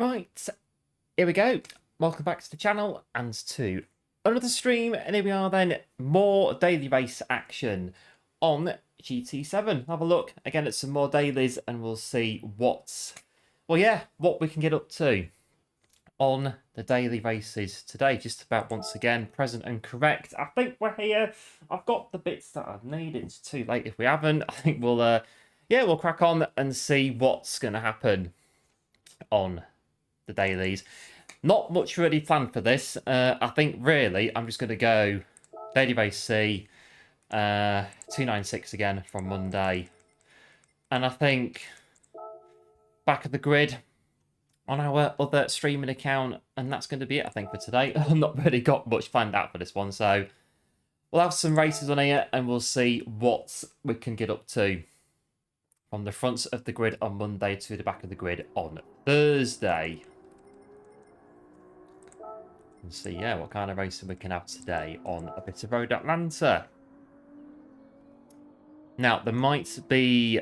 Right, here we go. Welcome back to the channel and to another stream. And here we are then, more daily race action on GT7. Have a look again at some more dailies and we'll see what we can get up to on the daily races today. Just about once again, present and correct. I think we're here. I've got the bits that I've needed. It's too late if we haven't. I think we'll crack on and see what's going to happen on the dailies. Not much really planned for this. I think really I'm just going to go daily race C, 296 again from Monday, and I think back of the grid on our other streaming account, and that's going to be it I think for today. I've not really got much planned out for this one, so we'll have some races on here and we'll see what we can get up to from the front of the grid on Monday to the back of the grid on Thursday. And see, what kind of racing we can have today on a bit of Road Atlanta. Now, there might be...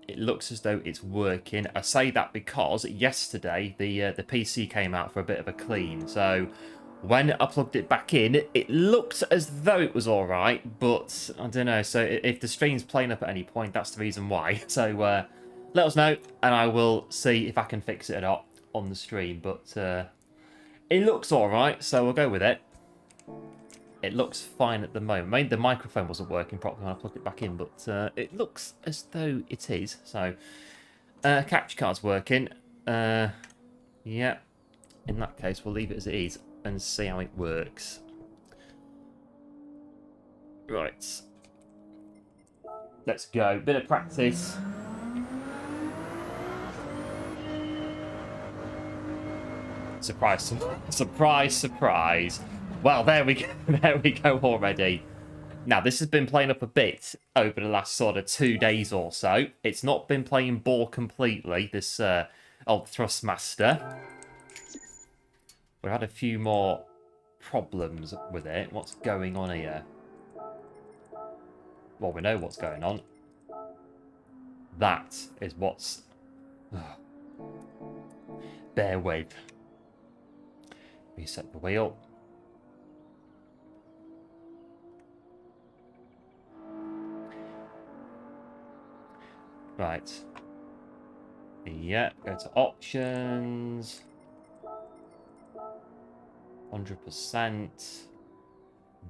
It looks as though it's working. I say that because yesterday the PC came out for a bit of a clean. So when I plugged it back in, it looked as though it was all right. But I don't know. So if the stream's playing up at any point, that's the reason why. So let us know and I will see if I can fix it or not on the stream. But... it looks alright, so we'll go with it. It looks fine at the moment. Maybe the microphone wasn't working properly when I plugged it back in, but it looks as though it is. So, capture card's working. Yeah. In that case, we'll leave it as it is and see how it works. Right. Let's go. Bit of practice. Surprise, surprise, surprise. Well, there we go. There we go already. Now, this has been playing up a bit over the last sort of 2 days or so. It's not been playing ball completely, this old Thrustmaster. We've had a few more problems with it. What's going on here? Well, we know what's going on. That is what's... Bear with. Reset the wheel. Right. Yeah, go to options. 100%.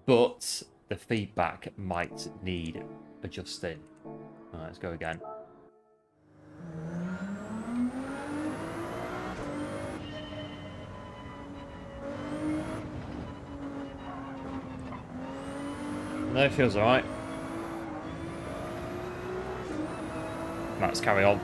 But the feedback might need adjusting. All right, let's go again. No, it feels alright. Let's carry on.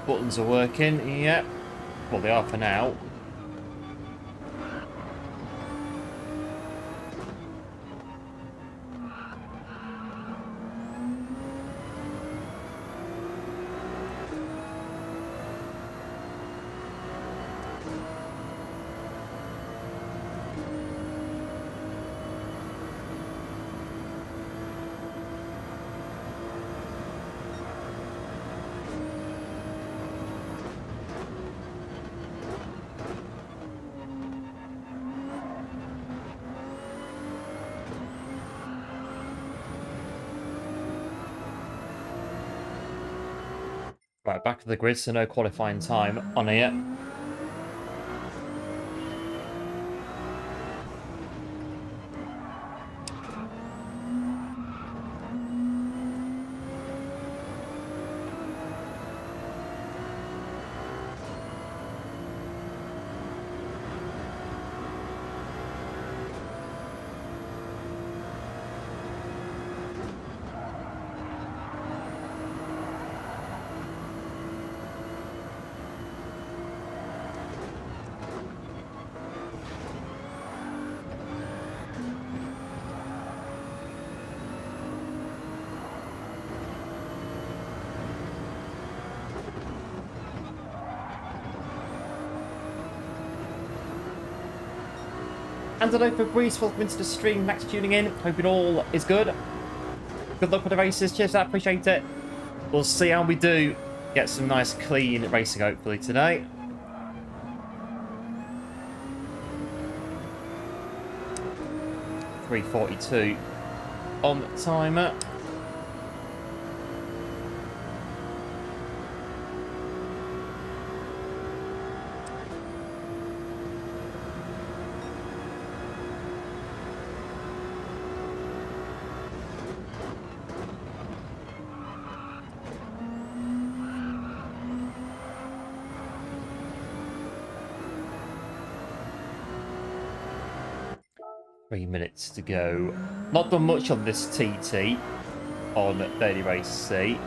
Buttons are working, yeah. Well, they are for now. Right, back to the grid, so no qualifying time on here. And hello for Breeze, welcome into the stream. Thanks for tuning in. Hope it all is good. Good luck with the races. Cheers, I appreciate it. We'll see how we do. Get some nice clean racing hopefully today. .342 on the timer. Minutes to go. Not done much on this TT on Daily Race C.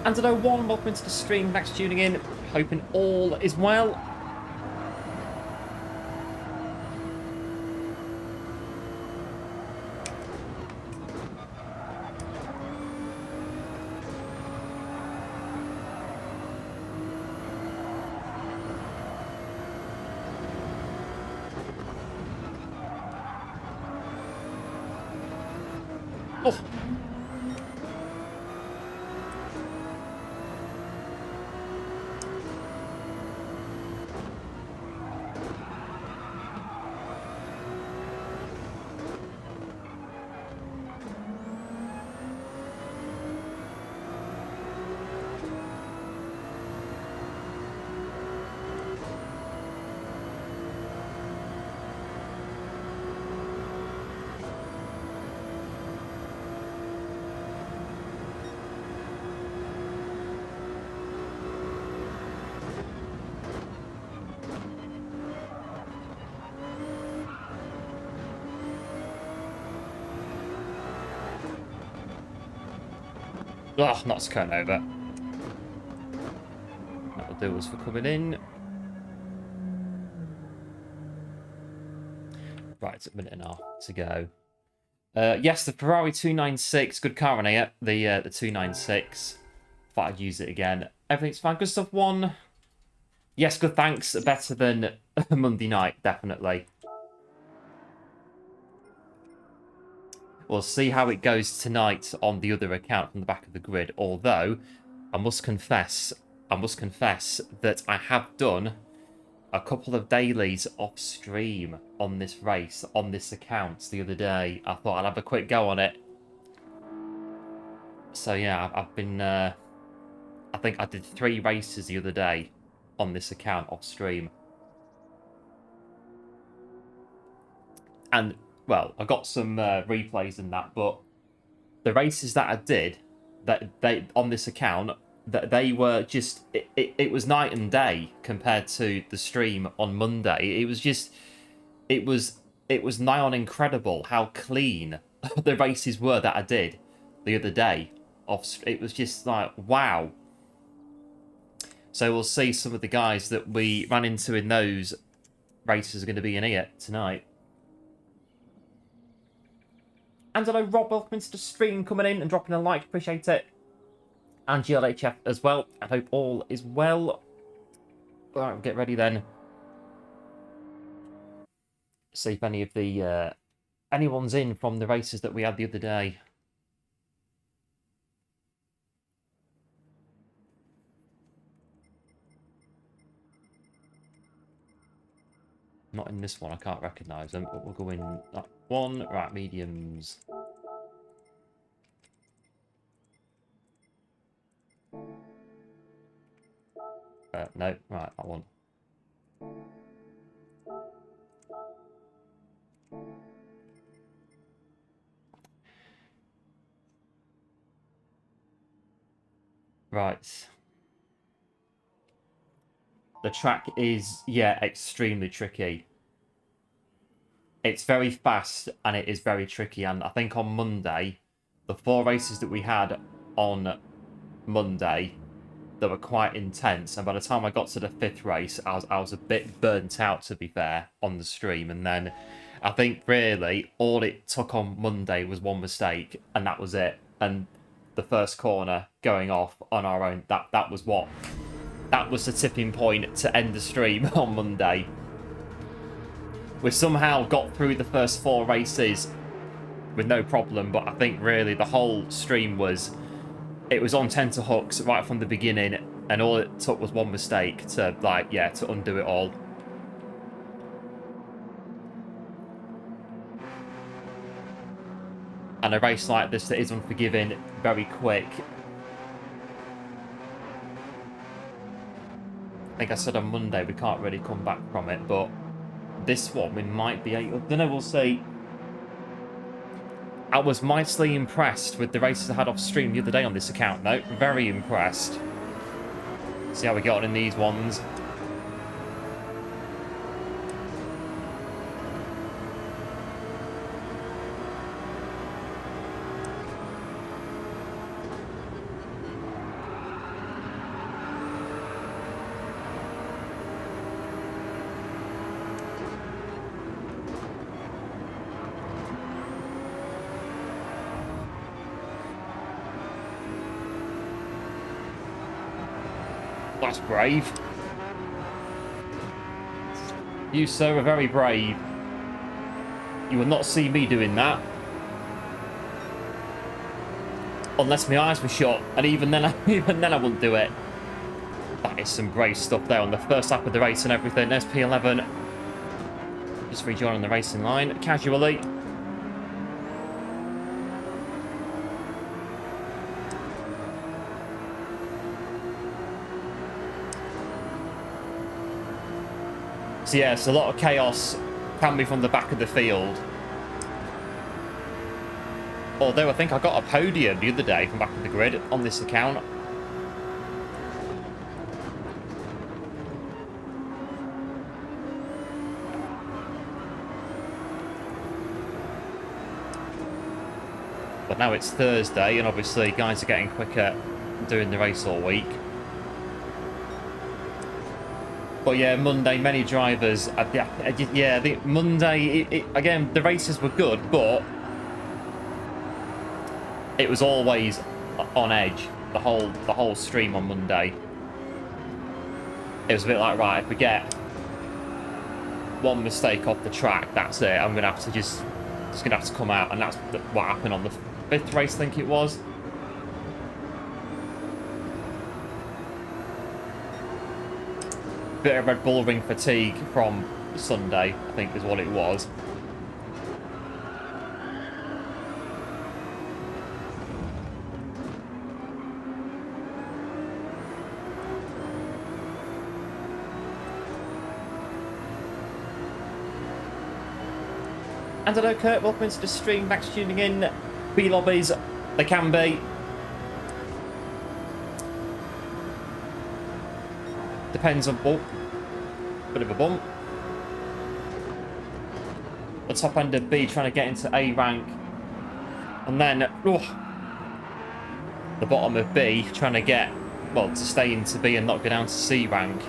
And hello, one, welcome into the stream. Thanks for tuning in. Hoping all is well. Oh. Oh, not scone over. That'll do us for coming in. Right, it's a minute and a half to go. Yes, the Ferrari 296, good car on here. The 296. Thought I'd use it again. Everything's fine. Good stuff. One. Yes, good. Thanks. Better than Monday night, definitely. We'll see how it goes tonight on the other account from the back of the grid. Although, I must confess that I have done a couple of dailies off stream on this race, on this account the other day. I thought I'd have a quick go on it. So yeah, I've been, I think I did 3 races the other day on this account off stream. And well, I got some replays and that, but the races that I did that on this account, that they were just it was night and day compared to the stream on Monday. It was just it was nigh on incredible how clean the races were that I did the other day. It was just like wow. So we'll see some of the guys that we ran into in those races are going to be in here tonight. And hello, Rob, welcome into the stream, coming in and dropping a like, appreciate it. And GLHF as well. I hope all is well. Alright, we'll get ready then. See if any of the anyone's in from the races that we had the other day. Not in this one, I can't recognise them, but we'll go in that one. Right, mediums. No, right, that one. Right. The track is, yeah, extremely tricky. It's very fast and it is very tricky. And I think on Monday, the 4 races that we had on Monday, they were quite intense, and by the time I got to the 5th race, I was a bit burnt out, to be fair, on the stream. And then I think really all it took on Monday was one mistake, and that was it. And the first corner going off on our own, that was the tipping point to end the stream on Monday. We somehow got through the first 4 races with no problem, but I think really the whole stream was on tenterhooks right from the beginning, and all it took was one mistake to, like, yeah, to undo it all. And a race like this that is unforgiving very quick. I think I said on Monday we can't really come back from it, but this one we might be able. I don't know, we'll see. I was mightily impressed with the races I had off stream the other day on this account, though. Very impressed. See how we got on in these ones. That's brave. You, sir, are very brave. You will not see me doing that. Unless my eyes were shut, and even then I wouldn't do it. That is some brave stuff there on the first lap of the race and everything. There's P11. Just rejoining the racing line casually. So yes, a lot of chaos can be from the back of the field. Although I think I got a podium the other day from back of the grid on this account. But now it's Thursday, and obviously guys are getting quicker doing the race all week. But yeah, Monday, many drivers. Yeah, I think Monday, again, the races were good, but it was always on edge. The whole stream on Monday. It was a bit like, right, if we get one mistake off the track, that's it. I'm gonna have to just gonna have to come out, and that's what happened on the 5th race, I think it was. Bit of Red Bull Ring fatigue from Sunday, I think is what it was. And hello Kurt, welcome into the stream, thanks for tuning in. B-lobbies, they can be. Depends on, oh, bit of a bump. The top end of B trying to get into A rank. And then, oh, the bottom of B trying to get, well, to stay into B and not go down to C rank.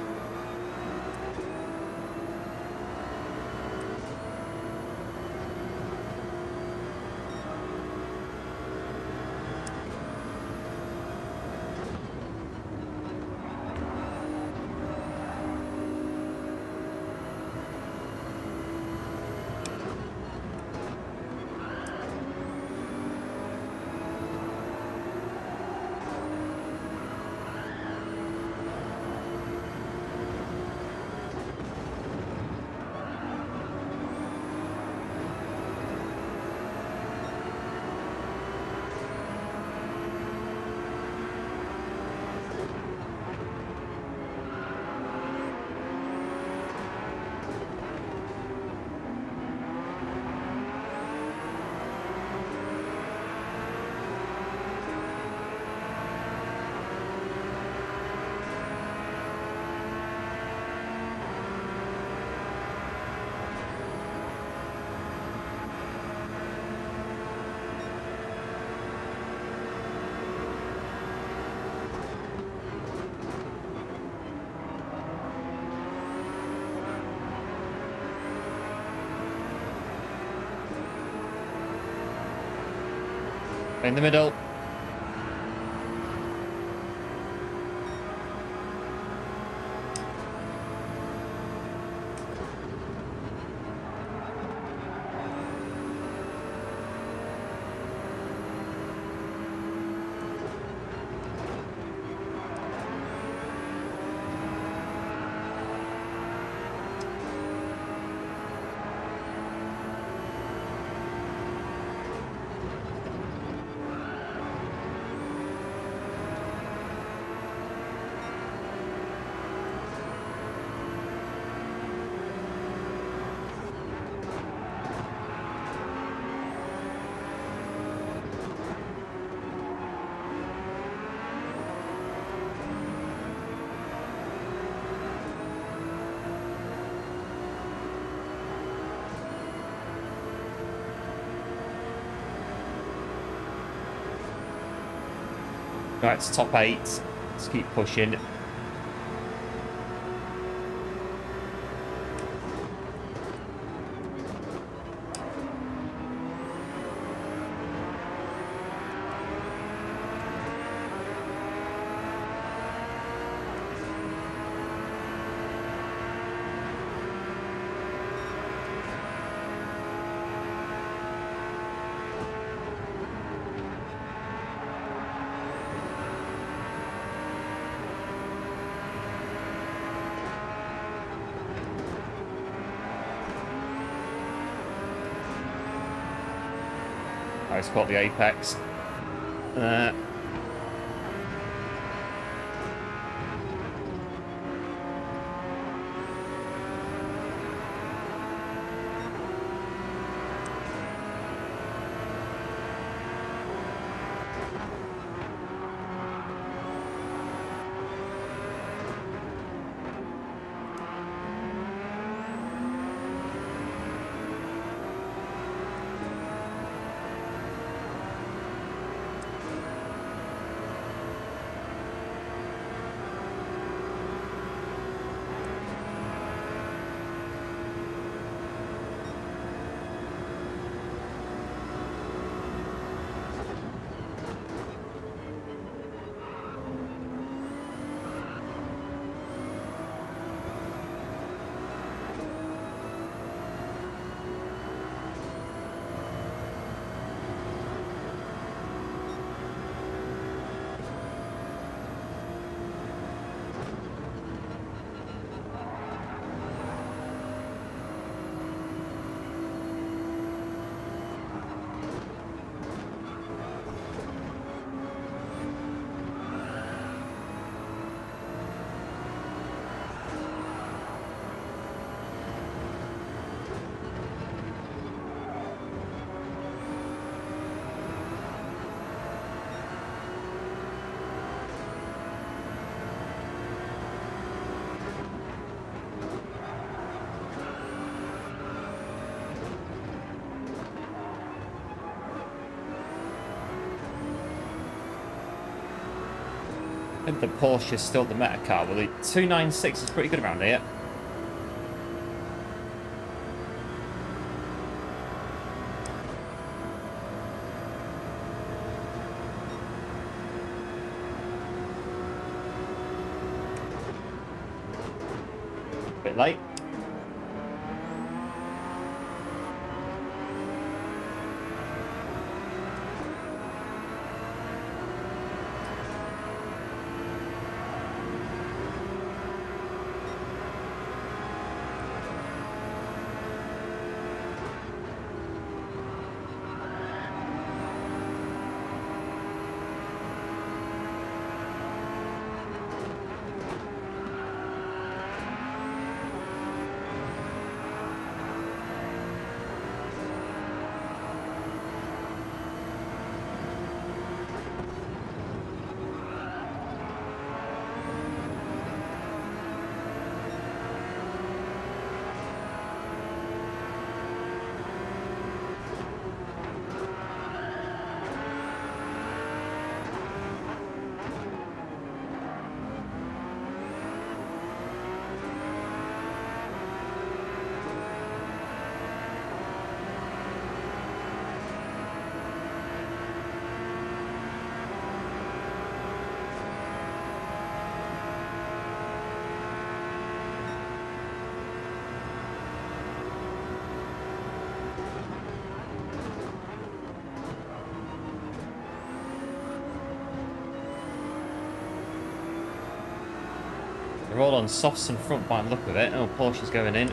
In the middle. Right, it's top 8. Let's keep pushing. I spot the apex. I think the Porsche is still the meta car. Well, the 296 is pretty good around here. Bit late. We're all on softs and front by the look of it. Oh, Porsche's going in.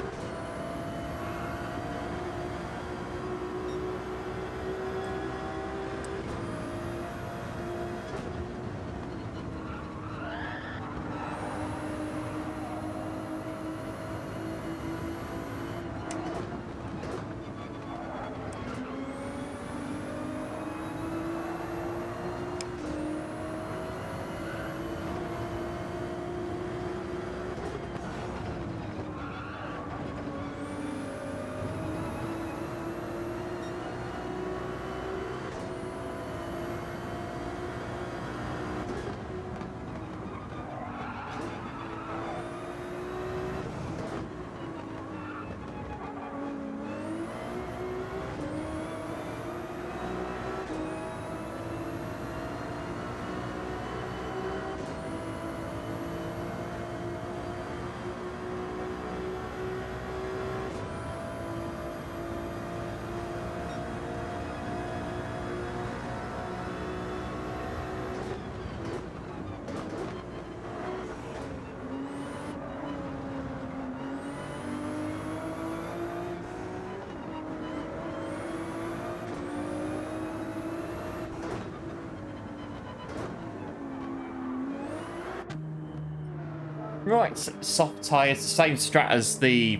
Right, soft tyres, same strat as the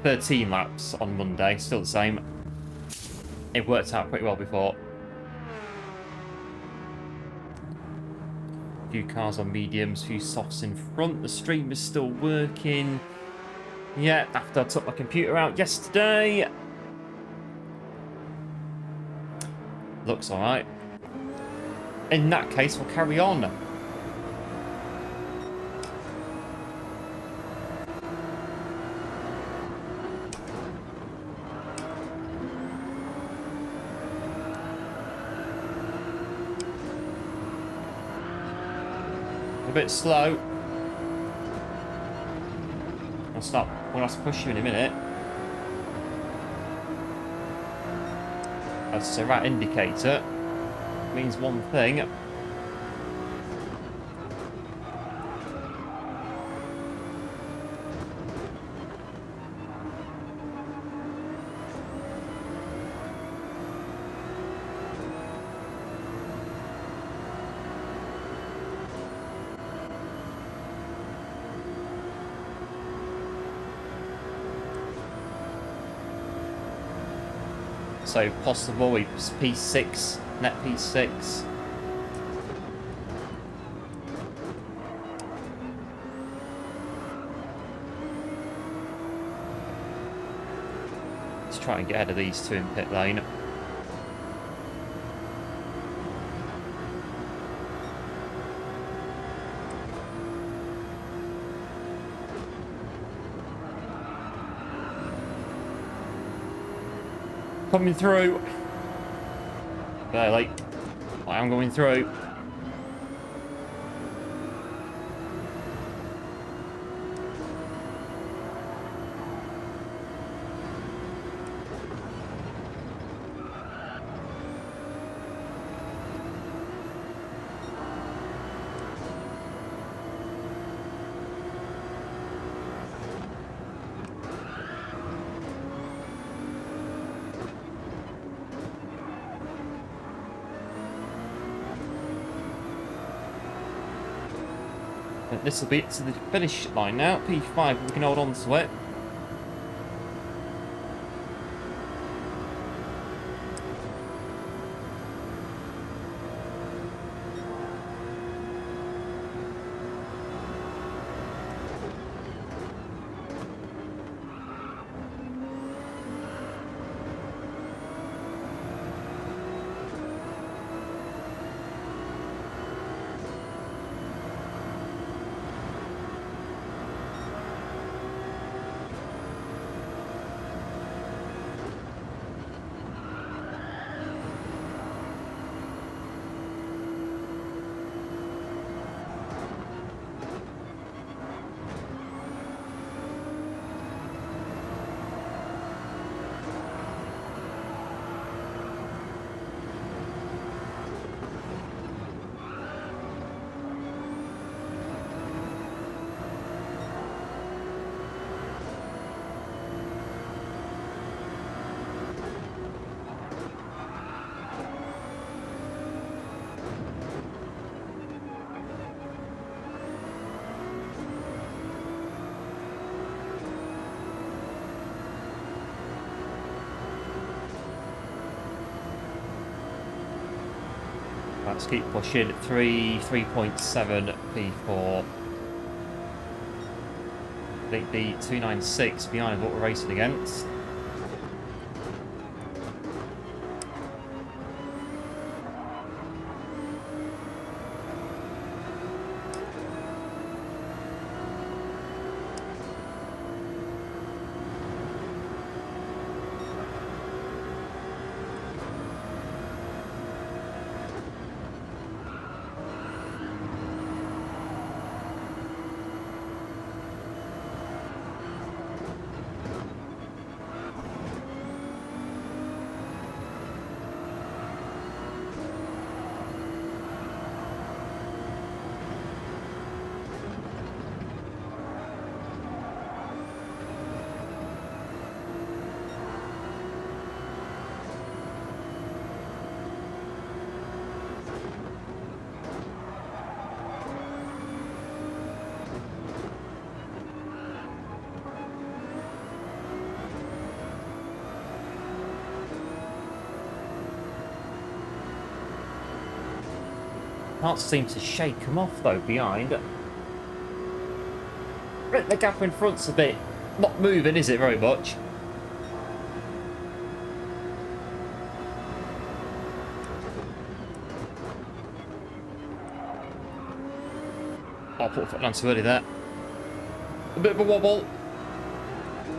13 laps on Monday, still the same. It worked out pretty well before. A few cars on mediums, a few softs in front. The stream is still working. Yeah, after I took my computer out yesterday. Looks alright. In that case, we'll carry on. A bit slow. We'll have to push you in a minute. That's the right indicator. Means one thing. So possible P6, net P6. Let's try and get ahead of these two in pit lane. Coming through. Barely. I am going through. This will be it to the finish line now. P5, we can hold on to it. Let's keep pushing. 3.7 P4. I think the 296 behind what we're racing against. Can't seem to shake them off though behind. The gap in front's a bit not moving, is it very much? I'll put a foot down too early there. A bit of a wobble.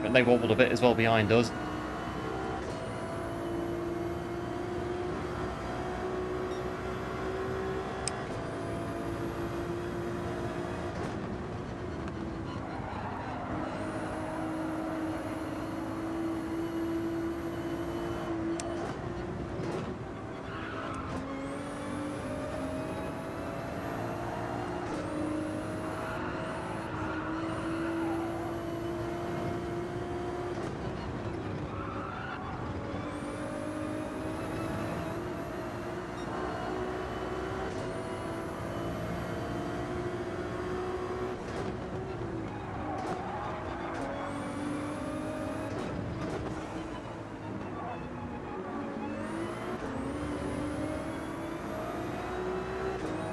And they wobbled a bit as well behind us.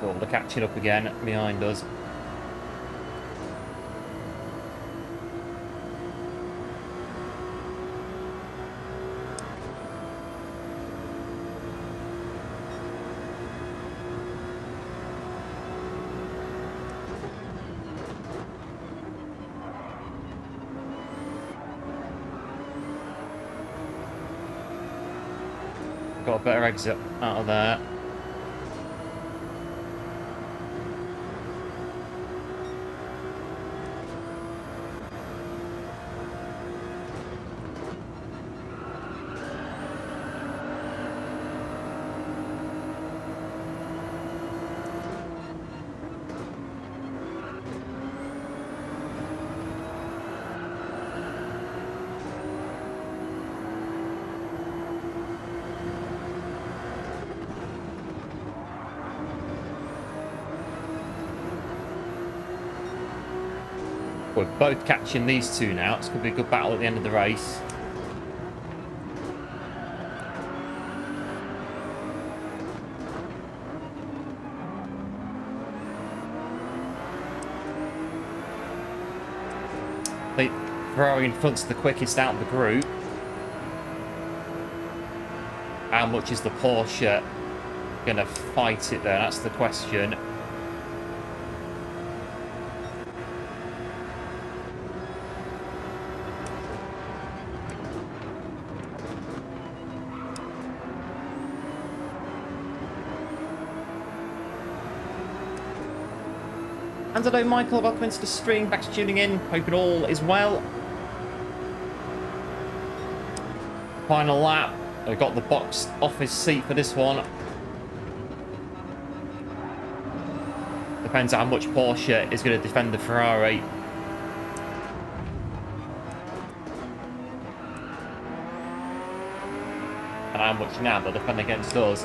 Oh, they're catching up again behind us. Got a better exit out of there. We're both catching these two now. It's going to be a good battle at the end of the race. The Ferrari in front's the quickest out of the group. How much is the Porsche going to fight it there? That's the question. And hello Michael, welcome into the stream, back to tuning in, hoping all is well. Final lap, I got the box office seat for this one. Depends how much Porsche is going to defend the Ferrari. And how much now they'll defend against us.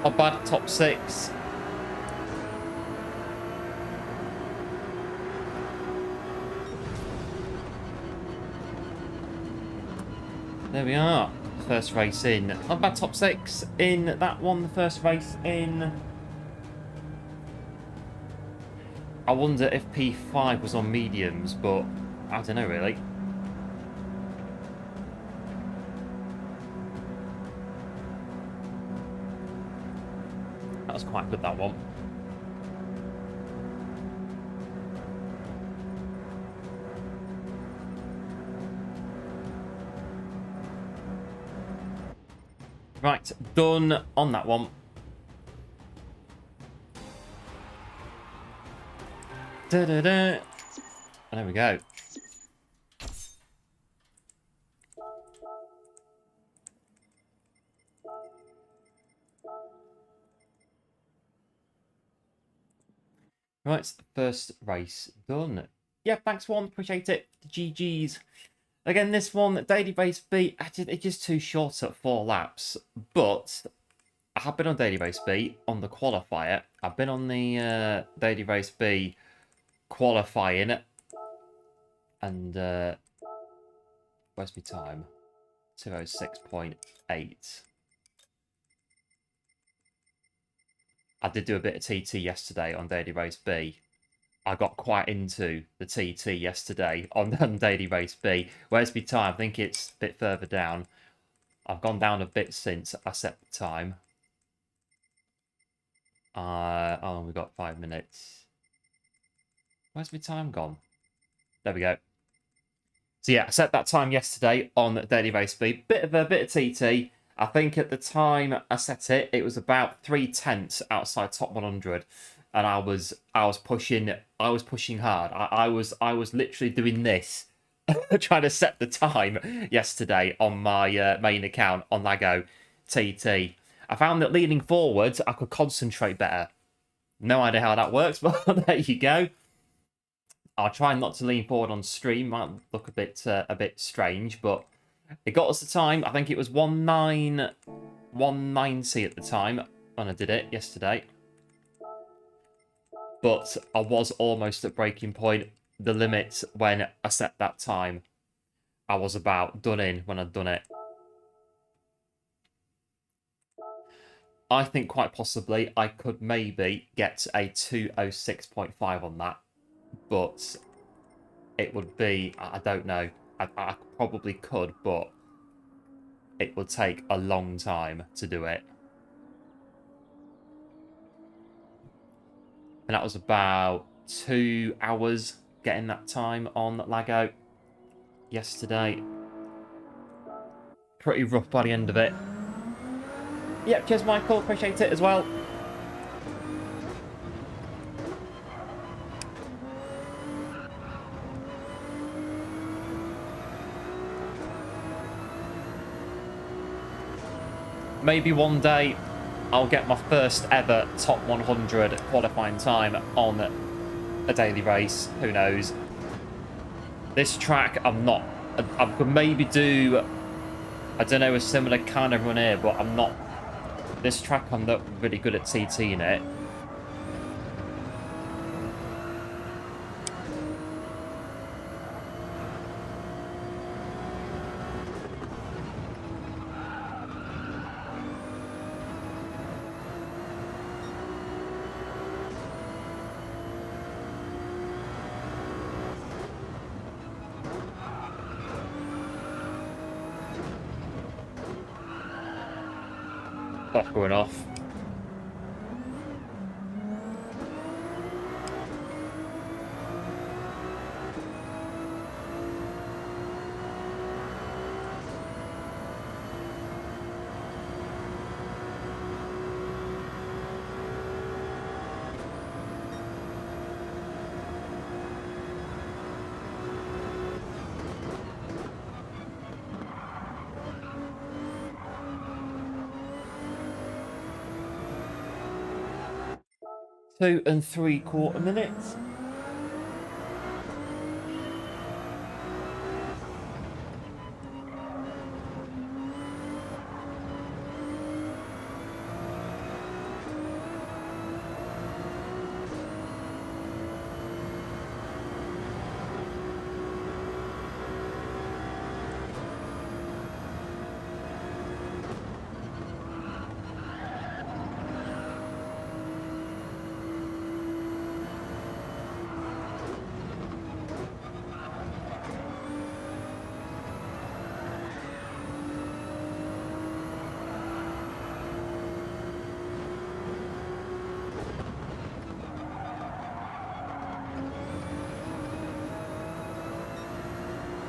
Not bad, top 6. There we are. First race in. Not bad, top 6 in that one. The first race in. I wonder if P5 was on mediums, but I don't know really. That was quite good, that one. Right, done on that one. Da-da-da. There we go. Right, first race done. Yeah, thanks one, appreciate it. GG's. Again, this one, daily race B, it's just too short at 4 laps. But I have been on daily race B on the qualifier. I've been on the daily race B qualifying. And where's my time? 206.8. I did do a bit of TT yesterday on daily race B. I got quite into the TT yesterday on daily race B. Where's my time? I think it's a bit further down. I've gone down a bit since I set the time. Oh, we've got 5 minutes. Where's my time gone? There we go. So yeah, I set that time yesterday on daily race B. Bit of TT. I think at the time I set it, it was about 3/10 outside top 100. And I was pushing hard. I was literally doing this, trying to set the time yesterday on my main account on Lego TT. I found that leaning forwards, I could concentrate better. No idea how that works, but there you go. I'll try not to lean forward on stream. Might look a bit strange, but it got us the time. I think it was 190 at the time when I did it yesterday. But I was almost at breaking point. The limit when I set that time, I was about done in when I'd done it. I think quite possibly I could maybe get a 206.5 on that. But it would be, I don't know. I probably could, but it would take a long time to do it. And that was about 2 hours getting that time on Lego yesterday. Pretty rough by the end of it. Yep, cheers Michael, appreciate it as well. Maybe one day I'll get my first ever top 100 qualifying time on a daily race. Who knows? This track, I could maybe do, I don't know, a similar kind of run here, but I'm not. This track, I'm not really good at TTing it. That's going off. Two and 3/4 minutes.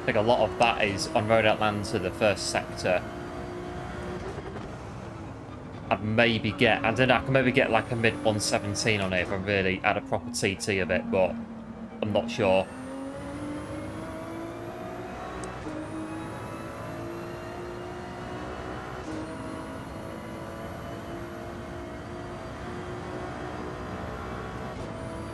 think a lot of that is on Road Atlanta, the first sector. I'd maybe get, I don't know, I can maybe get like a mid 117 on it if I really add a proper TT of it, but I'm not sure.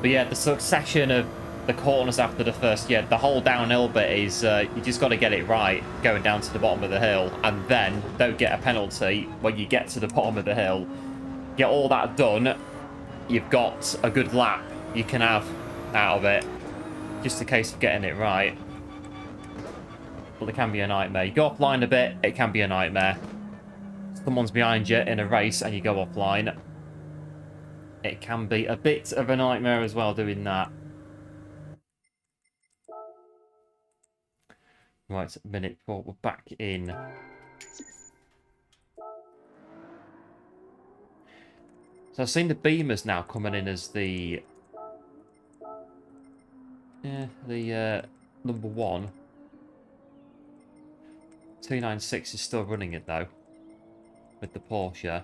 But yeah, the succession of the corners after the first, yeah, the whole downhill bit is, you just got to get it right going down to the bottom of the hill, and then don't get a penalty when you get to the bottom of the hill. Get all that done, you've got a good lap you can have out of it. Just a case of getting it right. But it can be a nightmare. You go offline a bit, it can be a nightmare. Someone's behind you in a race and you go offline. It can be a bit of a nightmare as well doing that. Right, minute 4, we're back in. So I've seen the Beamers now coming in as the... Yeah, the number 1. 296 is still running it though. With the Porsche.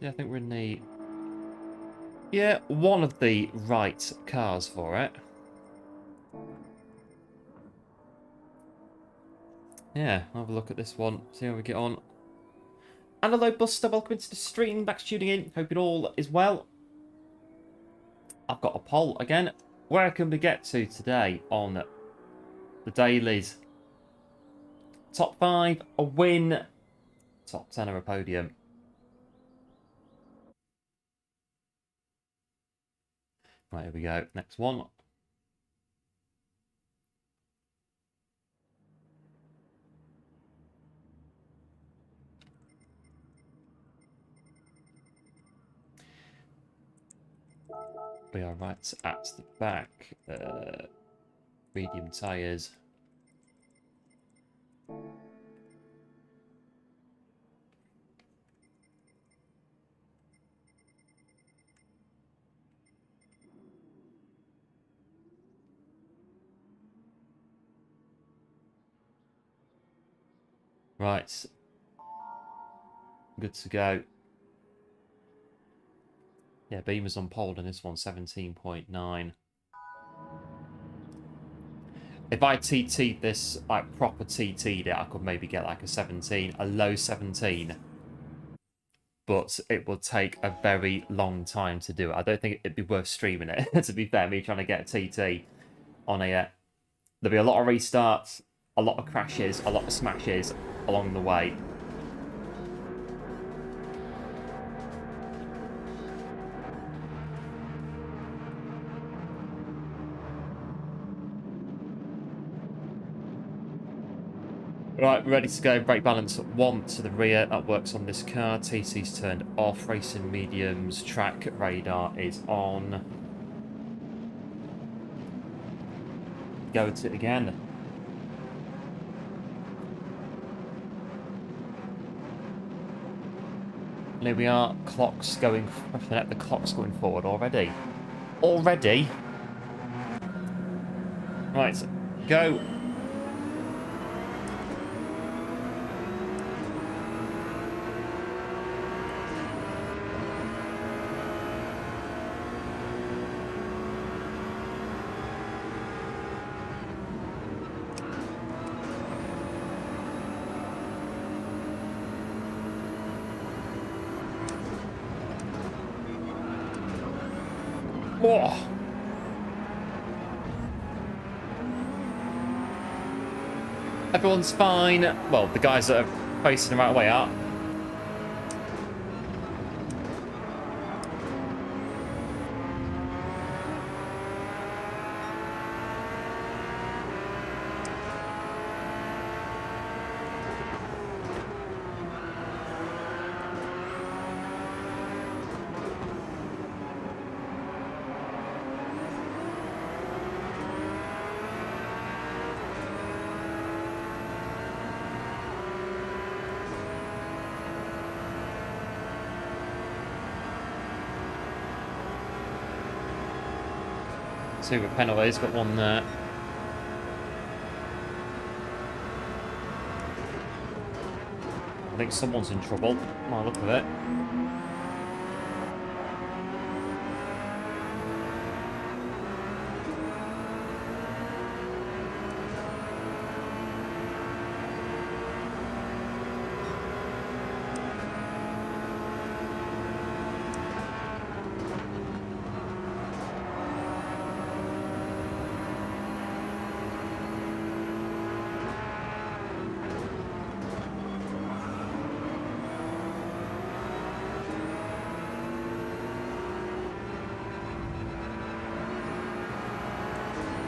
Yeah, I think we're in the... Yeah, one of the right cars for it. Yeah, I'll have a look at this one, see how we get on. And hello Buster, welcome into the stream, back to tuning in, hope it all is well. I've got a poll again. Where can we get to today on the dailies? Top 5, a win, top 10 or a podium. Right, here we go, next one. We are right at the back. Medium tyres. Right. Good to go. Yeah, Beamer's on pole and this one 17.9. If I TT'd this, like proper TT'd it, I could maybe get like a 17, a low 17. But it will take a very long time to do it. I don't think it'd be worth streaming it, to be fair, me trying to get a TT on a... There'll be a lot of restarts, a lot of crashes, a lot of smashes along the way. Right, we're ready to go. Brake balance 1 to the rear. That works on this car. TC's turned off. Racing mediums. Track radar is on. Go to it again. And here we are. Clock's going... The clock's going forward already. Already? Right, go. Oh. Everyone's fine. Well, the guys that are facing the right way are. Two penalties, got one there. I think someone's in trouble. My look at it.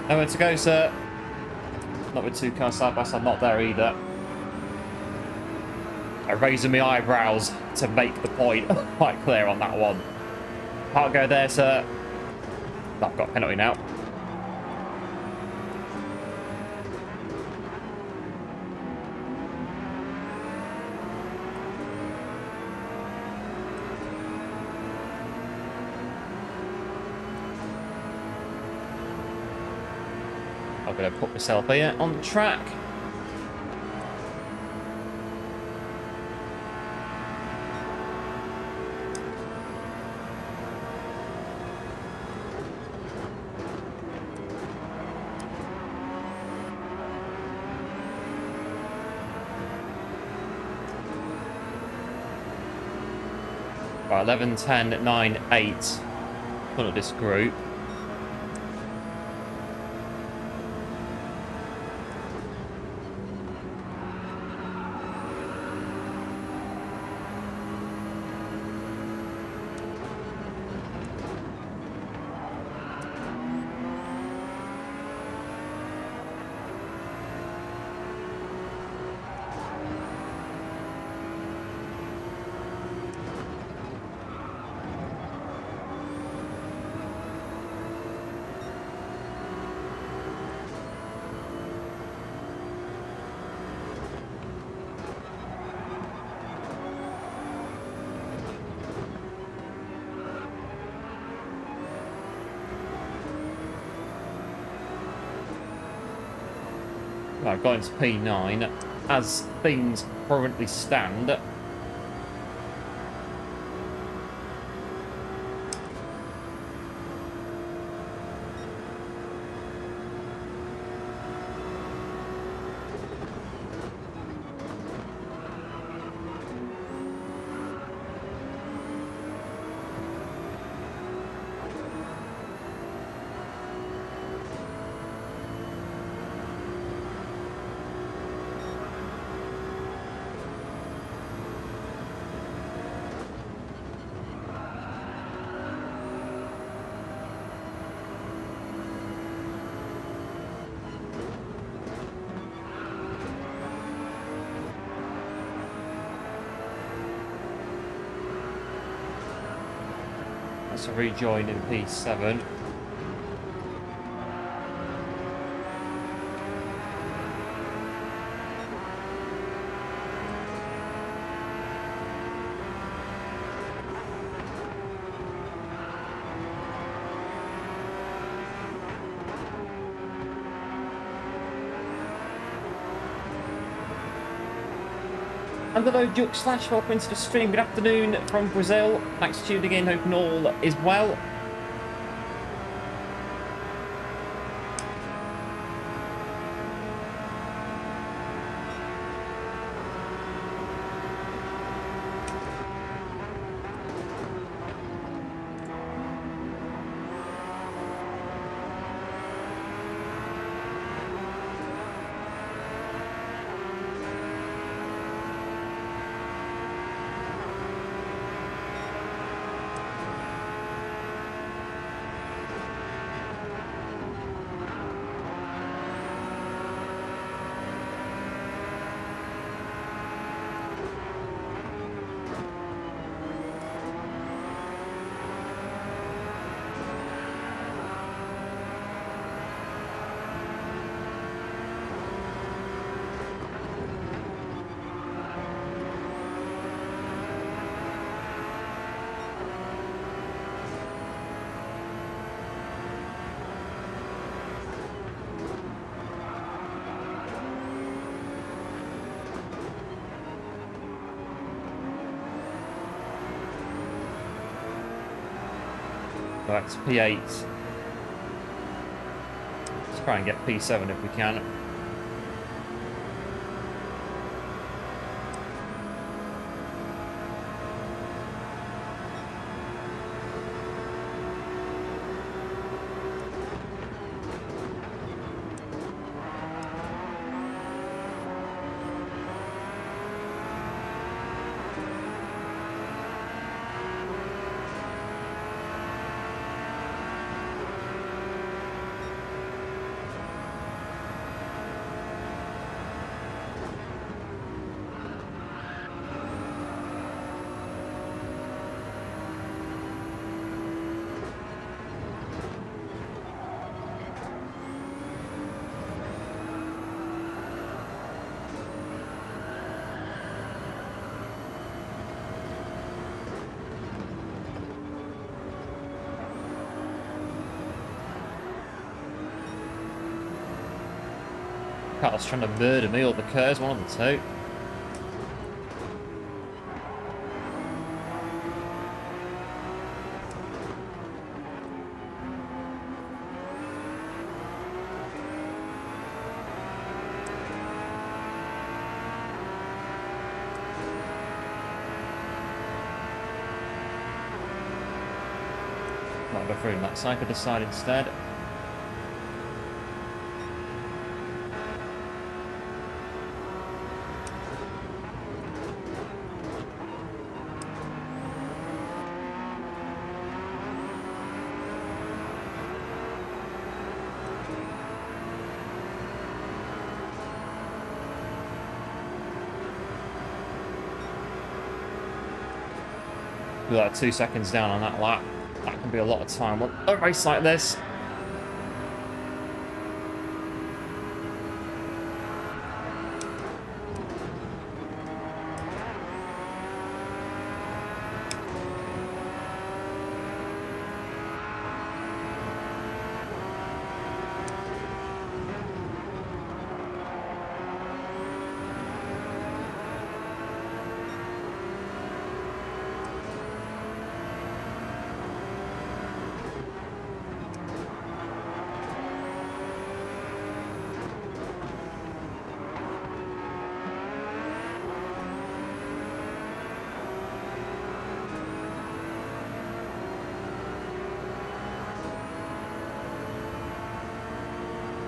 Nowhere to go, sir. Not with 2 cars side by side, not there either. I'm raising my eyebrows to make the point quite clear on that one. Can't go there, sir. I've got a penalty now. I'm going to put myself here on the track. Right, 11, 10, 9, 8. Front of this group. I've got into P9. As things currently stand, that's a rejoin in P7. And hello, Juke Slash, welcome to the stream. Good afternoon from Brazil. Thanks for tuning in, hoping all is well. Right, it's P8. Let's try and get P7 if we can. Carl's trying to murder me or the curves, one of the two. Might go through that side, could decide instead. We're like 2 seconds down on that lap. That can be a lot of time on a race like this.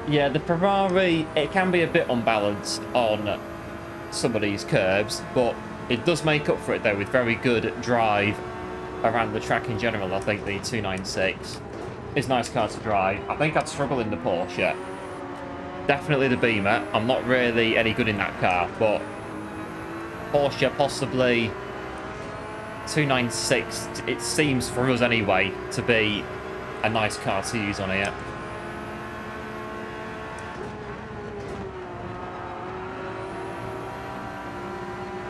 Yeah, the Ferrari, it can be a bit unbalanced on some of these curves, but it does make up for it, though, with very good drive around the track in general. I think the 296 is a nice car to drive. I think I'd struggle in the Porsche. Definitely the Beamer. I'm not really any good in that car, but Porsche, possibly 296, it seems for us anyway to be a nice car to use on here.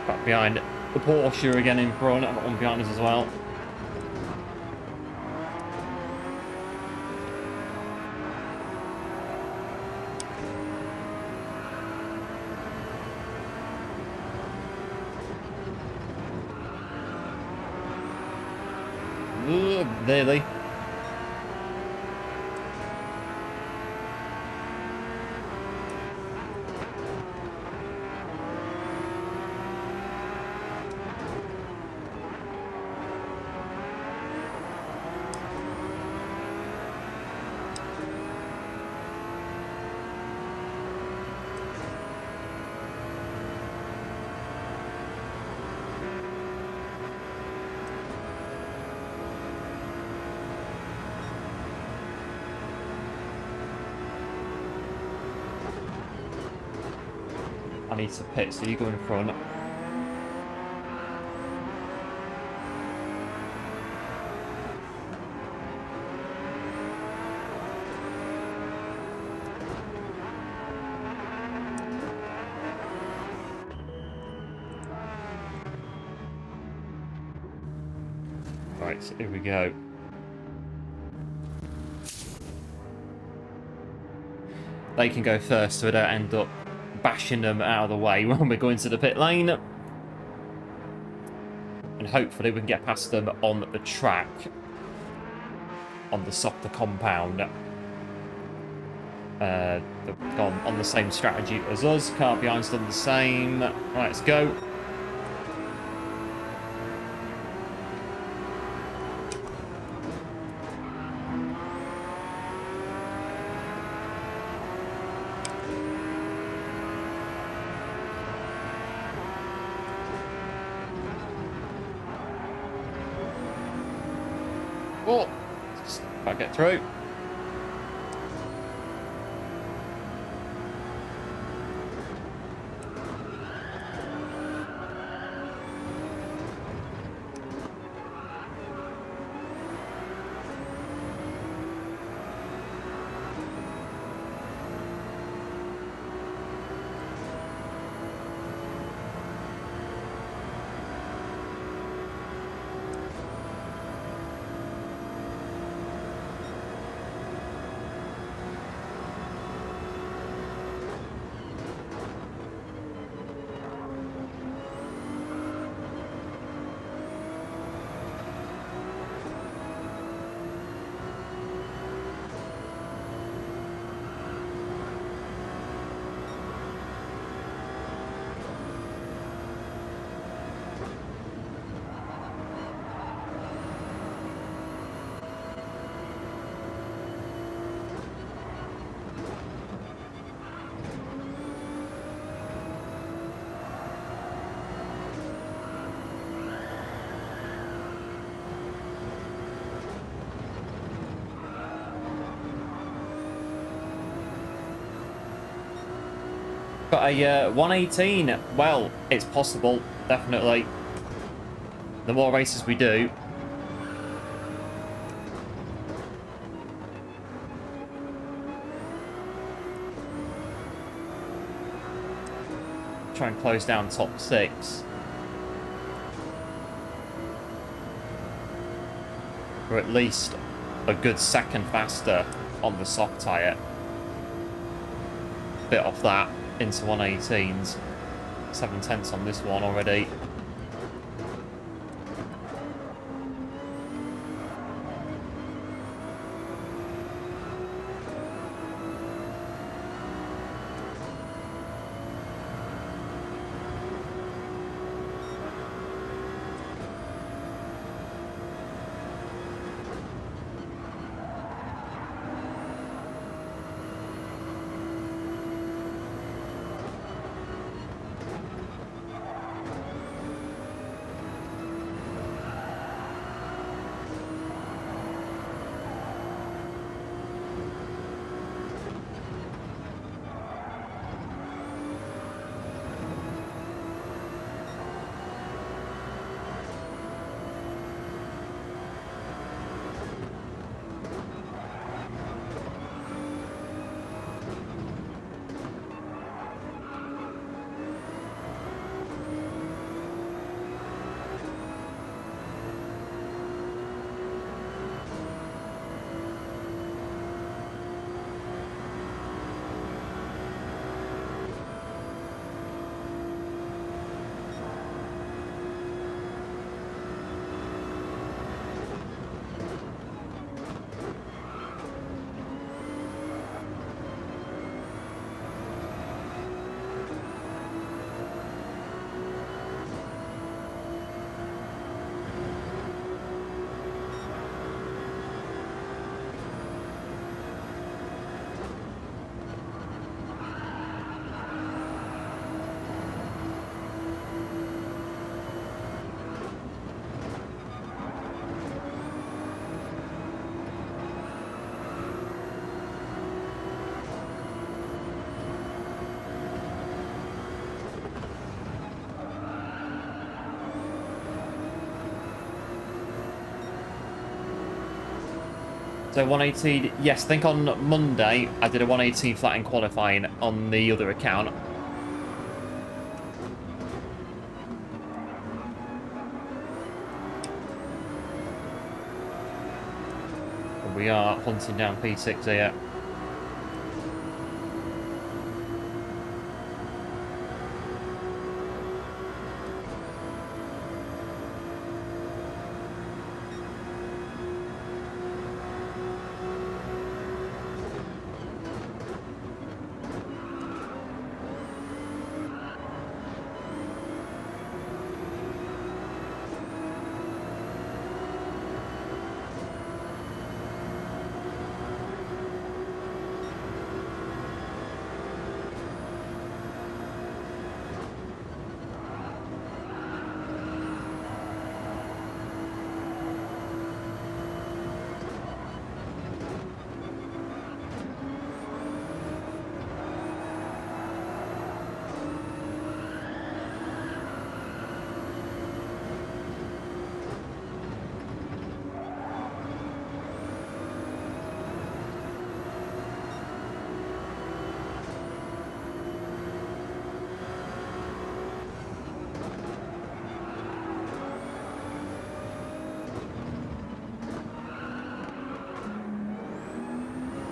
Back behind the Porsche again in front, and one behind us as well. Ooh, nearly. I need to pit, so you go in front. Right, so here we go. They can go first so we don't end up bashing them out of the way when we go into the pit lane. And hopefully we can get past them on the track. on the softer compound. They've gone on the same strategy as us. Car behind's done the same. Right, let's go. Oh, just can't get through. Got a 118. Well, it's possible, definitely. The more races we do. Try and close down top 6. Or at least a good second faster on the soft tyre. Bit off that into 118s. 7/10 on this one already. So 118, yes, I think on Monday I did a 118 flat in qualifying on the other account. And we are hunting down P6 here.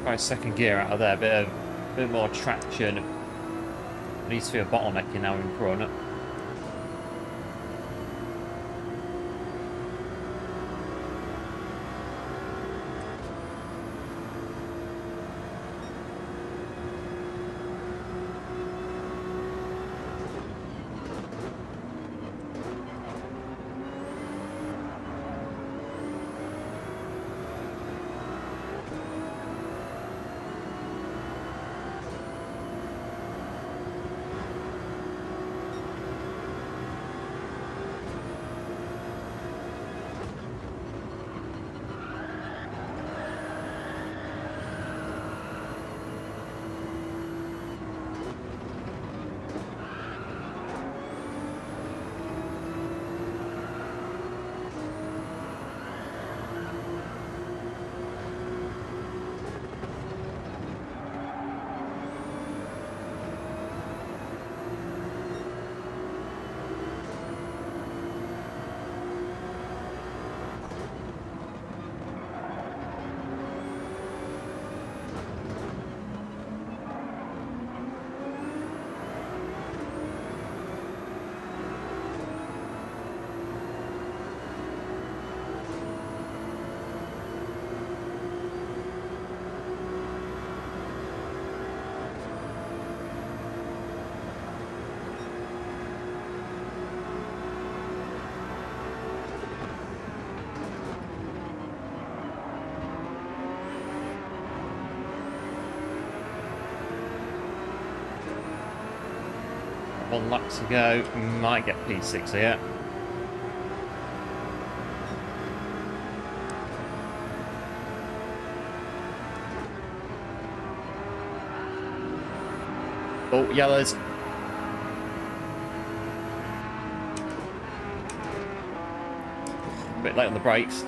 Try second gear out of there, bit more traction. Needs to be a bottlenecking now in front. One lap to go. Might get P6 here. Oh, yellows. Bit late on the brakes.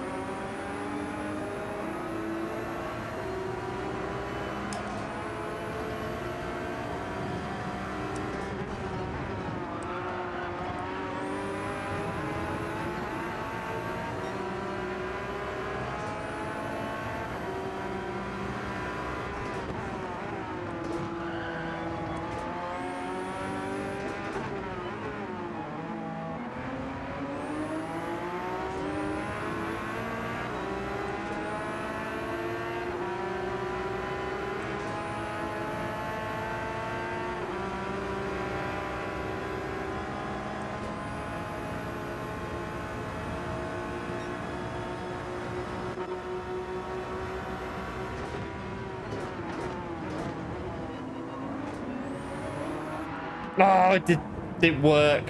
Oh, it didn't work.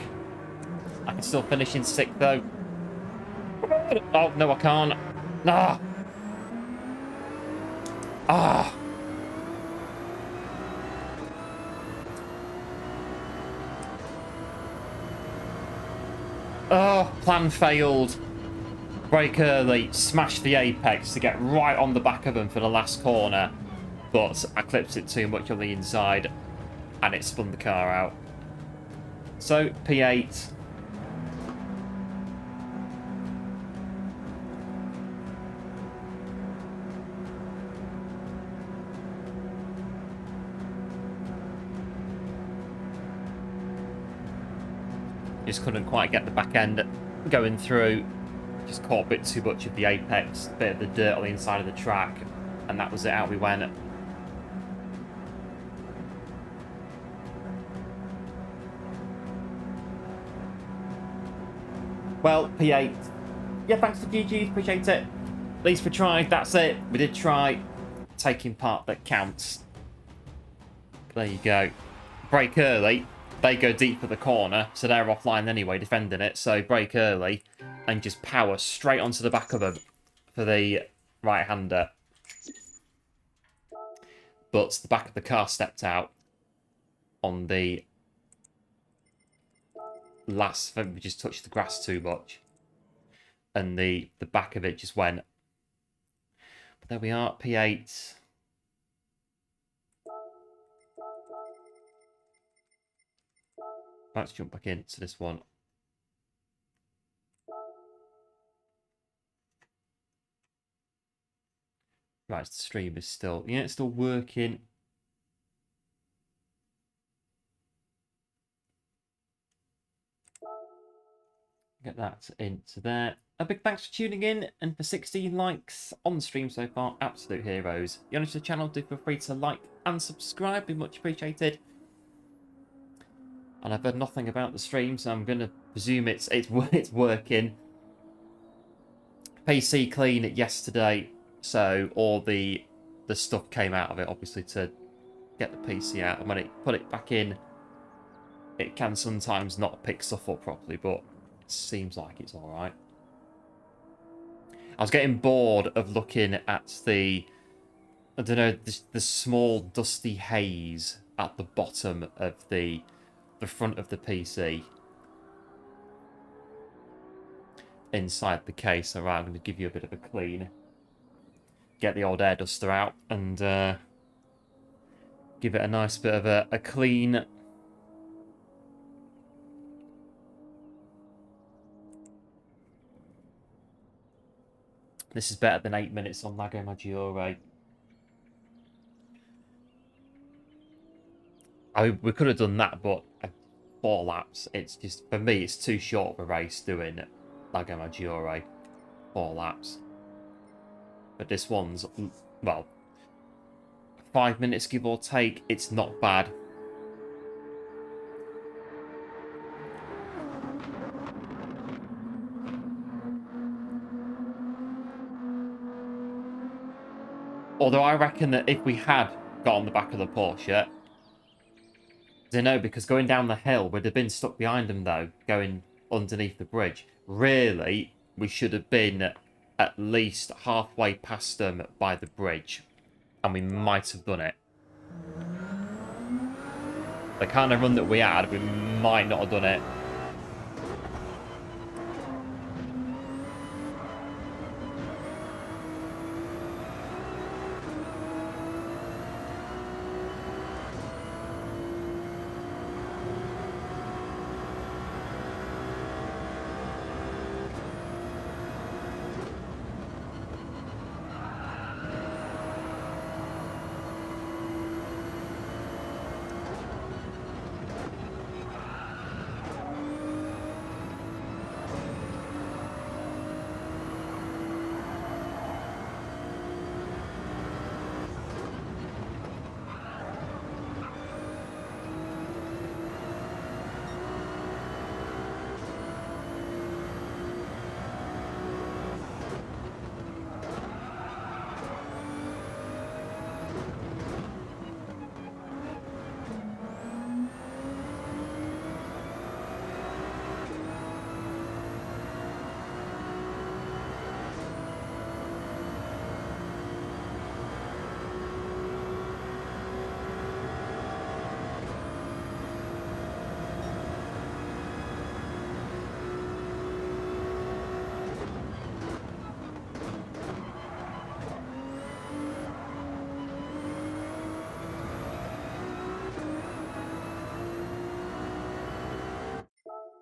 I can still finish in 6th though. Oh, no, I can't. Ah. Ah. Oh, plan failed. Brake early, smashed the apex to get right on the back of them for the last corner. But I clipped it too much on the inside and it spun the car out. So, P8. Just couldn't quite get the back end going through. Just caught a bit too much of the apex, a bit of the dirt on the inside of the track, and that was it, out we went. Well, P8. Yeah, thanks to GG, appreciate it. At least we tried, that's it. We did try. Taking part that counts. There you go. Brake early. They go deep for the corner, so they're offline anyway, defending it. So brake early and just power straight onto the back of them for the right-hander. But the back of the car stepped out on the last, we just touched the grass too much. And the back of it just went. But there we are, P8. Let's jump back into this one. Right, the stream is still, yeah, it's still working. Get that into there. A big thanks for tuning in and for 16 likes on the stream so far. Absolute heroes. If you're new to the channel, do feel free to like and subscribe. Be much appreciated. And I've heard nothing about the stream, so I'm going to presume it's working. PC clean yesterday, so all the stuff came out of it, obviously, to get the PC out. And when it put it back in, it can sometimes not pick stuff up properly, but it seems like it's all right. I was getting bored of looking at the, I don't know, the small dusty haze at the bottom of the front of the PC inside the case. All right, I'm going to give you a bit of a clean. Get the old air duster out and give it a nice bit of a clean. This is better than 8 minutes on Lago Maggiore. I mean, we could have done that, but 4 laps. It's just, for me, it's too short of a race doing Lago Maggiore. 4 laps. But this one's, well, 5 minutes give or take. It's not bad. Although I reckon that if we had got on the back of the Porsche, I don't know, because going down the hill, we'd have been stuck behind them, though, going underneath the bridge. Really, we should have been at least halfway past them by the bridge, and we might have done it. The kind of run that we had, we might not have done it.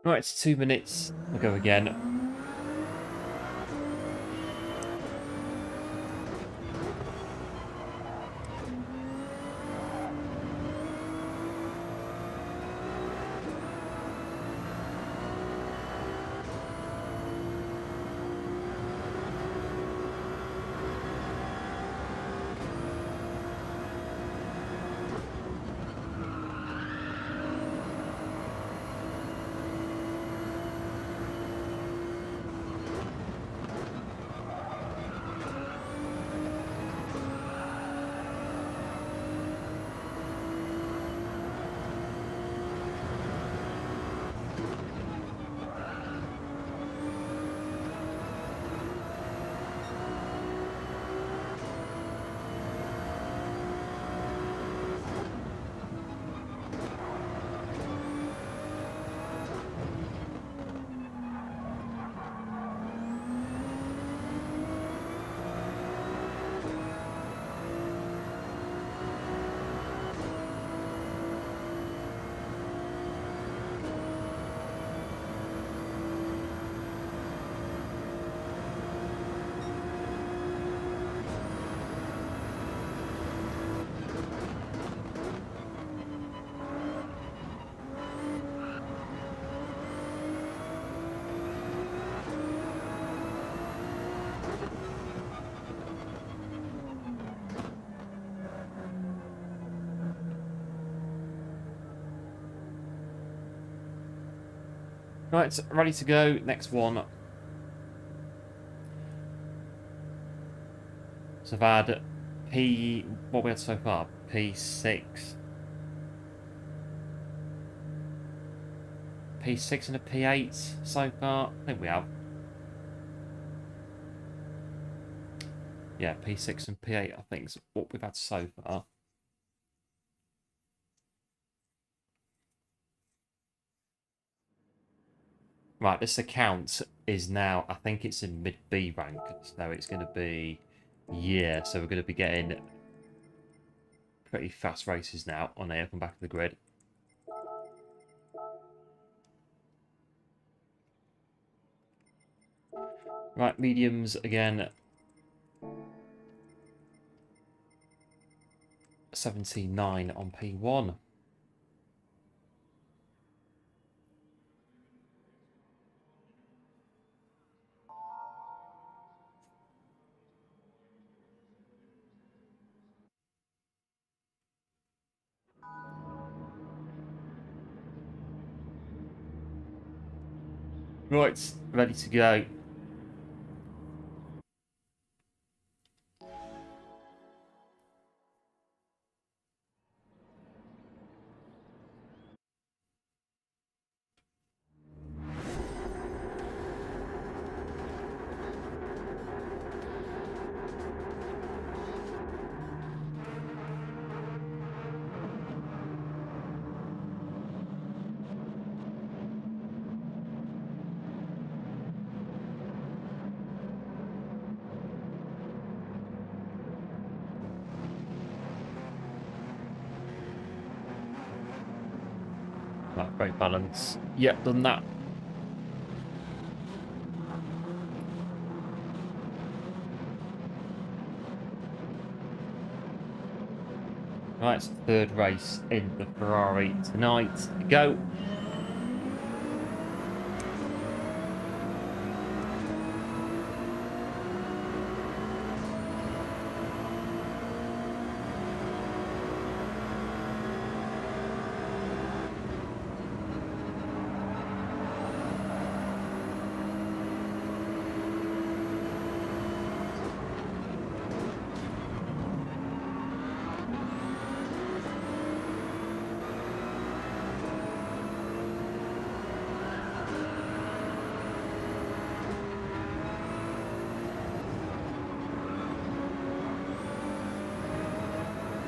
Right, it's 2 minutes. We'll go again. Right, ready to go. Next one. So I've had what we had so far? P6. P6 and a P8 so far. I think we have. Yeah, P6 and P8 I think is what we've had so far. Right, this account is now, I think it's in mid B rank. So it's going to be, yeah, so we're going to be getting pretty fast races now on here from back of the grid. Right, mediums again. 79 on P1. Right, ready to go. Right, brake balance. Yep, done that. Right, it's the third race in the Ferrari tonight. Go.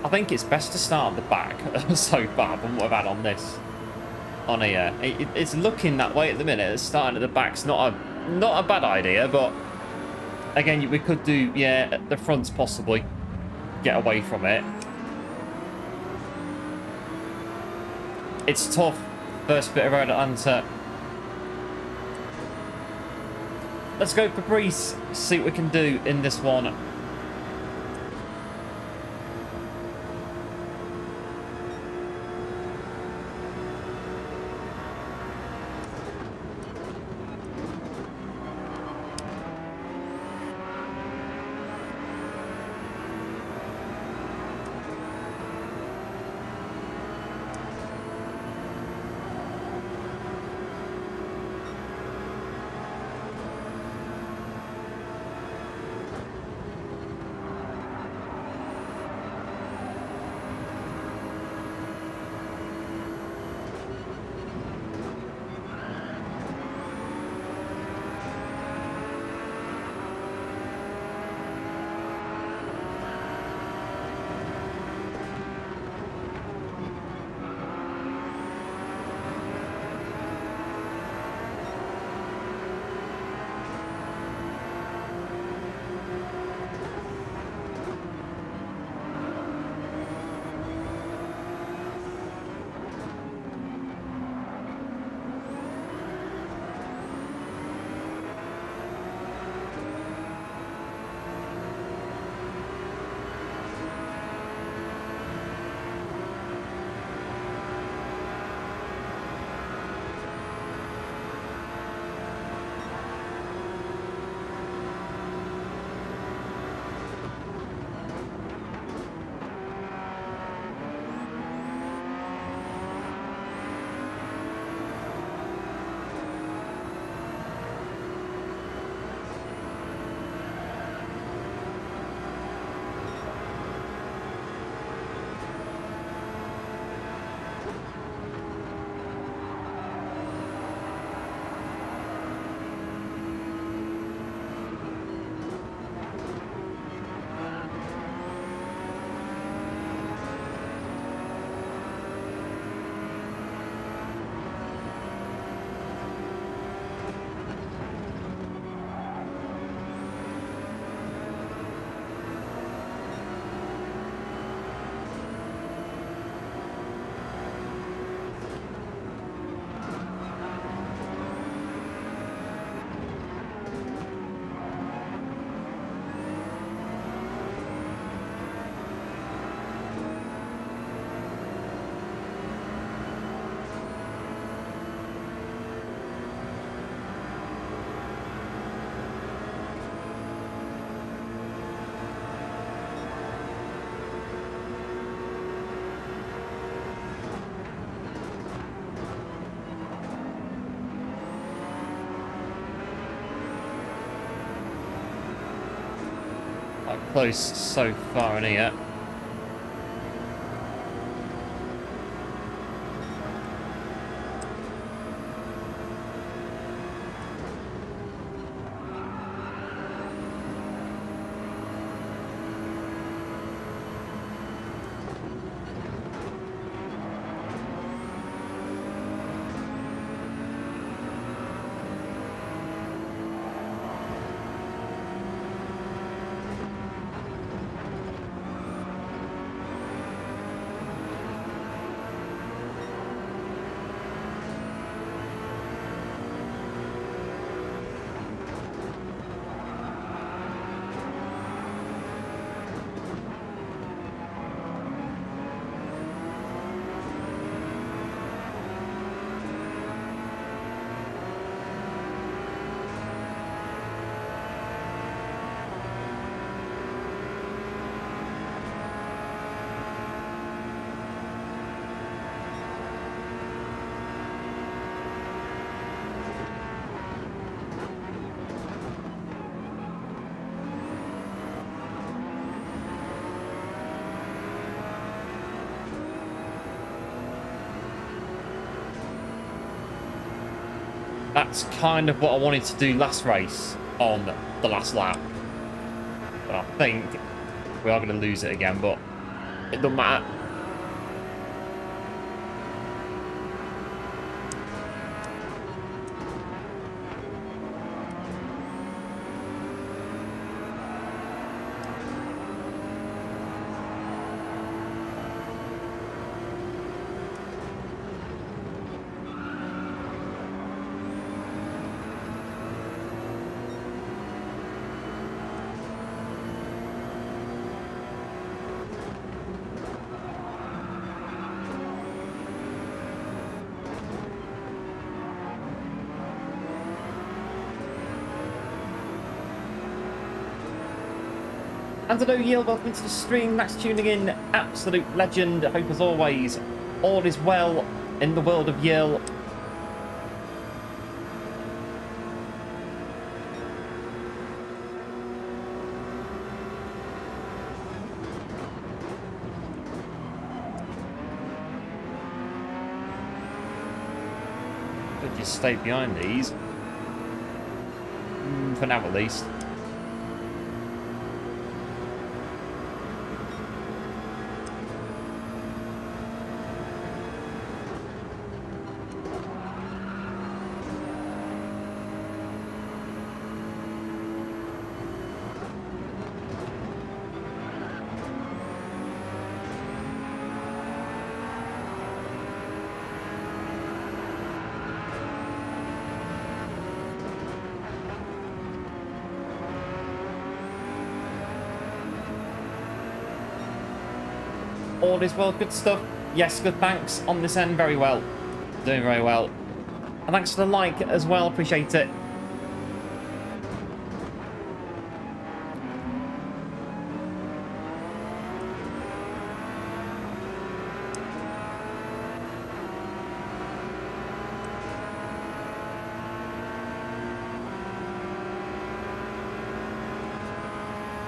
I think it's best to start at the back so far from what I've had on this. On here. It's looking that way at the minute. Starting at the back's not a bad idea, but again, we could do, yeah, at the fronts possibly. Get away from it. It's tough. First bit around Atlanta. Let's go for Breeze. See what we can do in this one. close so far in here. That's kind of what I wanted to do last race on the last lap. But I think we are going to lose it again, but it doesn't matter. And hello Yield, welcome to the stream, thanks for tuning in, absolute legend. I hope as always, all is well in the world of Yield. Could just stay behind these, for now at least. All is well, good stuff. Yes, good, thanks. On this end, very well. Doing very well. And thanks for the like as well, appreciate it.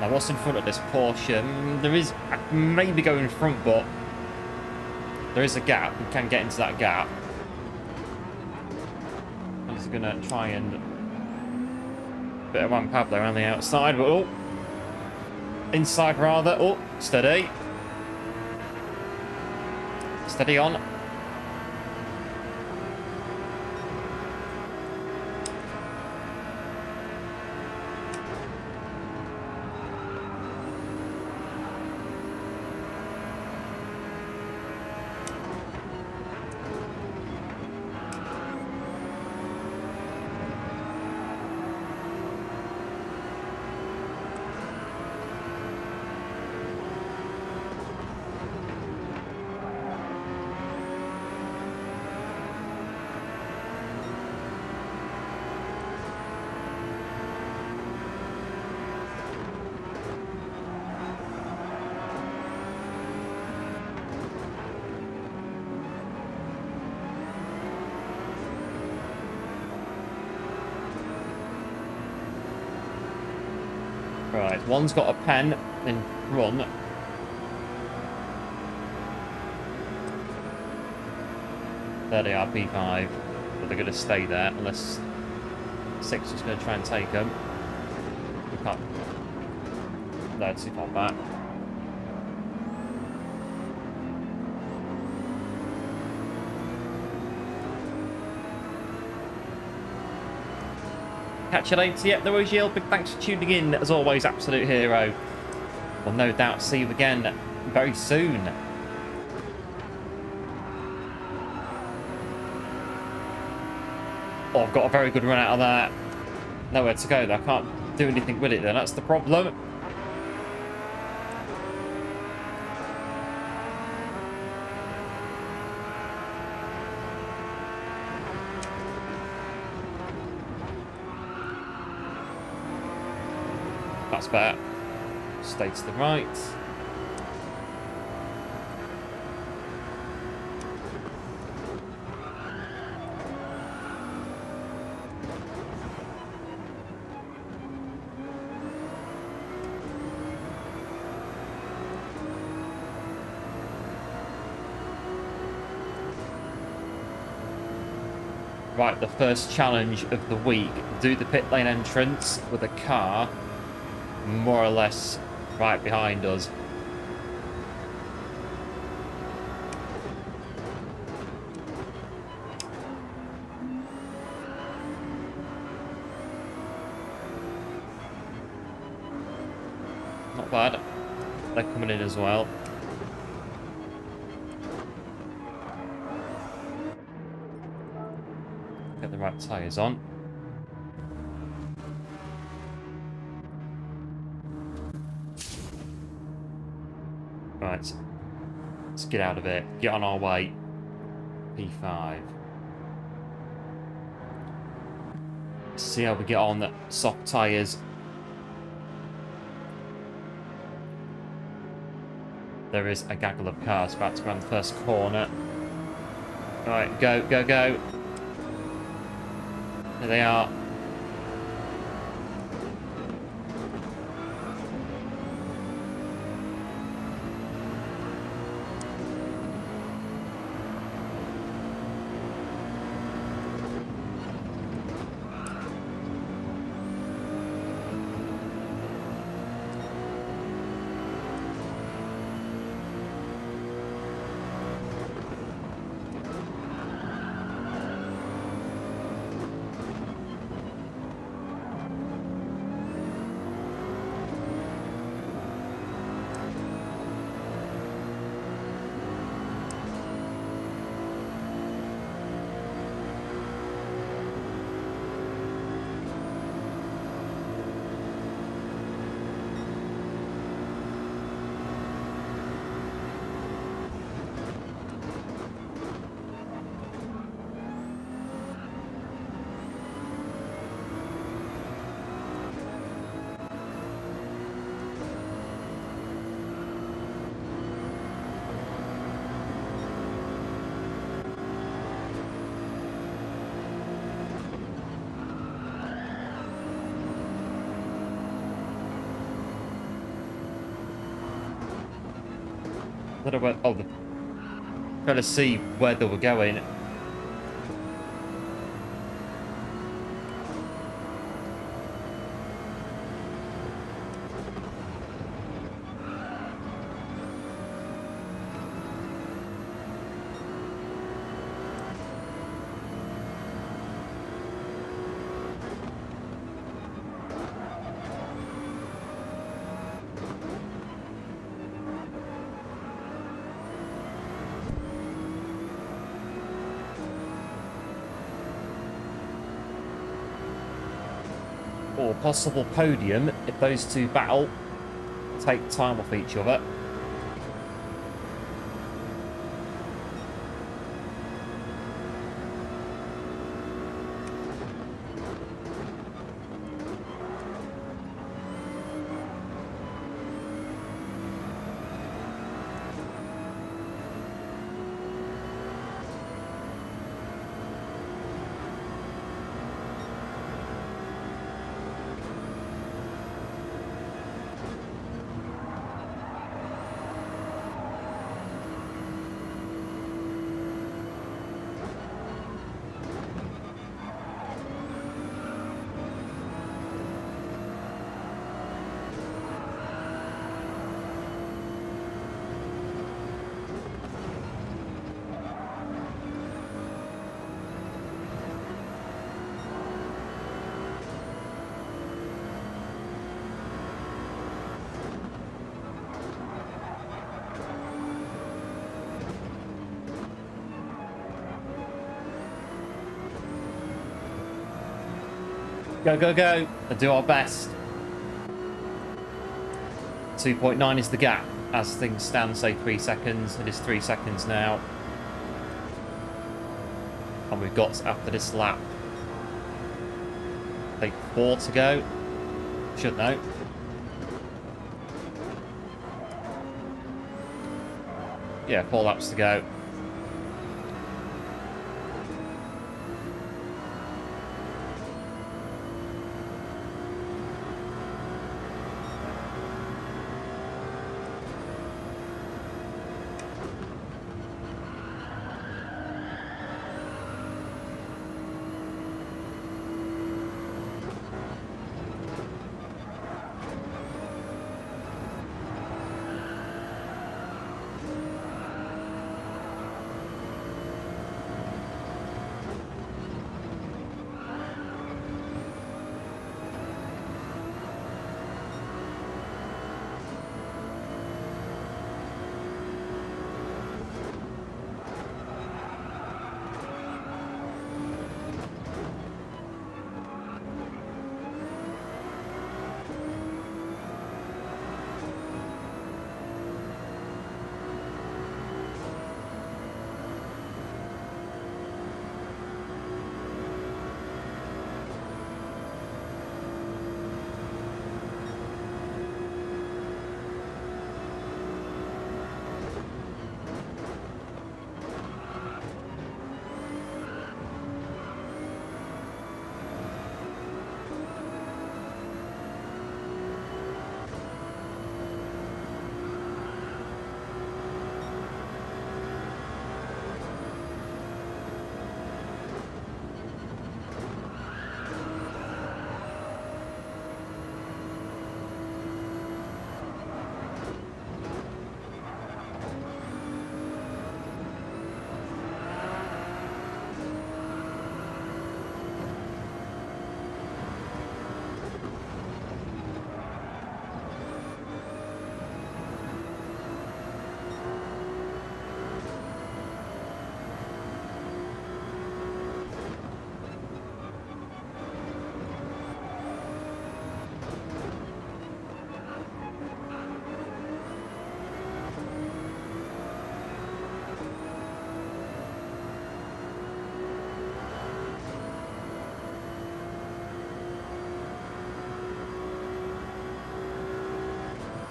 Now, what's in front of this Porsche? There is, I can maybe go in front, but there is a gap. We can get into that gap. I'm just going to try and bit of Juan Pablo around the outside, but oh, inside rather. Oh, steady. Steady on. Right, one's got a pen, in front. There they are, P5. But they're going to stay there unless 6 is going to try and take them. We can't. No, too far back. Catch you later. Yep, there was Yield. Big thanks for tuning in. As always, absolute hero. We'll no doubt see you again very soon. Oh, I've got a very good run out of that. Nowhere to go though. I can't do anything with it then. That's the problem. That's better. Stay to the right. Right, the first challenge of the week. Do the pit lane entrance with a car more or less right behind us. Not bad. They're coming in as well. Get the right tyres on. Right, let's get out of it. Get on our way. P5. See how we get on the soft tyres. There is a gaggle of cars about to run the first corner. Right, go, go, go. There they are. What about, oh, trying to see where they were going. Or possible podium if those two battle, take time off each other. Go, go, go. And do our best. 2.9 is the gap. As things stand, say 3 seconds. It is 3 seconds now. And we've got, after this lap, I think 4 to go. Should know. Yeah, 4 laps to go.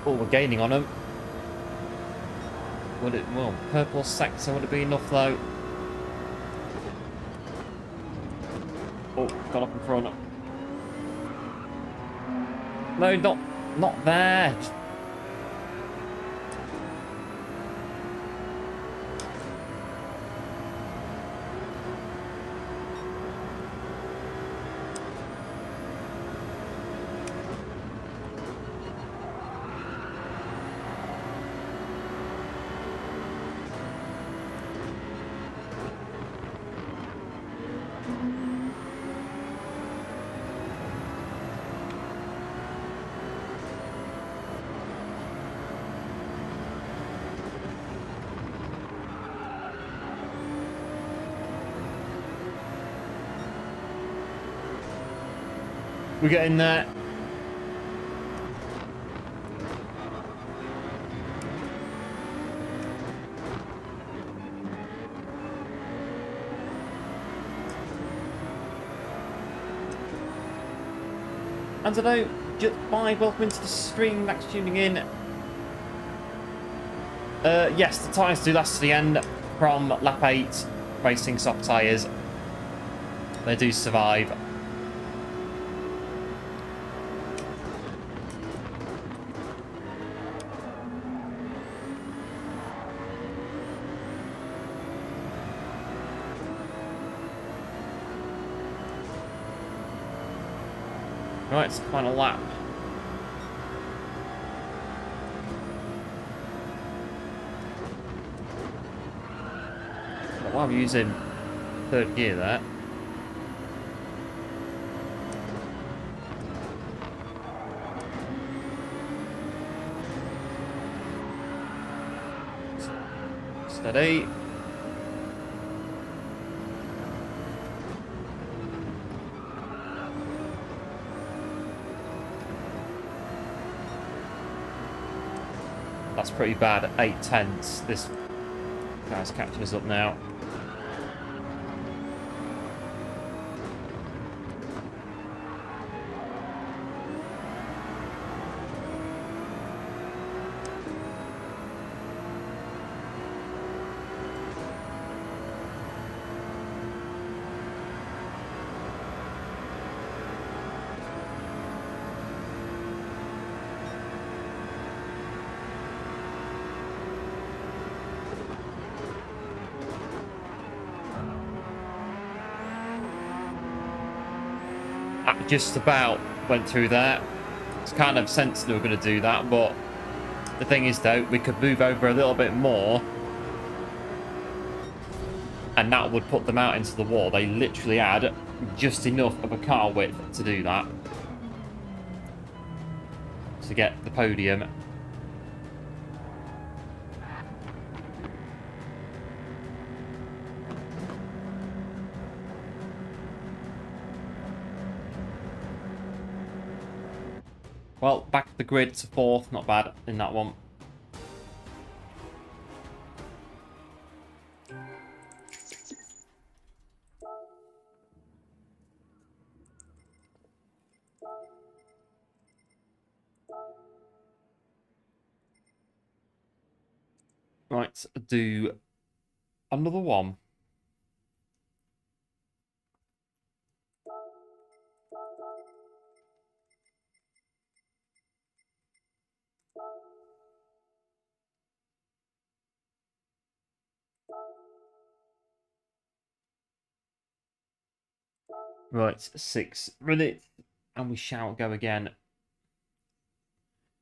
Oh, we're gaining on them. Would it? Well, purple sector would it be enough though? Oh, got up in front. No, not there. We're getting there. And I know, just bye, welcome into the stream, thanks for tuning in. Yes, the tyres do last to the end from lap 8, racing soft tyres. They do survive. Right, it's the final lap. While we're using third gear there. Steady. pretty bad. 8/10. This guy's catching us up now. Just about went through that. It's kind of sense they were going to do that, but the thing is, though, we could move over a little bit more, and that would put them out into the wall. They literally had just enough of a car width to do that, to get the podium. Well, back to the grid to 4th. Not bad in that one. Right, do another one. Right, 6 minutes, and we shall go again.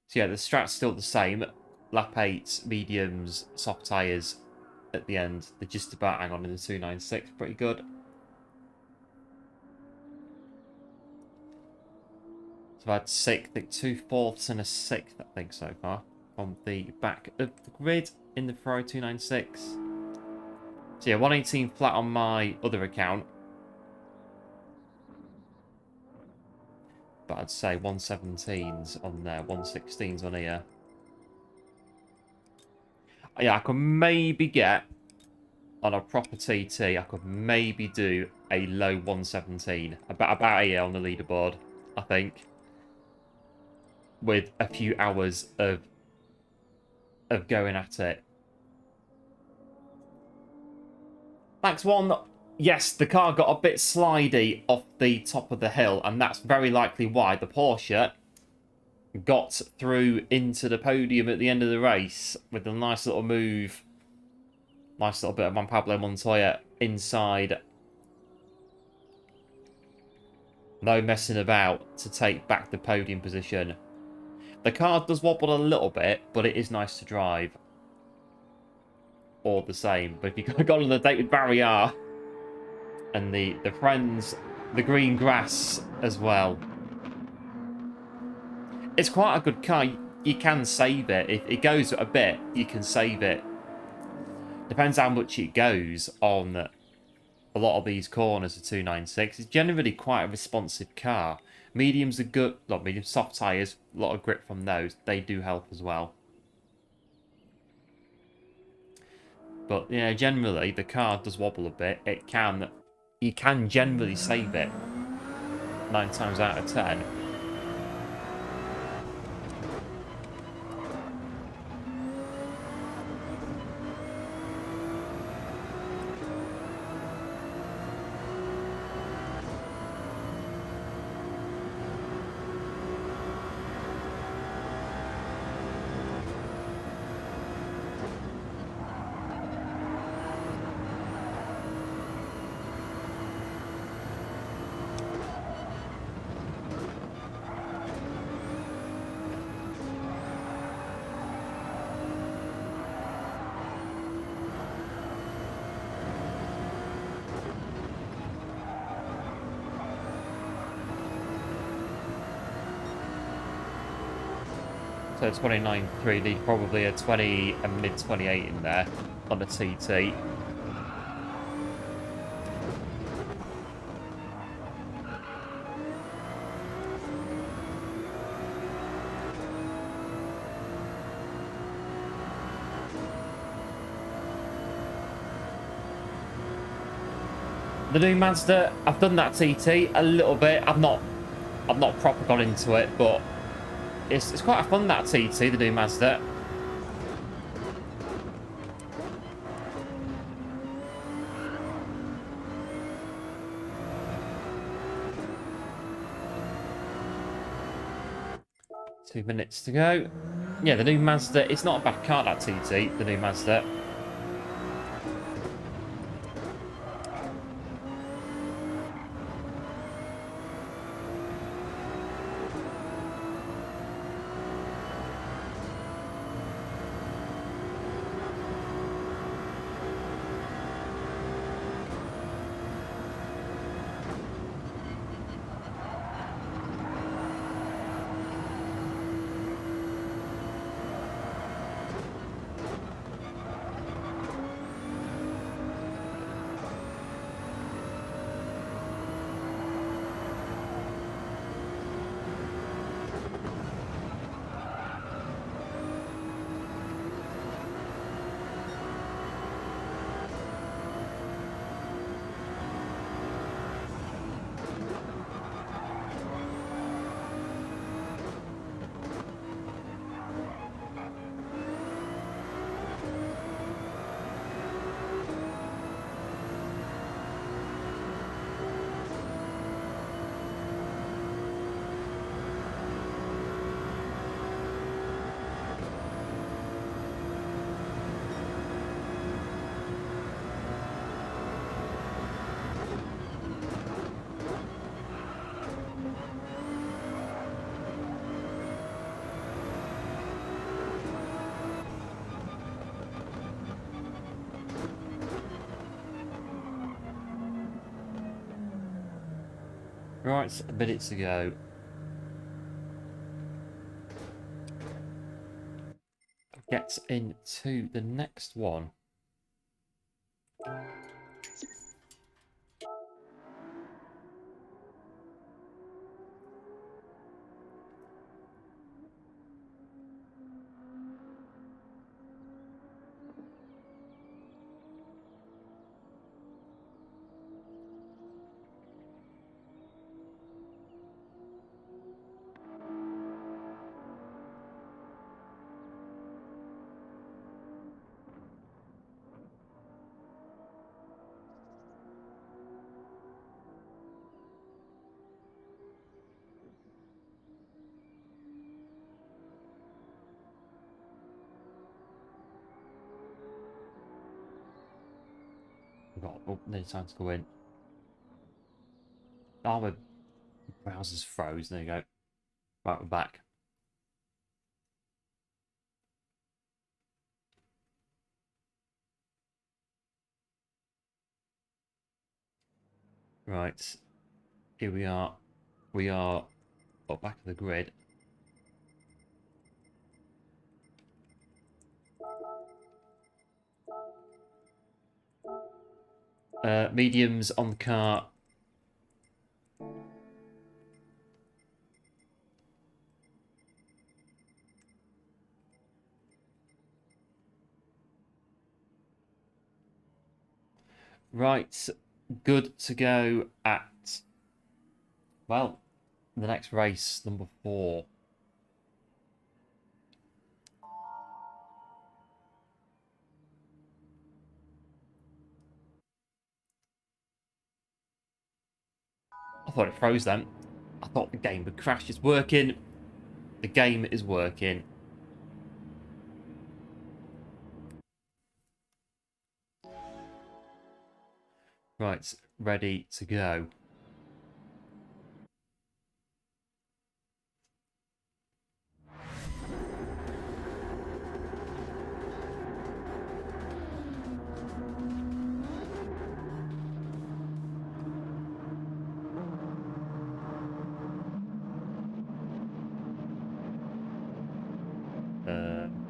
So yeah, the strat's still the same. Lap 8, mediums, soft tyres at the end. They're just about hang on in the 296. Pretty good. So I've had 6th, I think 2 fourths and a 6th, I think, so far. On the back of the grid in the Ferrari 296. So yeah, 118 flat on my other account. But I'd say 117s on there, 116s on here. Yeah, I could maybe get, on a proper TT, I could maybe do a low 117. About here on the leaderboard, I think. With a few hours of going at it. Thanks, one. Yes, the car got a bit slidey off the top of the hill, and that's very likely why the Porsche got through into the podium at the end of the race with a nice little move. Nice little bit of Juan Pablo Montoya inside. No messing about to take back the podium position. The car does wobble a little bit, but it is nice to drive. All the same. But if you got on the date with Barrier and the friends, the green grass as well. It's quite a good car. You can save it. If it goes a bit, you can save it. Depends how much it goes on a lot of these corners of 296. It's generally quite a responsive car. Mediums are good. Not medium, soft tyres. A lot of grip from those. They do help as well. But yeah, generally the car does wobble a bit. You can generally save it 9 times out of 10. So 29.3, need probably a 20 and mid 28 in there on a TT. The new Mazda, I've done that TT a little bit. I've not proper got into it, but it's quite a fun, that TT, the new Mazda. Two minutes to go. Yeah, the new Mazda, it's not a bad car, that TT, the new Mazda. Right, a minute to go. Get into the next one. Oh, no time to go in. Oh, my browser's froze. There you go. Right, we're back. Right. Here we are. We are back of the grid. Mediums on the car. Right, good to go at, well, the next race, number 4. I thought it froze then. I thought the game would crash. It's working. The game is working. Right, ready to go.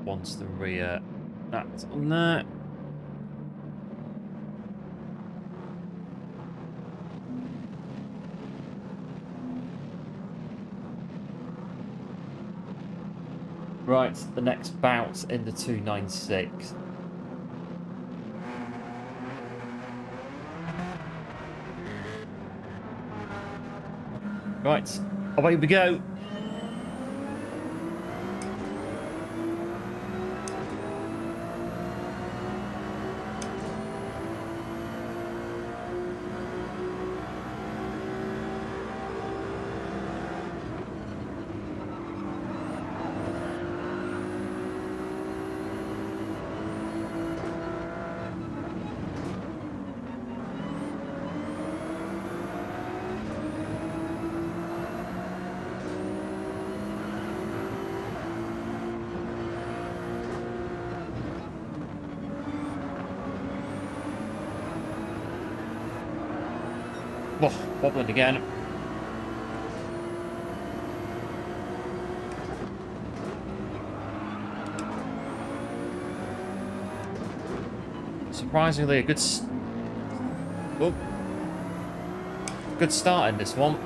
Once the rear, that's on there. Right, the next bout in the 296. Right, away we go. Oh, wobbling again. Surprisingly, a good start in this one.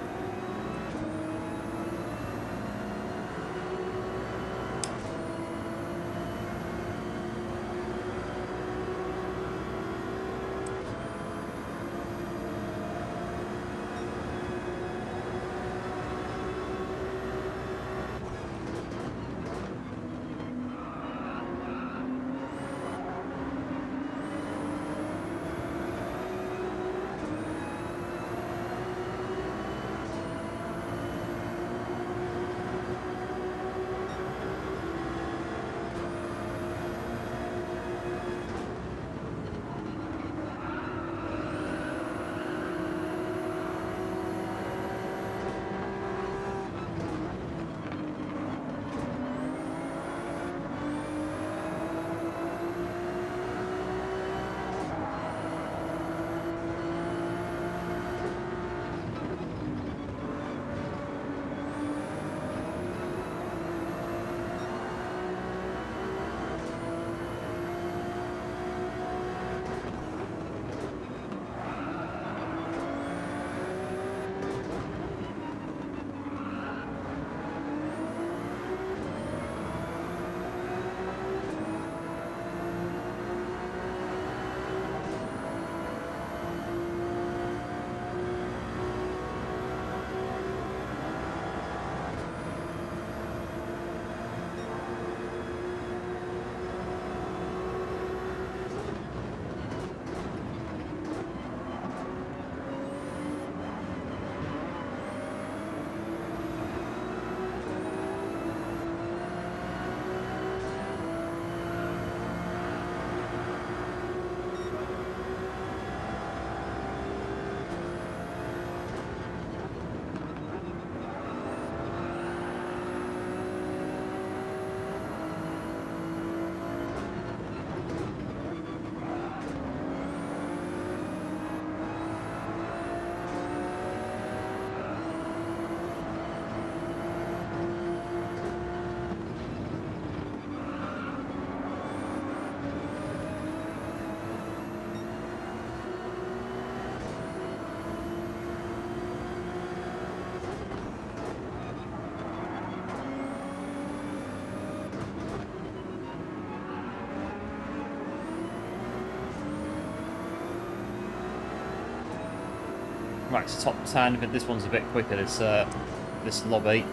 Right, so top 10, but this one's a bit quicker, this lobby.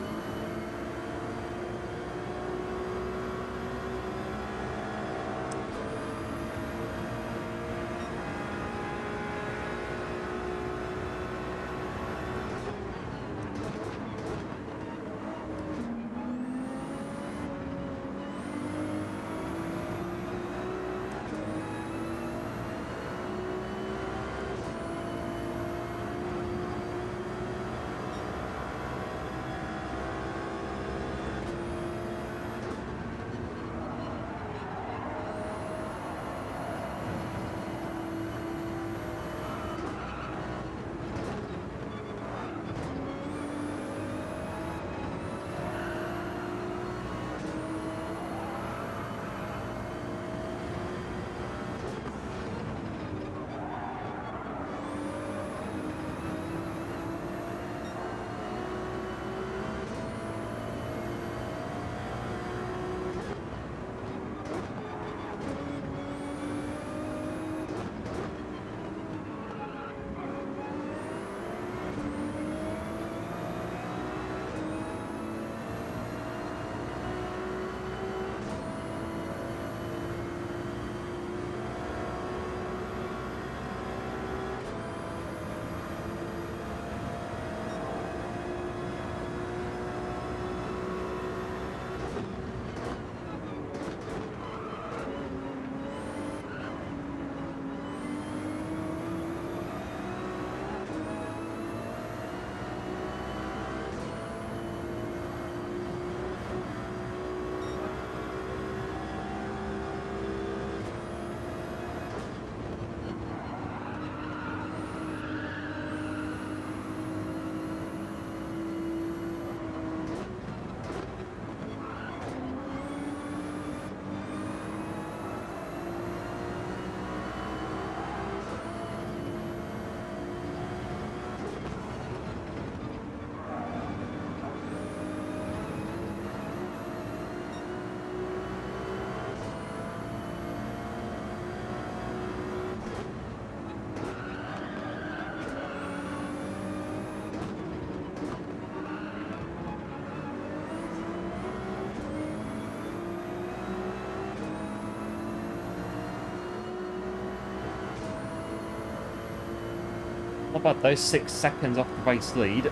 Not bad though, 6 seconds off the race lead.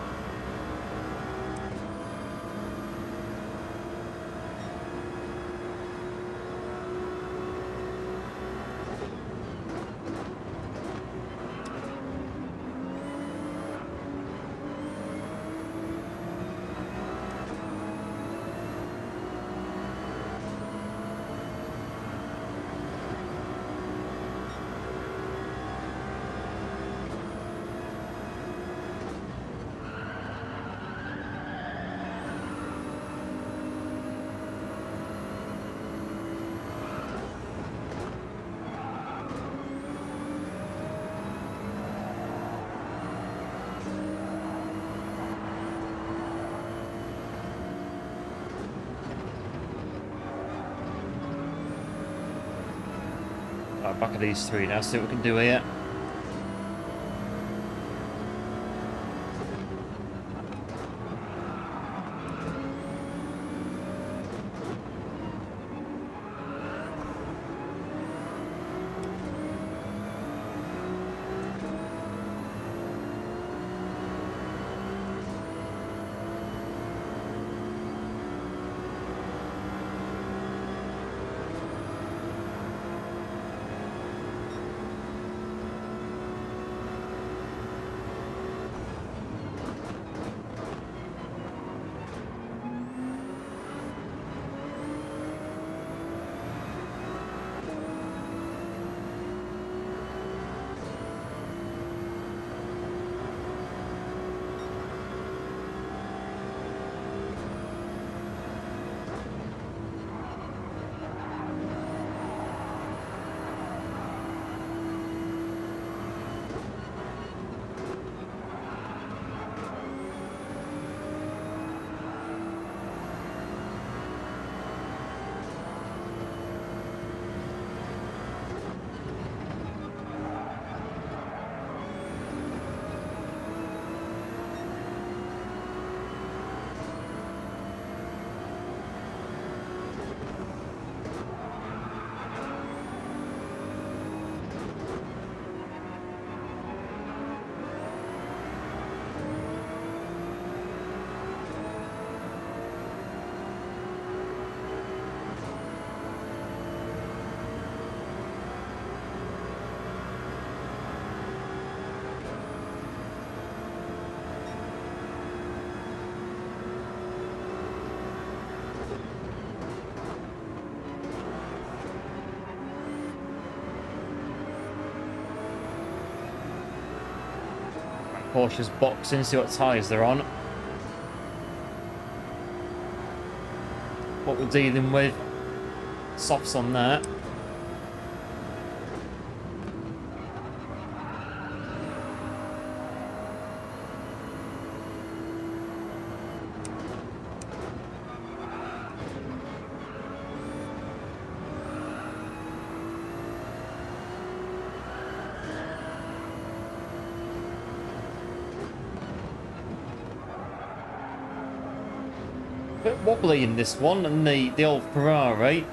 Right, back of these 3 now, see what we can do here. Porsche's boxing, see what tyres they're on. What we're dealing with. Softs on that. Bit wobbly in this one, and the old Ferrari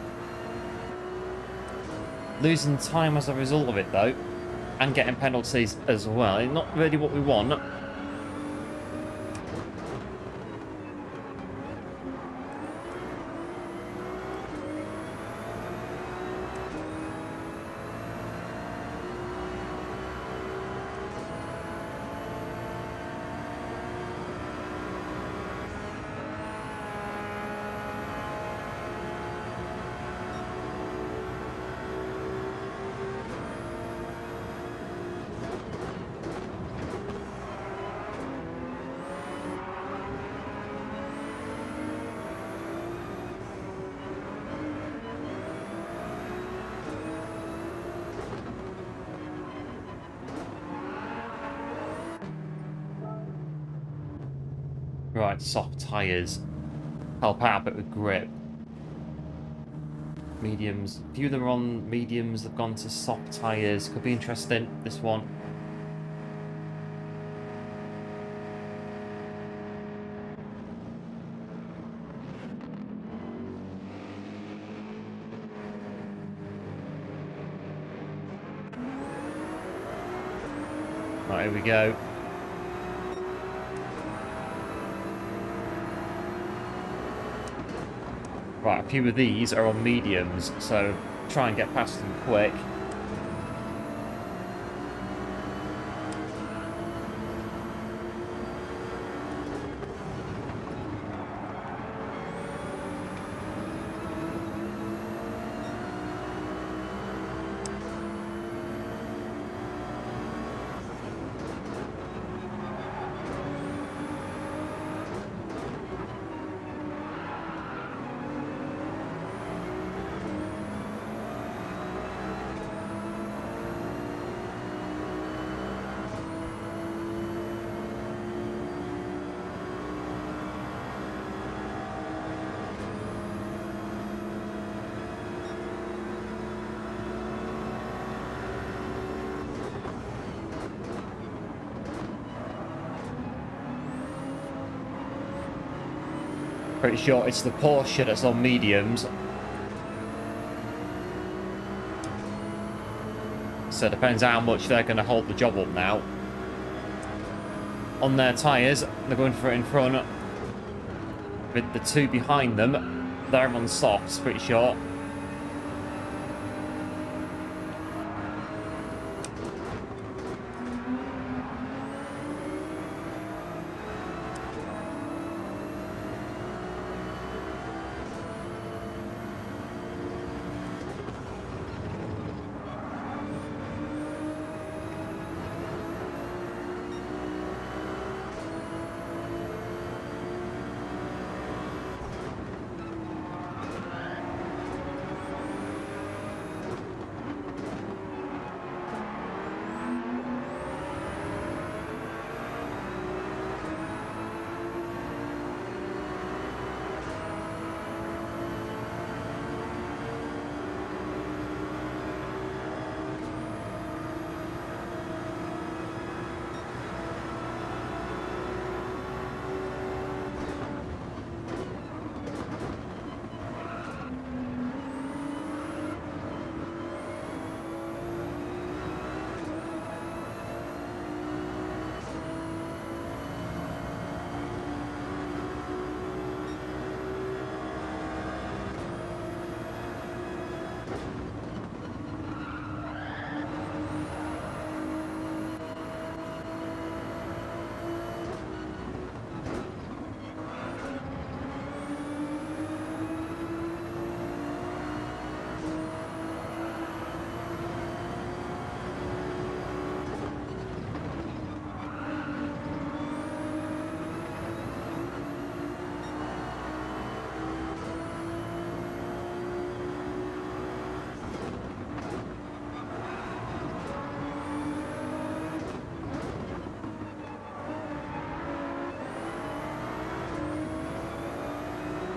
losing time as a result of it though, and getting penalties as well. Not really what we want. Right, soft tyres. Help out a bit with grip. Mediums. A few of them are on mediums, have gone to soft tyres. Could be interesting, this one. Right, here we go. Right, a few of these are on mediums, so try and get past them quick. Pretty sure it's the Porsche that's on mediums. So it depends how much they're going to hold the job up now. On their tyres, they're going for it in front. With the two behind them, they're on softs, pretty sure.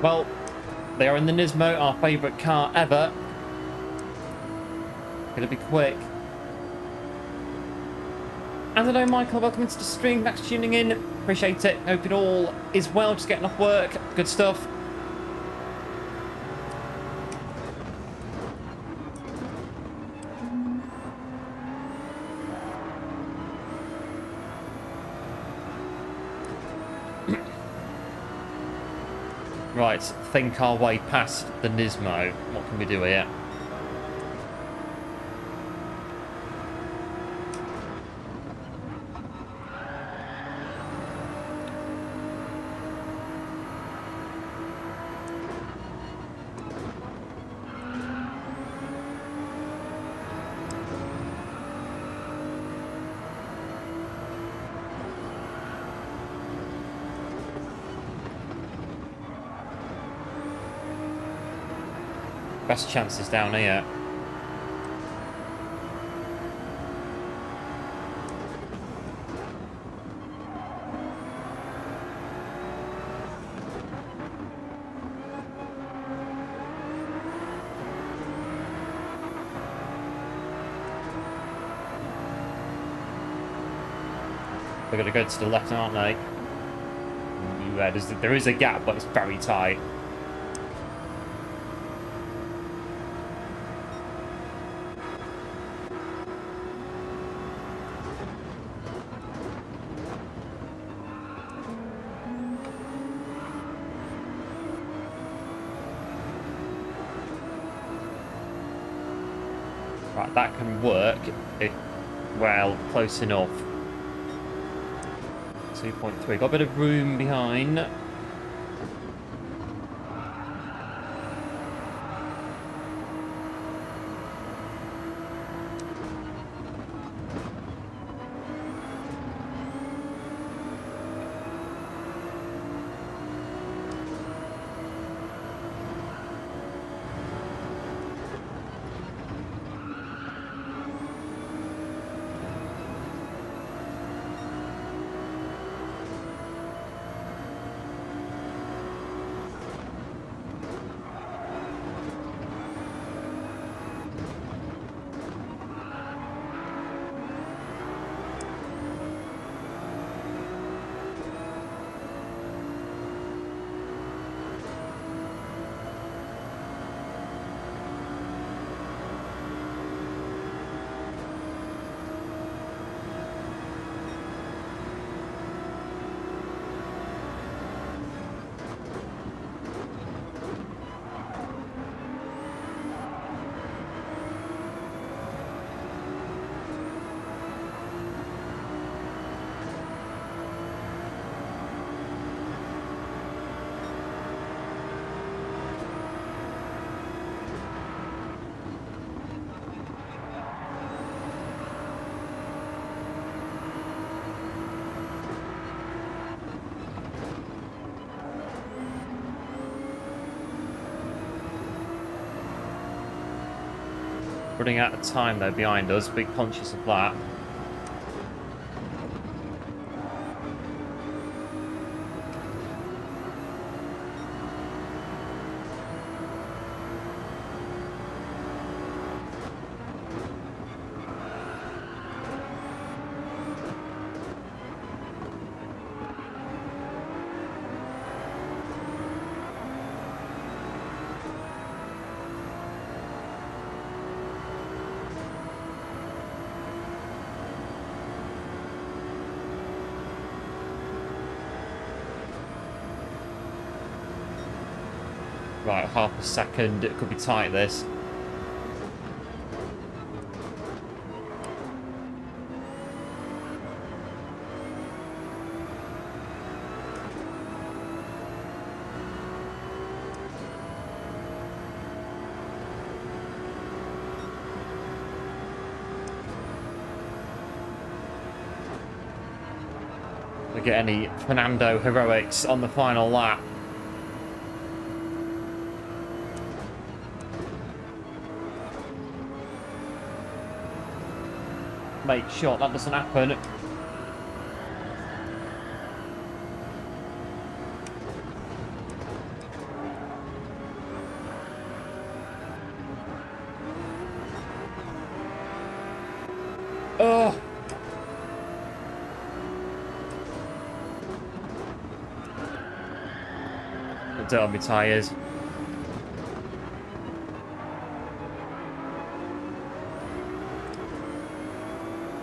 Well, they are in the Nismo, our favourite car ever. Gonna be quick. And hello, Michael. Welcome into the stream. Thanks for tuning in. Appreciate it. Hope it all is well. Just getting off work. Good stuff. Right, think our way past the Nismo. What can we do here? Best chances down here. They're going to go to the left, aren't they? Yeah, there is a gap, but it's very tight. that can work if, well, close enough. 2.3. Got a bit of room behind. Running out of time though behind us, big conscious of that. Right, half a second. It could be tight, this. We get any Fernando heroics on the final lap. Make sure that doesn't happen. Oh! Dirt on my tyres.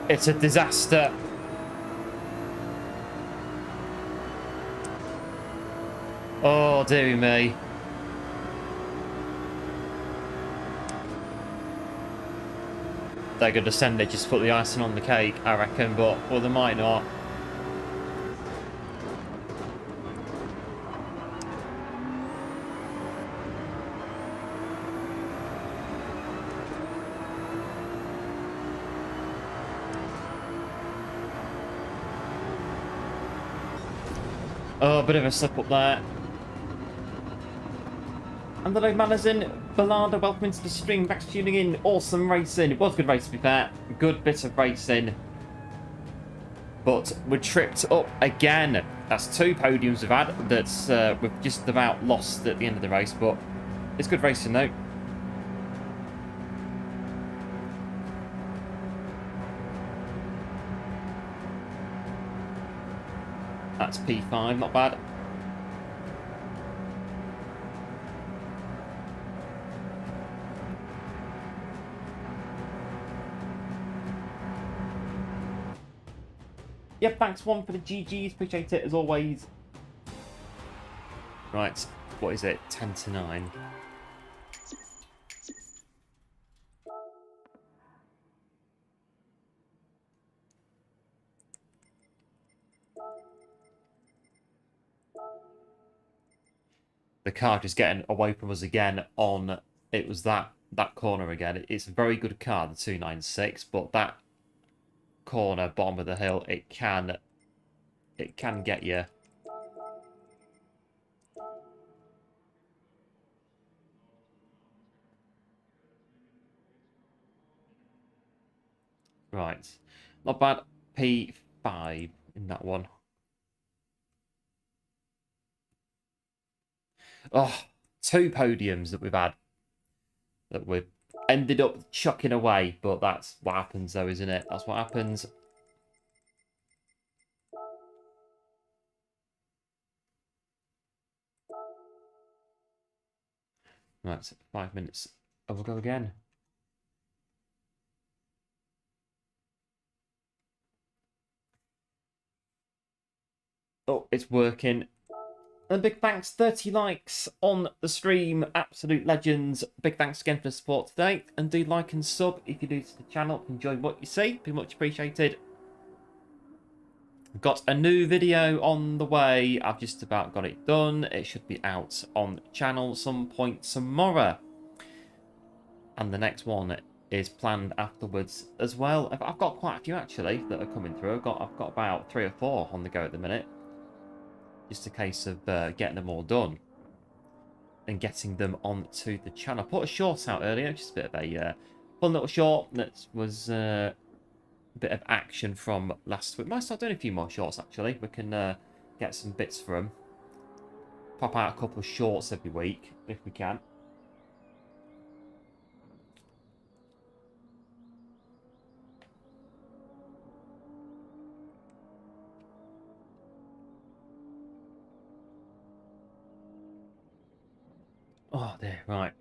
It's a disaster. Oh, dearie me. They're going to send it, just put the icing on the cake, I reckon, but, well, they might not. Oh, a bit of a slip up there. And the load Malazin, Ballada, welcome into the stream. Thanks for tuning in. Awesome racing. It was a good race, to be fair. Good bit of racing. But we're tripped up again. That's 2 podiums we've had. That's we've just about lost at the end of the race, but it's good racing though. That's P5, not bad. Yep, thanks one for the GGs, appreciate it as always. Right, what is it? 10 to 9. the car just getting away from us again on, it was that corner again. It's a very good car, the 296, but that corner, bottom of the hill, it can get you. Right. Not bad. P5 in that one. Oh, 2 podiums that we've had that we've ended up chucking away, but that's what happens though, isn't it? That's what happens. Right, 5 minutes. Oh, we'll go again. Oh, it's working. And big thanks, 30 likes on the stream. Absolute legends. Big thanks again for the support today. And do like and sub if you're new to the channel. Enjoy what you see. Be much appreciated. I've got a new video on the way. I've just about got it done. It should be out on the channel some point tomorrow. And the next one is planned afterwards as well. I've got quite a few actually that are coming through. I've got about 3 or 4 on the go at the minute. Just a case of getting them all done and getting them onto the channel. I put a short out earlier, just a bit of a fun little short that was a bit of action from last week. Might start doing a few more shorts actually. We can get some bits for them. Pop out a couple of shorts every week if we can. Oh dear, right.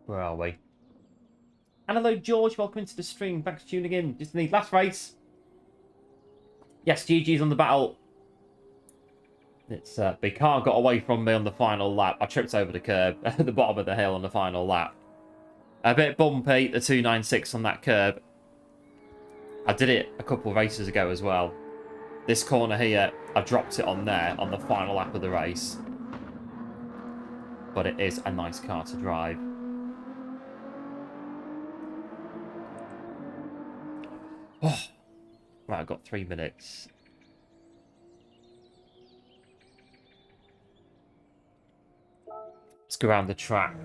Where are we? And hello George, welcome into the stream. Thanks for tuning in. Just the last race. Yes, GG's on the battle. It's the car got away from me on the final lap. I tripped over the curb at the bottom of the hill on the final lap. A bit bumpy, the 296 on that curb. I did it a couple of races ago as well. This corner here, I dropped it on there on the final lap of the race. But it is a nice car to drive. Oh, right, I've got 3 minutes. Let's go around the track.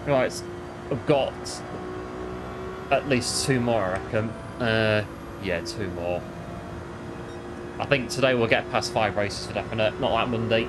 Right, I've got at least 2 more, I reckon. Yeah, 2 more. I think today we'll get past 5 races for definite, not like Monday.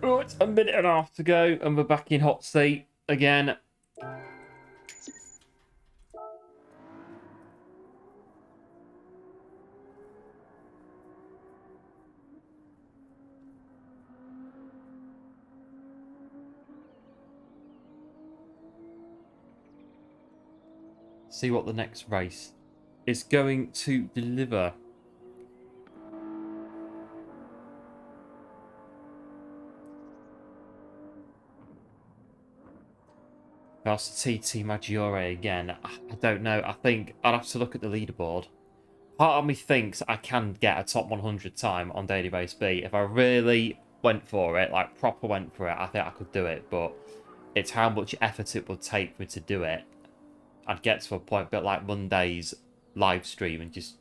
Right, a minute and a half to go, and we're back in hot seat again. See what the next race is going to deliver. That's TT Maggiore again. I don't know. I think I'd have to look at the leaderboard. Part of me thinks I can get a top 100 time on Daily Race B. If I really went for it, like proper went for it, I think I could do it. But it's how much effort it would take for me to do it. I'd get to a point, but like Monday's live stream and just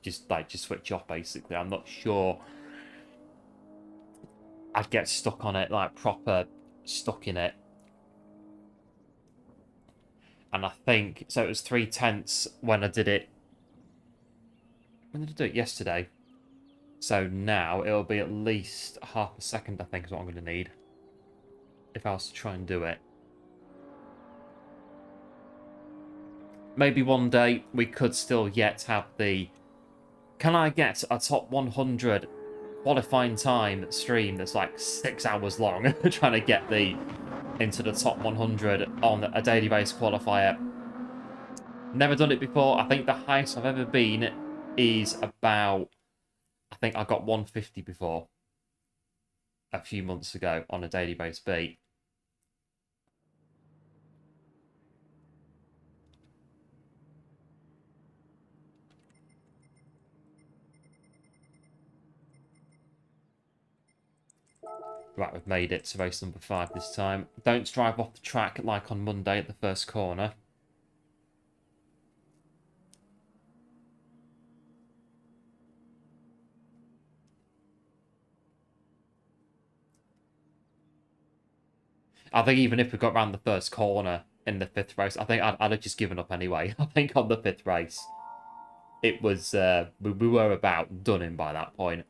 switch off basically. I'm not sure I'd get stuck on it, like proper stuck in it. And I think, so it was 3/10 when I did it. When did I do it? Yesterday. So now it'll be at least half a second, I think, is what I'm going to need. If I was to try and do it. Maybe one day we could still yet have the... Can I get a top 100 qualifying time stream that's like 6 hours long? Trying to get into the top 100 on a daily race qualifier. Never done it before. I think the highest I've ever been is about... I think I got 150 before. A few months ago on a daily race beat. Right, we've made it to race number 5 this time. Don't drive off the track like on Monday at the first corner. I think even if we got around the first corner in the 5th race, I think I'd have just given up anyway. I think on the 5th race, it was we were about done in by that point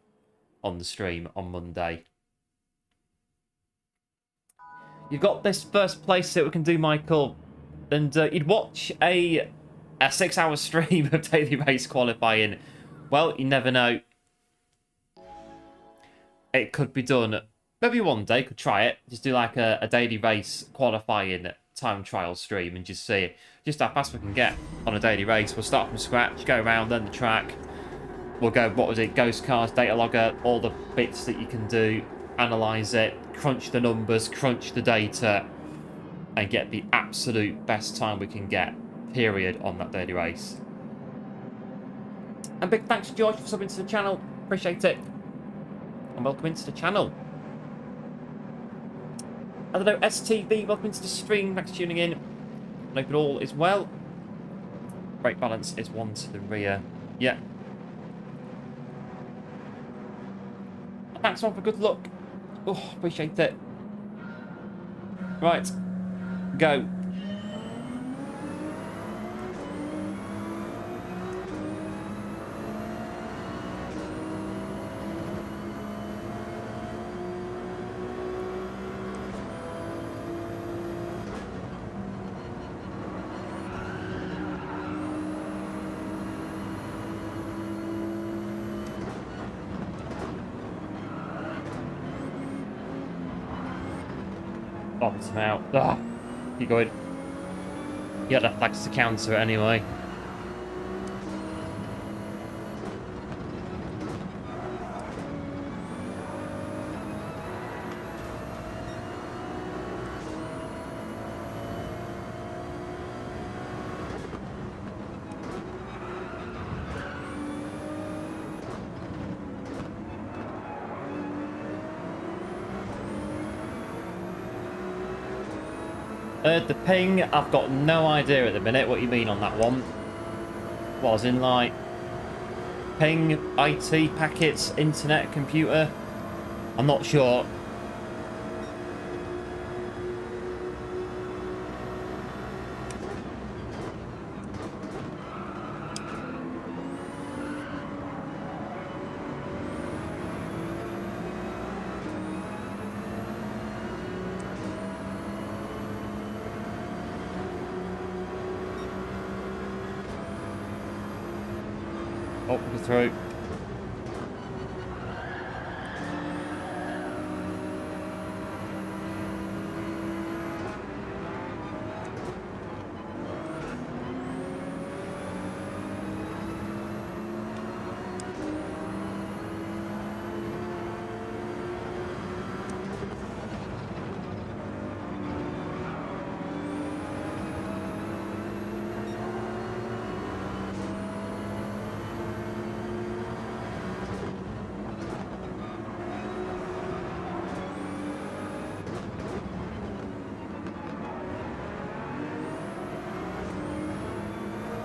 on the stream on Monday. You've got this first place that we can do, Michael, and you'd watch a 6-hour stream of daily race qualifying. Well, you never know. It could be done. Maybe one day could try it. Just do like a daily race qualifying time trial stream and just see just how fast we can get on a daily race. We'll start from scratch, go around, then the track. We'll go, what was it, ghost cars, data logger, all the bits that you can do, analyse it, crunch the numbers, crunch the data, and get the absolute best time we can get, period, on that daily race. And big thanks to George for subbing to the channel. Appreciate it. And welcome into the channel. I don't know, STV, welcome into the stream. Thanks for tuning in. I hope it all is well. Brake balance is 1 to the rear. Yeah. Thanks, one, for good luck. Oh, appreciate it. Right. Go. Bottom out. Ah, keep going. You had a flags to counter it anyway. The ping, I've got no idea at the minute what you mean on that one. Was in like ping, IT, packets, internet, computer. I'm not sure. Oh, we're through.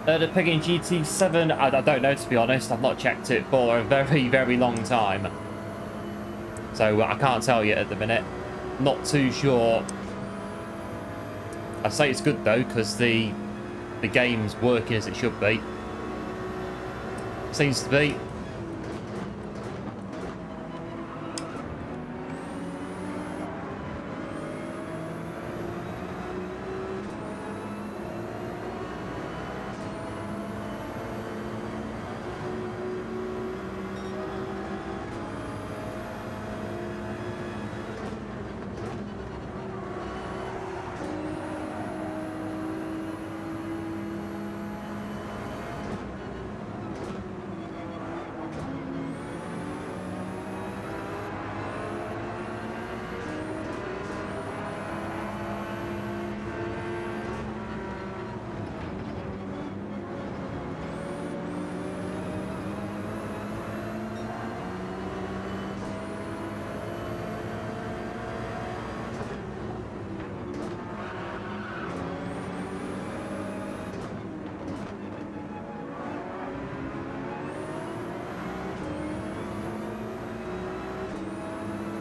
The Piggin GT7, I don't know, to be honest. I've not checked it for a very, very long time. So I can't tell you at the minute. Not too sure. I say it's good though, because the game's working as it should be. Seems to be.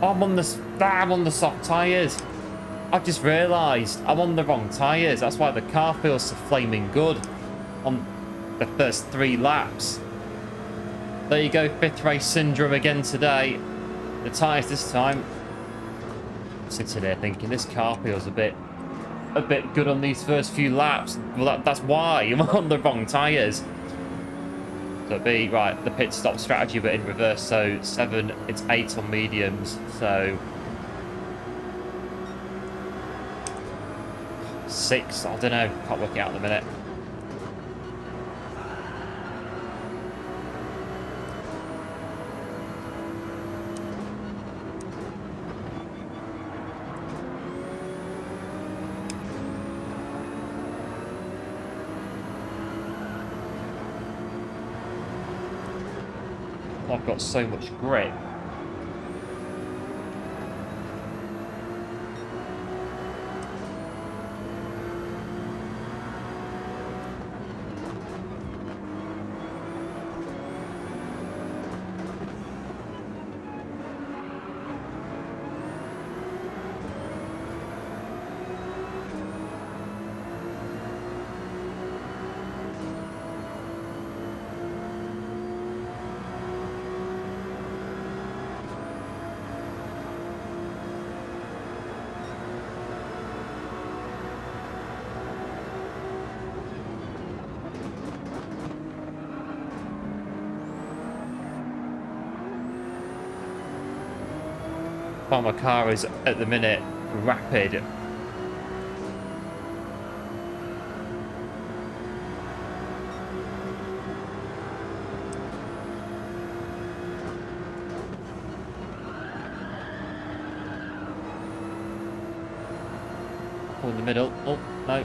I'm on the soft tyres. I've just realised I'm on the wrong tyres. That's why the car feels so flaming good on the first 3 laps. There you go, 5th race syndrome again today. The tyres this time. I'm sitting there thinking this car feels a bit good on these first few laps. Well, that's why I'm on the wrong tyres. So it'd be, right, the pit stop strategy, but in reverse. So 7, it's 8 on mediums. So 6, I don't know. Can't work it out in a minute. I've got so much grip. While my car is at the minute rapid. Oh, in the middle. Oh, no.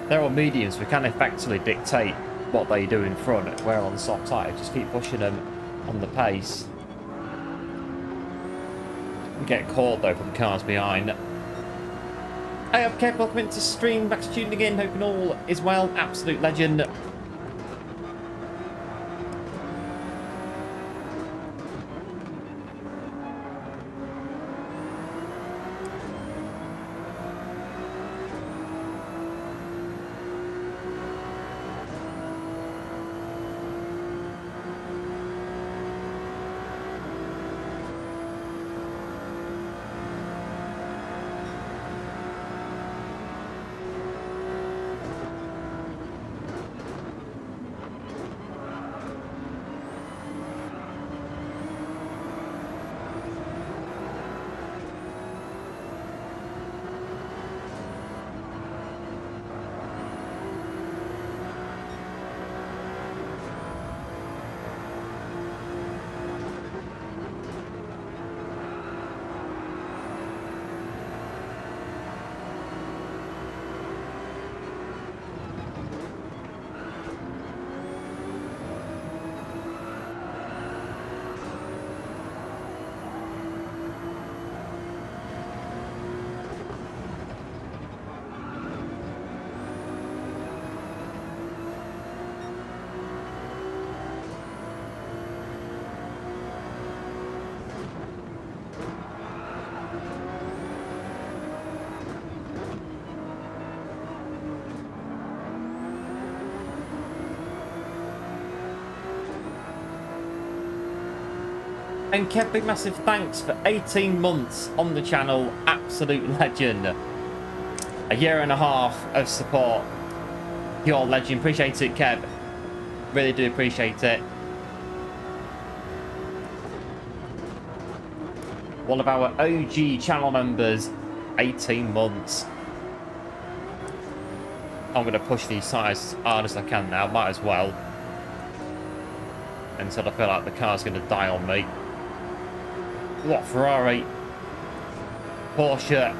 They're on mediums, we can effectively dictate what they do in front. Where on soft tyre, just keep pushing them on the pace. We get caught though from the cars behind. Hey up, Kev, welcome into stream. Back to tuning in, hoping all is well. Absolute legend. And Kev, big massive thanks for 18 months on the channel. Absolute legend. A year and a half of support. You're a legend. Appreciate it, Kev. Really do appreciate it. One of our OG channel members. 18 months. I'm going to push these tires as hard as I can now. Might as well. Until I feel like the car's going to die on me. What, Ferrari? Porsche?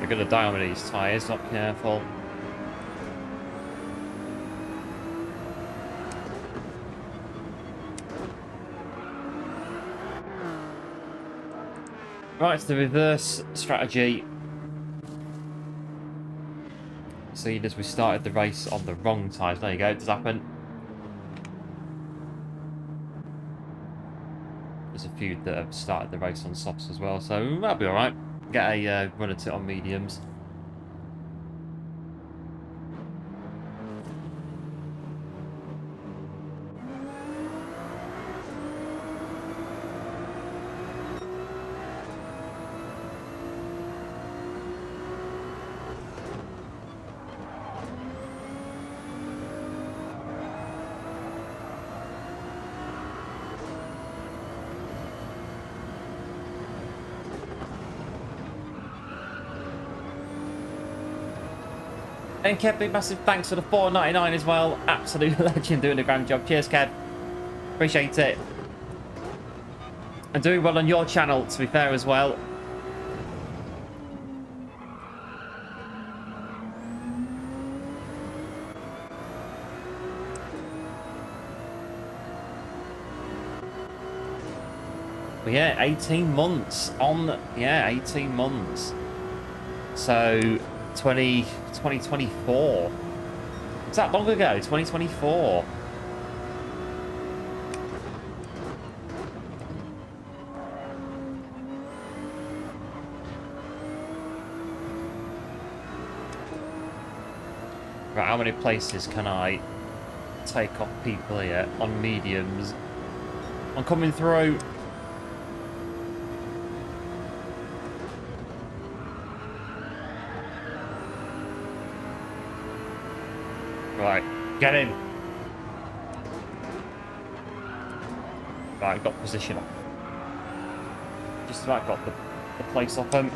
We're going to die on these tyres, not careful. Right, it's the reverse strategy. Seeing as we started the race on the wrong tyres. There you go, it does happen. There's a few that have started the race on softs as well, so that'll be alright. Get a run at it on mediums. And Kev, big massive thanks for the $4.99 as well. Absolute legend, doing a grand job. Cheers, Kev. Appreciate it. And doing well on your channel, to be fair, as well. But yeah, 18 months on. Yeah, 18 months. So 2024. It's that long ago, 2024. Right, how many places can I take off people here on mediums? I'm coming through. Right, get in. Right, got position. Just about got the place off him.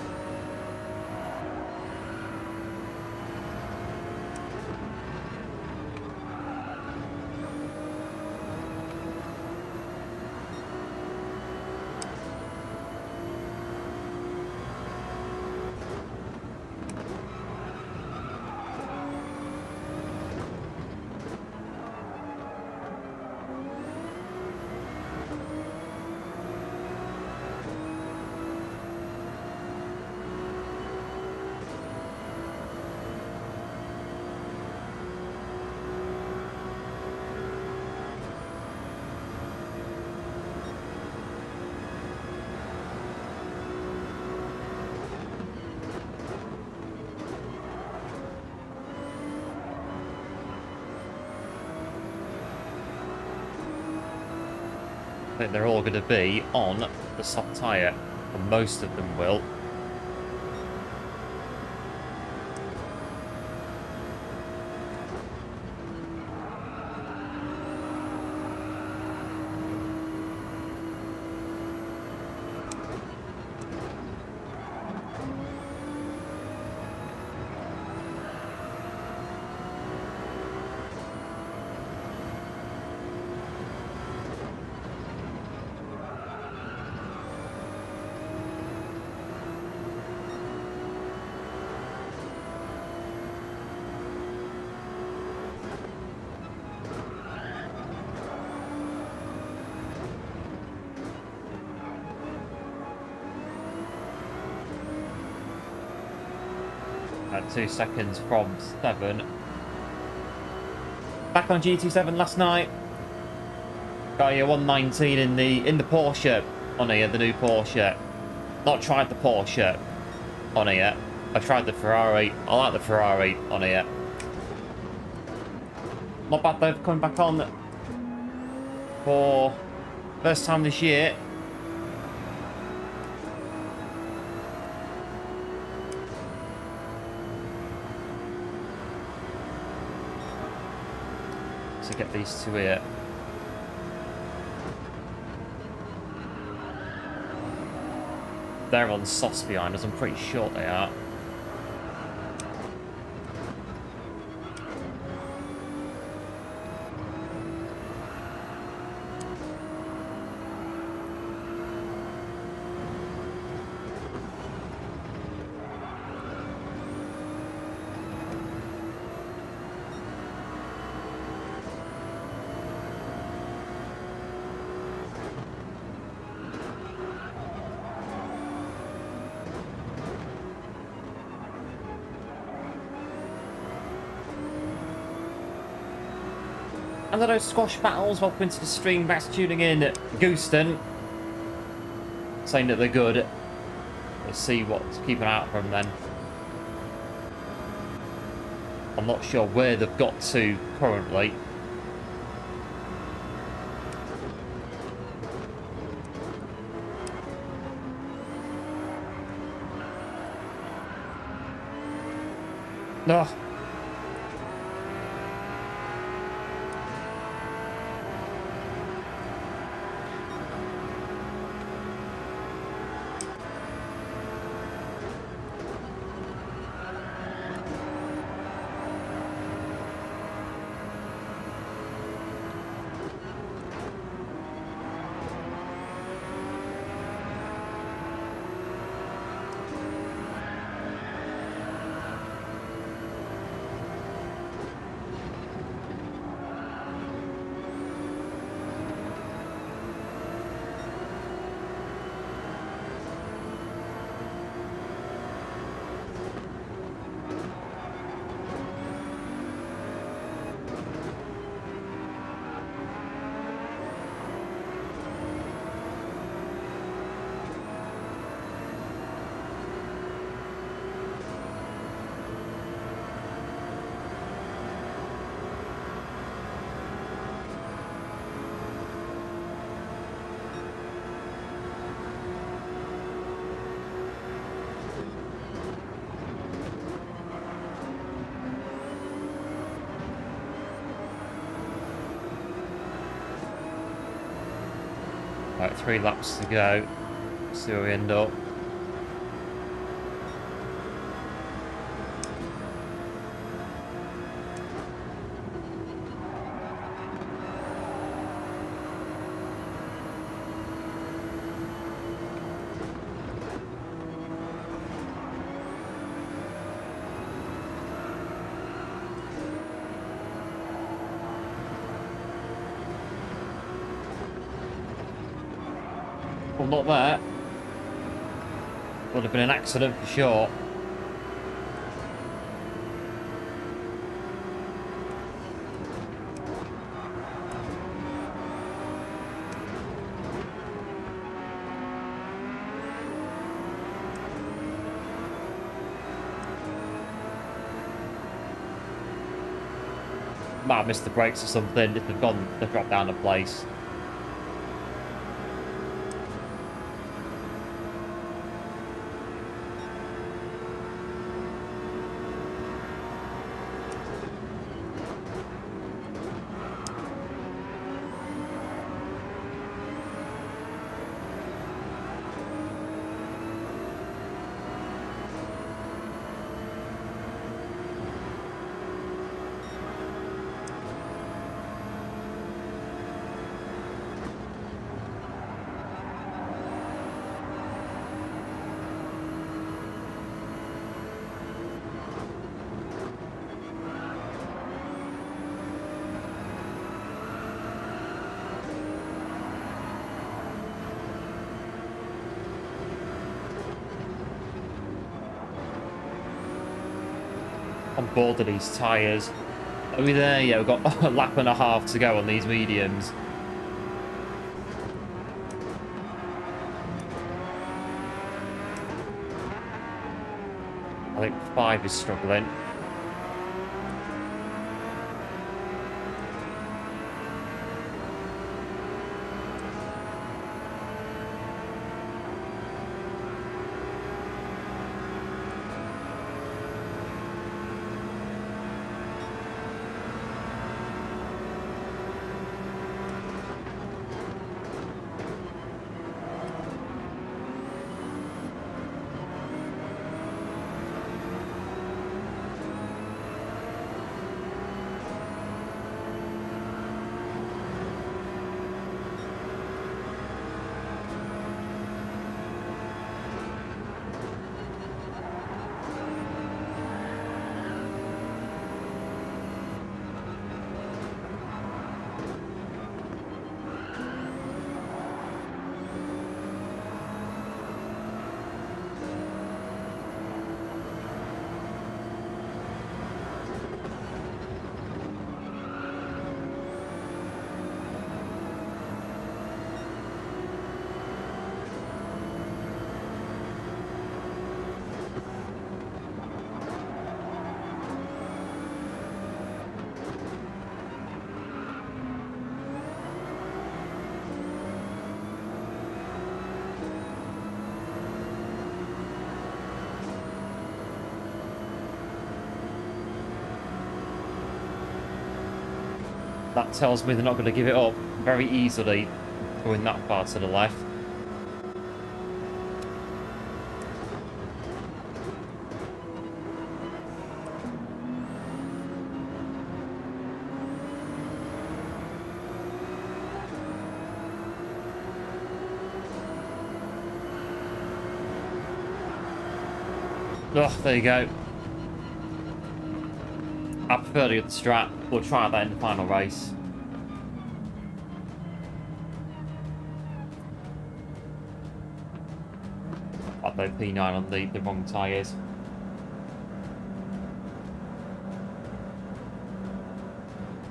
I think they're all going to be on the soft tyre, or most of them will. At 2 seconds from 7. Back on GT7 last night. Got here 119 in the Porsche on here, the new Porsche. Not tried the Porsche on here. I tried the Ferrari. I like the Ferrari on here. Not bad though, coming back on for first time this year. To get these two here. They're on softs behind us, I'm pretty sure they are. And those squash battles, welcome to the stream. Max tuning in. Gooston saying that they're good. Let's see what's keeping out from them. I'm not sure where they've got to currently. No. Right, 3 laps to go. See where we end up. Well, not that. Would have been an accident for sure. Might have missed the brakes or something if they've dropped down a place. on board of these tyres. Are we there? Yeah, we've got a lap and a half to go on these mediums. I think 5 is struggling. That tells me they're not going to give it up very easily going that far to the left. Oh, there you go. I prefer the other strat. We'll try that in the final race. I've no P9 on the wrong tyres.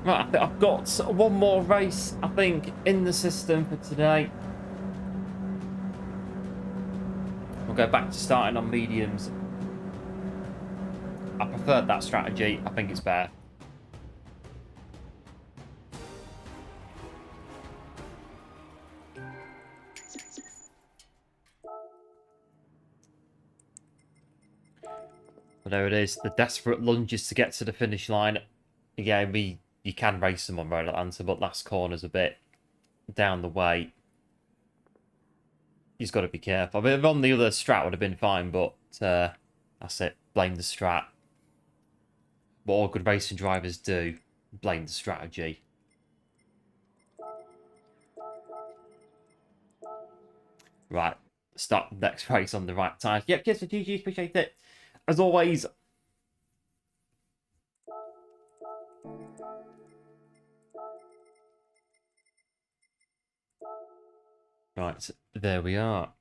Right, I think I've got one more race, I think, in the system for today. We'll go back to starting on mediums. I preferred that strategy. I think it's better. But there it is. The desperate lunges to get to the finish line. Yeah, you can race them on Road Atlanta, but last corner's a bit down the way. You've got to be careful. I mean, on the other strat would have been fine, but that's it. Blame the strat. What all good racing drivers do. Blame the strategy. Right. Start the next race on the right time. Yep, yes, GG, appreciate it. As always. Right, there we are.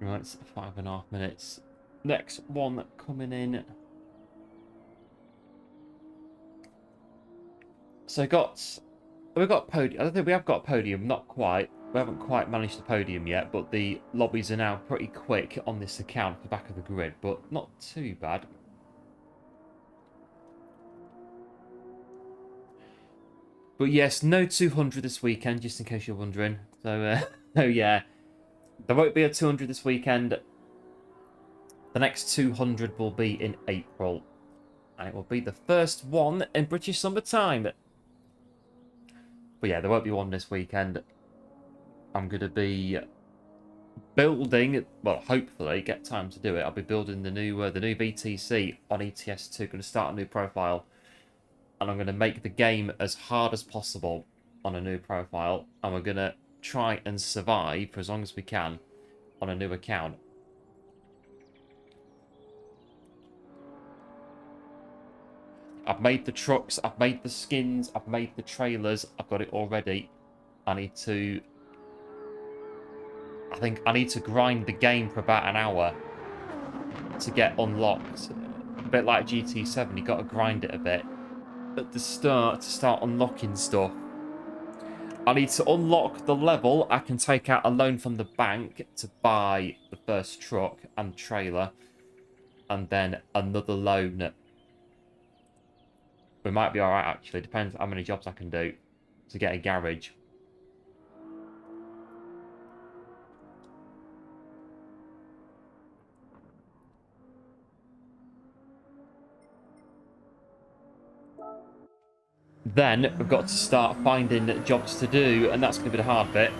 Right, 5.5 minutes. Next one coming in. So we've got podium. I don't think we have got a podium, not quite. We haven't quite managed the podium yet, but the lobbies are now pretty quick on this account at the back of the grid, but not too bad. But yes, no 200 this weekend, just in case you're wondering. So, oh yeah, there won't be a 200 this weekend. The next 200 will be in April. And it will be the first one in British summertime. But yeah, there won't be one this weekend. I'm going to be building, well, hopefully get time to do it. I'll be building the new VTC on ETS2. Going to start a new profile. And I'm going to make the game as hard as possible on a new profile. And we're going to try and survive for as long as we can on a new account. I've made the trucks, I've made the skins, I've made the trailers, I've got it all ready. I think I need to grind the game for about an hour to get unlocked. A bit like GT7, you got to grind it a bit at the start to start unlocking stuff. I need to unlock the level I can take out a loan from the bank to buy the first truck and trailer, and then another loan. We might be alright actually, depends how many jobs I can do to get a garage. Then we've got to start finding jobs to do, and that's going to be the hard bit.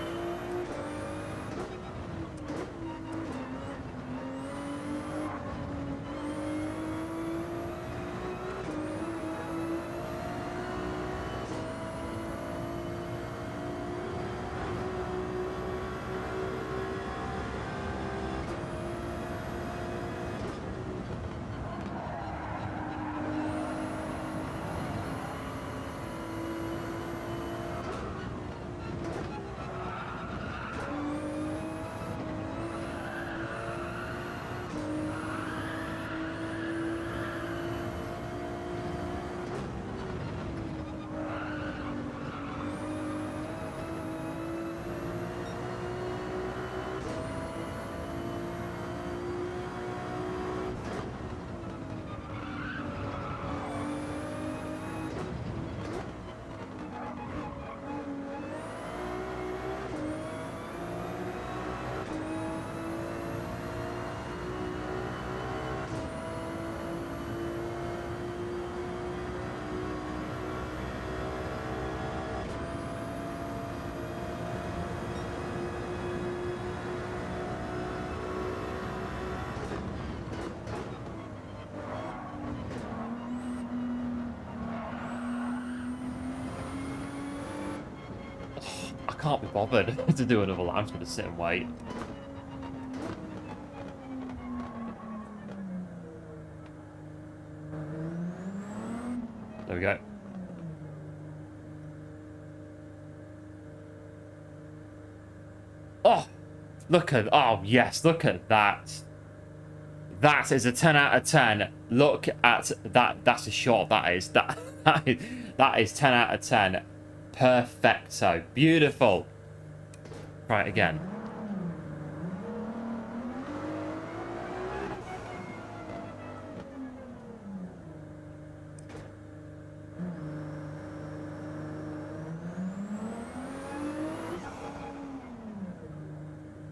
I can't be bothered to do another lap. I'm just going to sit and wait. There we go. Oh, look at, oh yes, look at that. That is a 10 out of 10. Look at that. That's a shot. That is 10 out of 10. Perfecto. Beautiful. Try it again.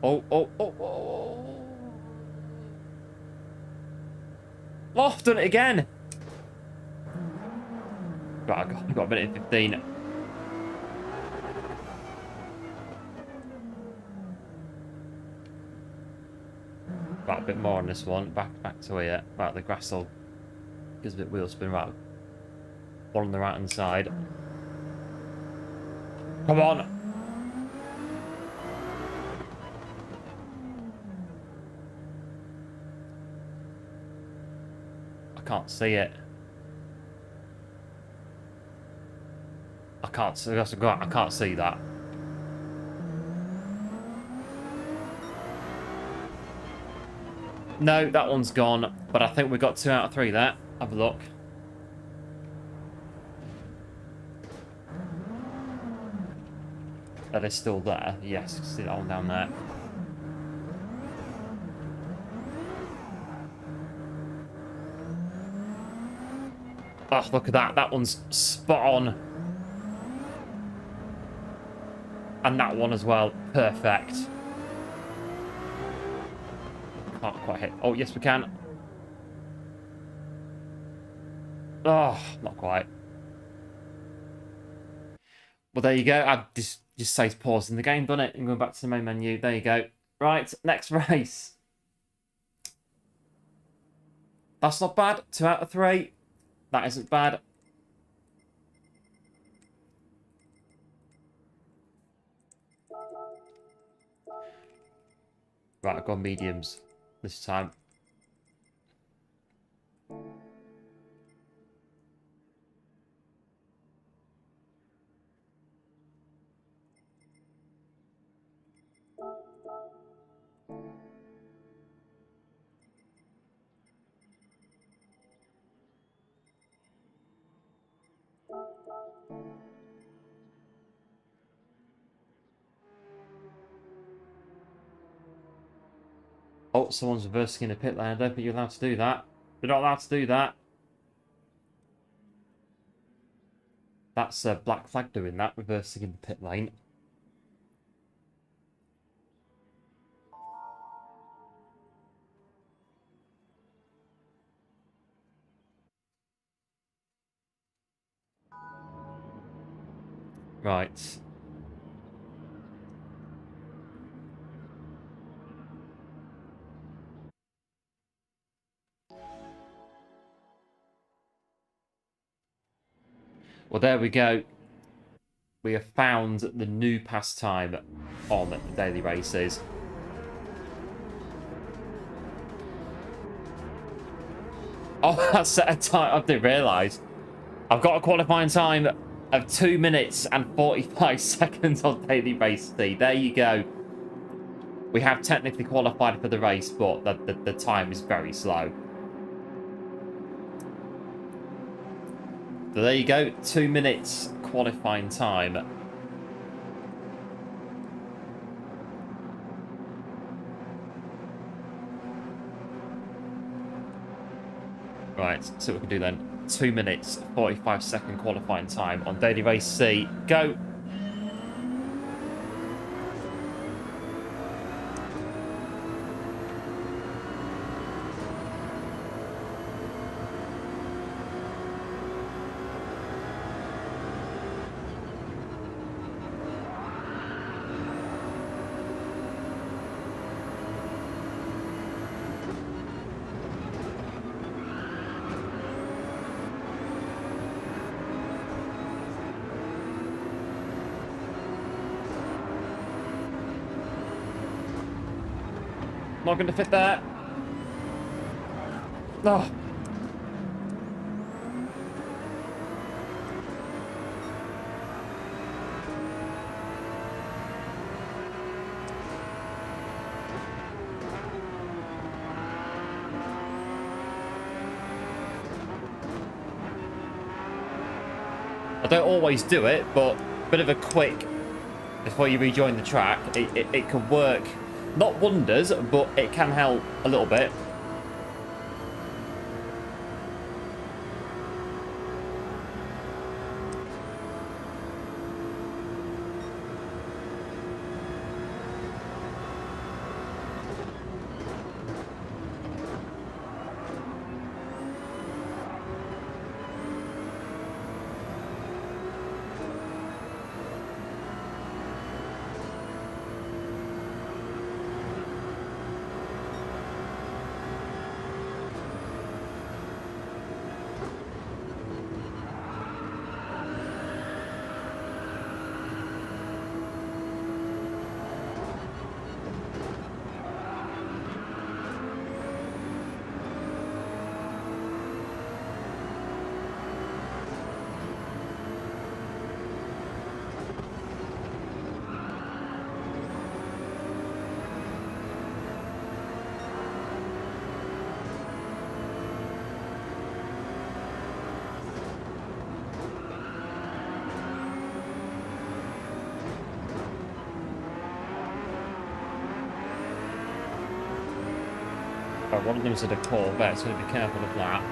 Oh, oh, oh, oh. Oh, I've done it again. Right, I've got a minute and 15. Right, a bit more on this one. Back to here. Right, the grass will gives a bit wheel spin. Right, one on the right hand side. Come on. I can't see it. I can't see. I can't see that. No, that one's gone. But I think we got 2 out of 3 there. Have a look. That is still there. Yes, see that one down there. Oh, look at that. That one's spot on. And that one as well. Perfect. Can't quite hit. Oh, yes, we can. Oh, not quite. Well, there you go. I just says pause in the game, done it? And going back to the main menu. There you go. Right, next race. That's not bad. 2 out of 3. That isn't bad. Right, I've got mediums this time. thought someone's reversing in a pit lane. I don't think you're allowed to do that. You're not allowed to do that. That's a black flag doing that, reversing in the pit lane. Right. Well, there we go. We have found the new pastime on daily races. Oh, that's set a time. I didn't realise. I've got a qualifying time of 2 minutes and 45 seconds on daily race C. There you go. We have technically qualified for the race, but the time is very slow. So there you go. 2 minutes qualifying time. Right, so what we can do then. 2 minutes, 45-second qualifying time on daily race C. Go! Not going to fit there. Oh. I don't always do it, but a bit of a quick before you rejoin the track, it can work. Not wonders, but it can help a little bit. One of them is at a Corvette, so be careful of that.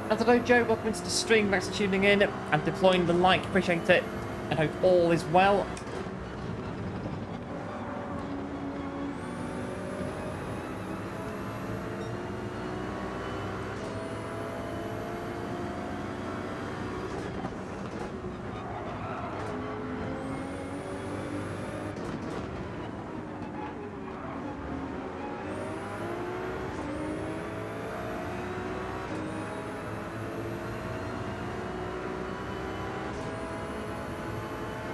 And hello Joe, welcome into the stream, thanks for tuning in and deploying the like, appreciate it, and hope all is well.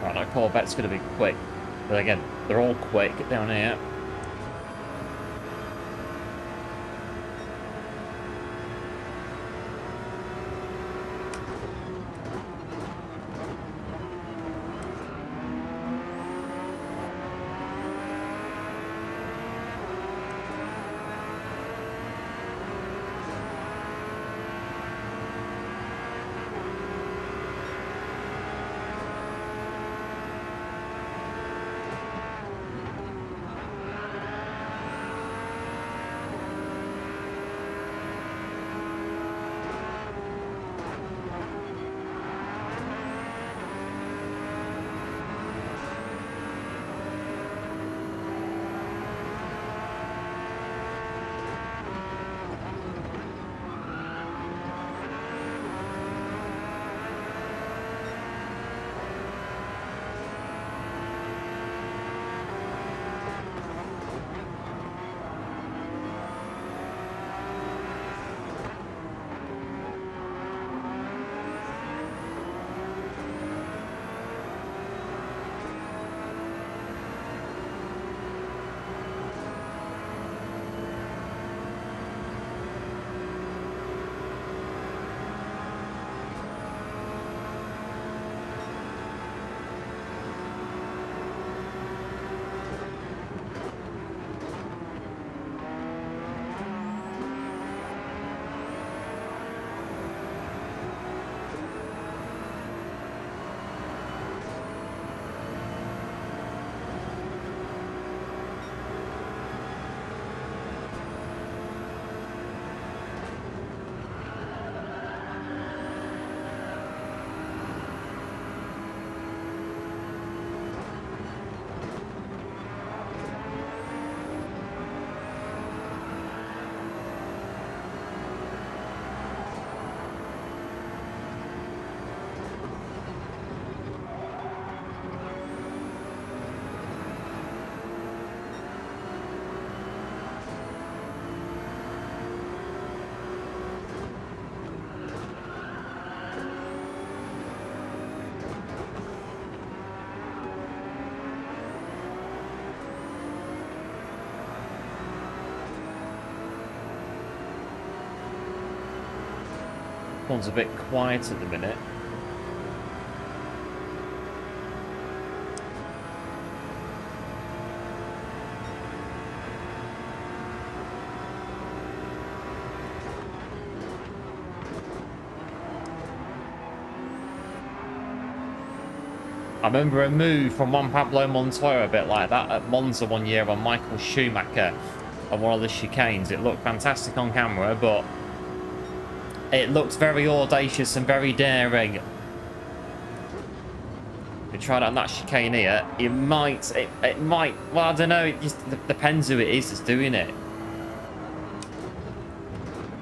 Right, no, Corvette's going to be quick. But again, they're all quick down here. One's a bit quiet at the minute. I remember a move from Juan Pablo Montoya a bit like that at Monza one year on Michael Schumacher on one of the chicanes. It looked fantastic on camera, but it looked very audacious and very daring. If you try it on that chicane here, it might, well, I don't know, it just depends who it is that's doing it.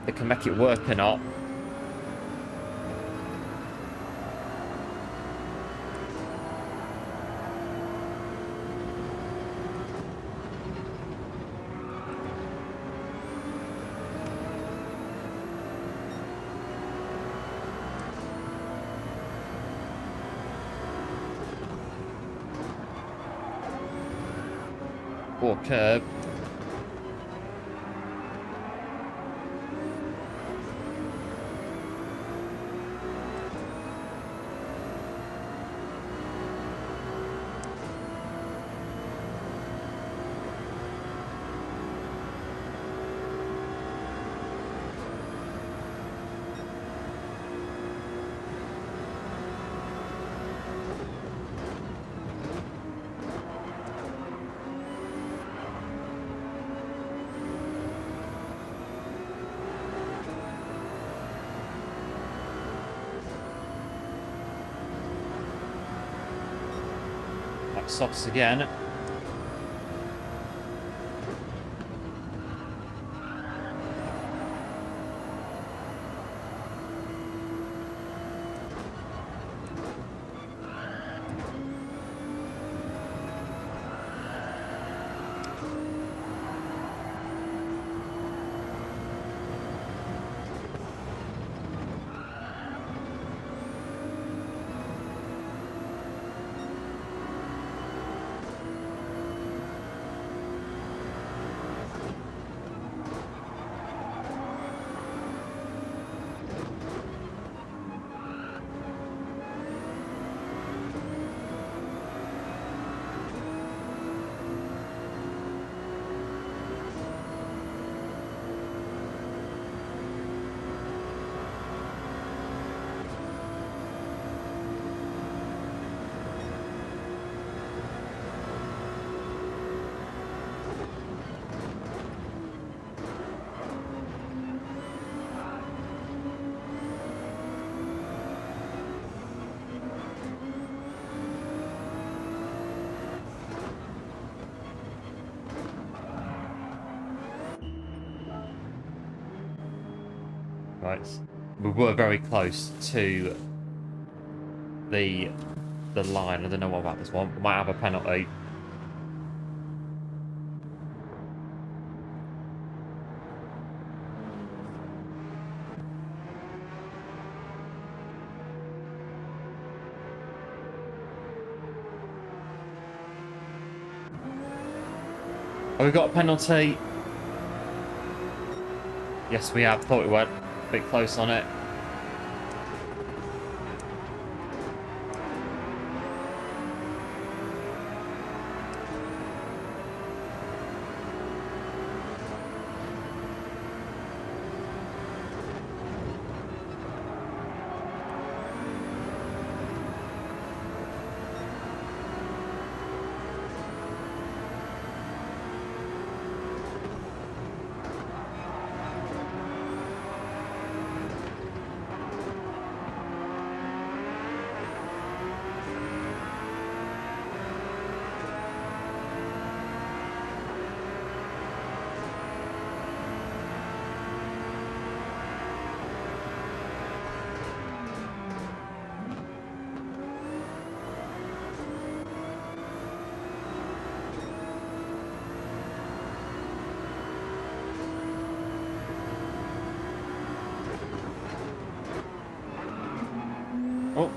They can make it work or not. Or curb. softs again. Right, we were very close to the line. I don't know what about this one. We might have a penalty. Have we got a penalty? Yes, we have. Thought we went a bit close on it. Oh.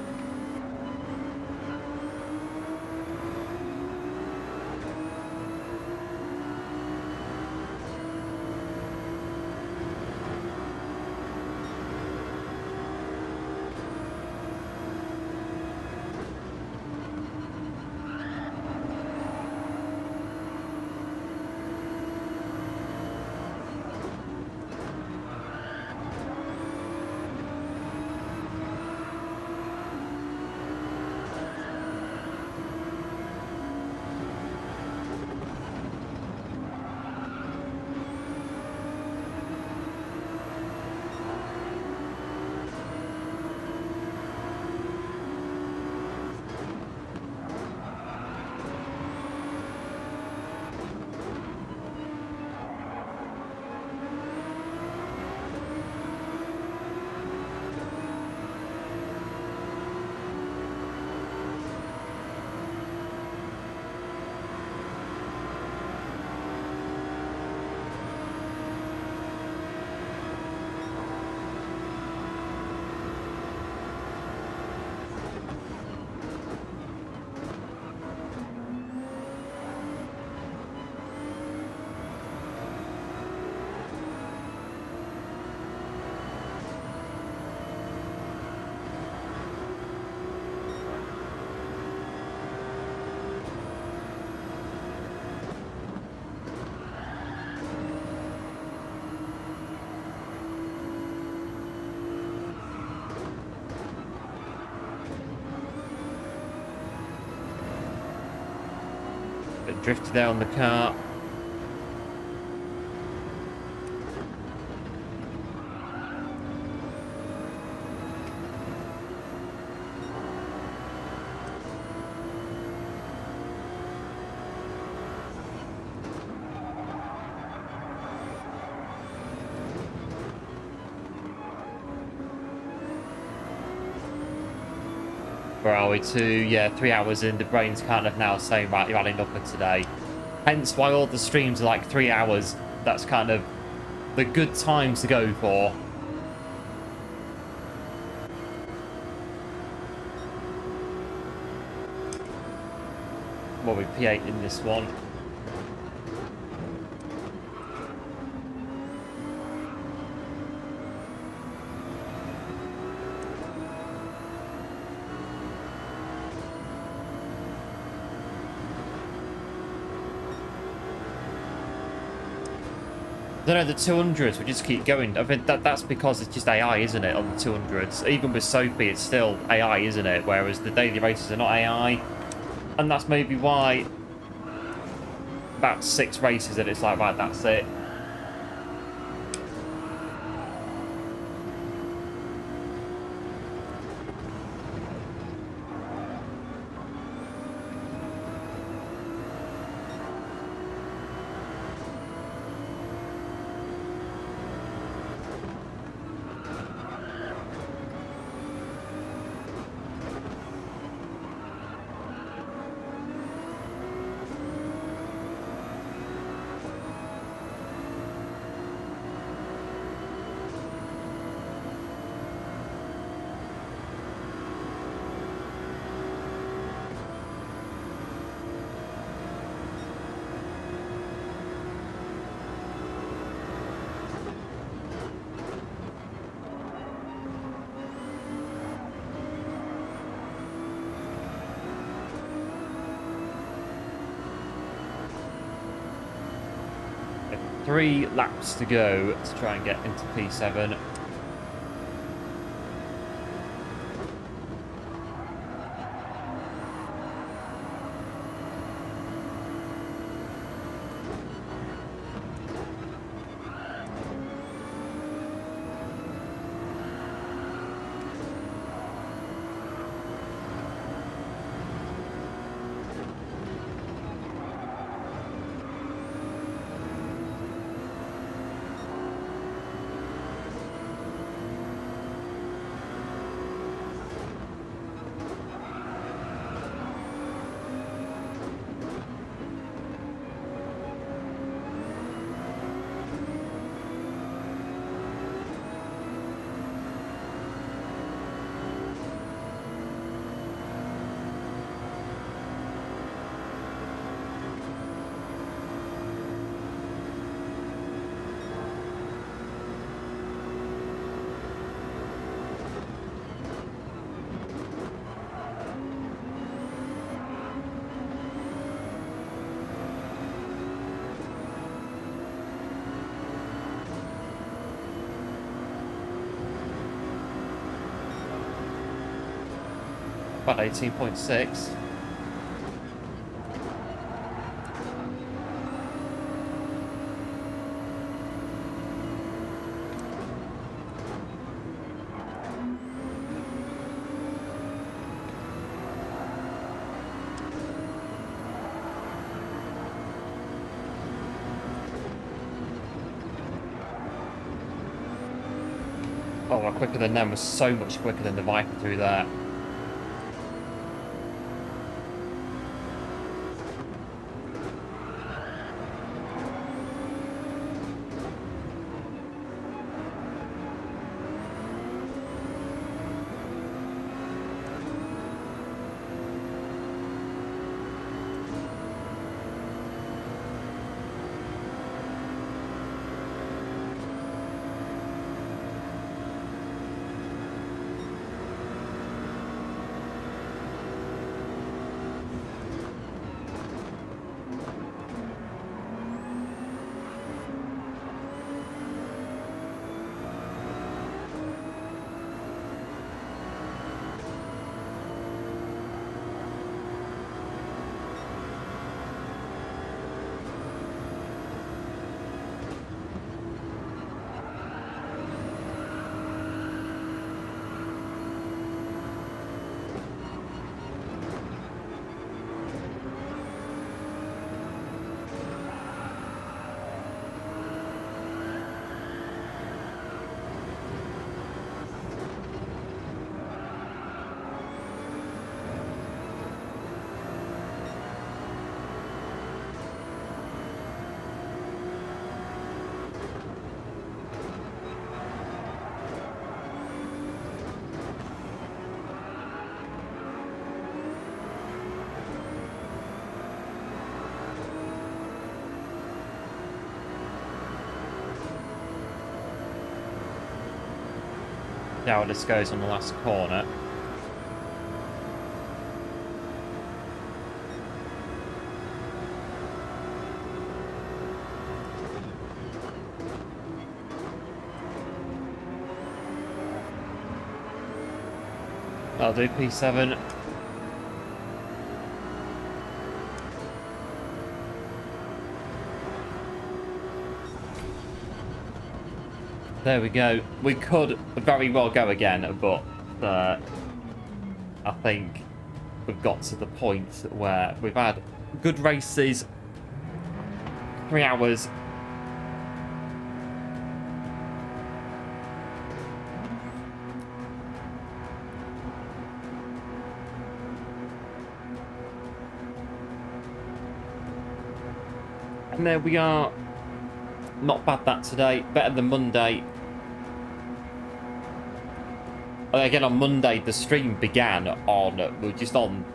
Bit drifted there on the car. Where are we? Yeah, 3 hours in. The brain's kind of now saying, right, you're had enough for today. Hence why all the streams are like 3 hours. That's kind of the good times to go for. Well, we P8 in this one. I don't know, the 200s, we just keep going. I mean, that's because it's just AI, isn't it, on the 200s? Even with Sophie, it's still AI, isn't it? Whereas the daily races are not AI. And that's maybe why about 6 races and it's like, right, that's it. Three laps to go to try and get into P7. About 18.6. Oh, we're quicker than them. We're so much quicker than the Viper through there. See how this goes on the last corner. I'll do P7. There we go. We could very well go again, but I think we've got to the point where we've had good races, 3 hours. And there we are. Not bad that today. Better than Monday. Again, on Monday, the stream began on... We were just on...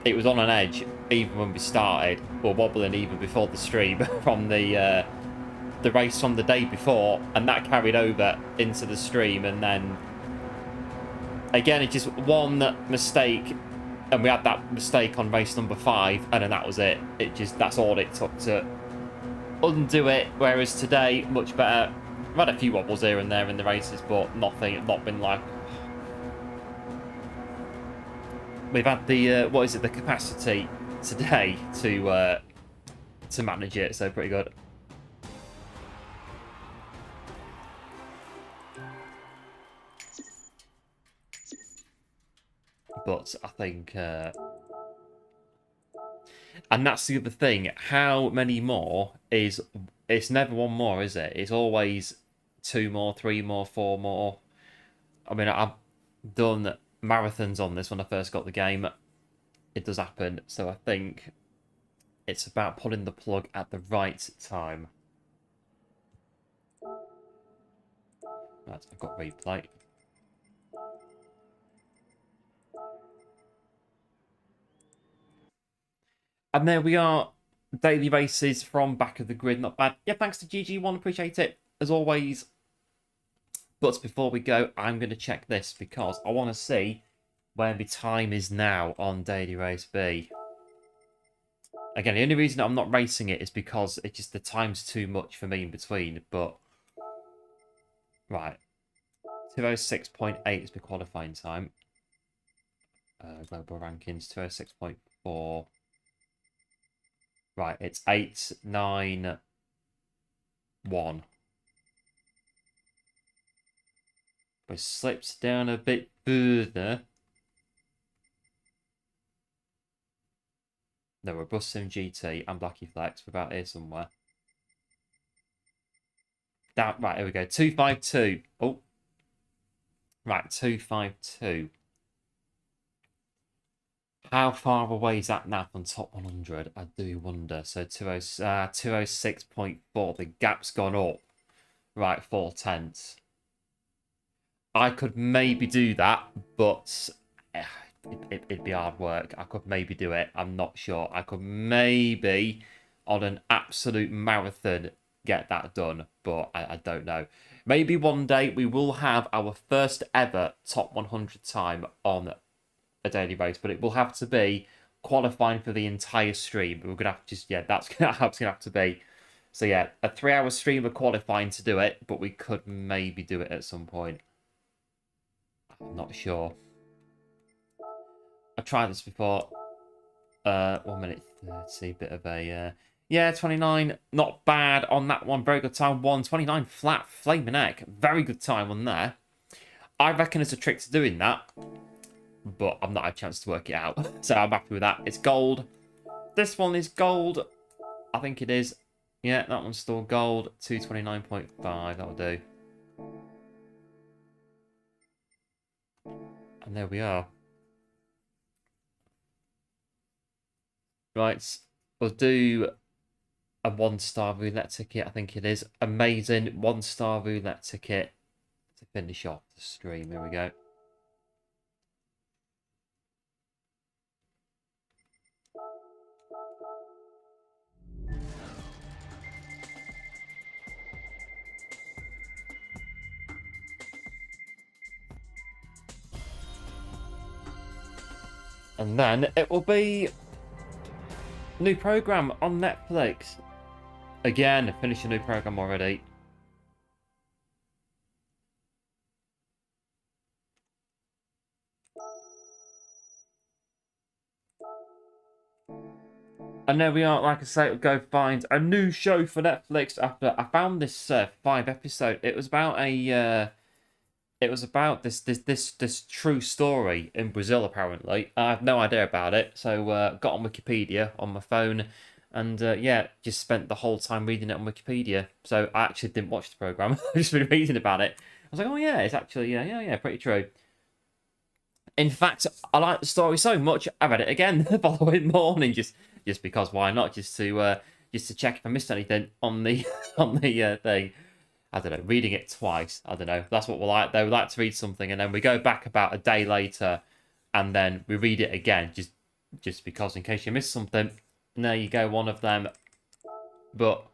It was on an edge, even when we started. We were wobbling even before the stream from the race from the day before. And that carried over into the stream. And then... Again, it's just one mistake. And we had that mistake on race number 5. And then that was it. It just... That's all it took to undo it. Whereas today, much better. I've had a few wobbles here and there in the races, but nothing... Not been like... We've had the what is it, the capacity today to manage it, so pretty good. But I think, and that's the other thing. How many more is? It's never one more, is it? It's always 2 more, 3 more, 4 more. I mean, I've done marathons on this when I first got the game. It does happen, so I think it's about pulling the plug at the right time. Right, I've got replay. And there we are. Daily races from back of the grid. Not bad. Yeah, thanks to GG1. Appreciate it, as always. But before we go, I'm going to check this because I want to see where the time is now on Daily Race B. Again, the only reason I'm not racing it is because it's just the time's too much for me in between. But, right. 206.8 is the qualifying time. Global rankings, 206.4. Right, it's 891. We slipped down a bit further. No, we're Bus Sim GT and Blackie Flex. We're about here somewhere. That, right, here we go. 252. Oh. Right, 252. How far away is that now from top 100? I do wonder. So 206.4. The gap's gone up. Right, 4/10. I could maybe do that, but it'd be hard work. I could maybe do it. I'm not sure. I could maybe, on an absolute marathon, get that done, but I don't know. Maybe one day we will have our first ever top 100 time on a daily race, but it will have to be qualifying for the entire stream. We're gonna have to just, yeah, that's gonna have to be. So yeah, a 3-hour stream of qualifying to do it, but we could maybe do it at some point. I'm not sure. I've tried this before. 1 minute 30, bit of a yeah, 29, not bad on that one. Very good time. 1:29 flat, flaming heck. Very good time on there. I reckon it's a trick to doing that, but I've not had a chance to work it out. So I'm happy with that. It's gold. This one is gold. I think it is. Yeah, that one's still gold. 229.5. That'll do. And there we are. Right, we'll do a 1-star roulette ticket. I think it is. Amazing 1-star roulette ticket to finish off the stream. Here we go. And then it will be new program on Netflix. Again, finish a new program already. And there we are, like I say, it'll go find a new show for Netflix after I found this 5-episode. It was about a this true story in Brazil, apparently. I have no idea about it, so got on Wikipedia on my phone, and yeah, just spent the whole time reading it on Wikipedia. So I actually didn't watch the program. I've just been reading about it. I was like, oh yeah, it's actually yeah, pretty true. In fact, I like the story so much, I read it again the following morning, just because why not? Just to check if I missed anything on the thing. I don't know, reading it twice. I don't know. That's what we like, though. We like to read something, and then we go back about a day later, and then we read it again, just because, in case you miss something. And there you go, one of them. But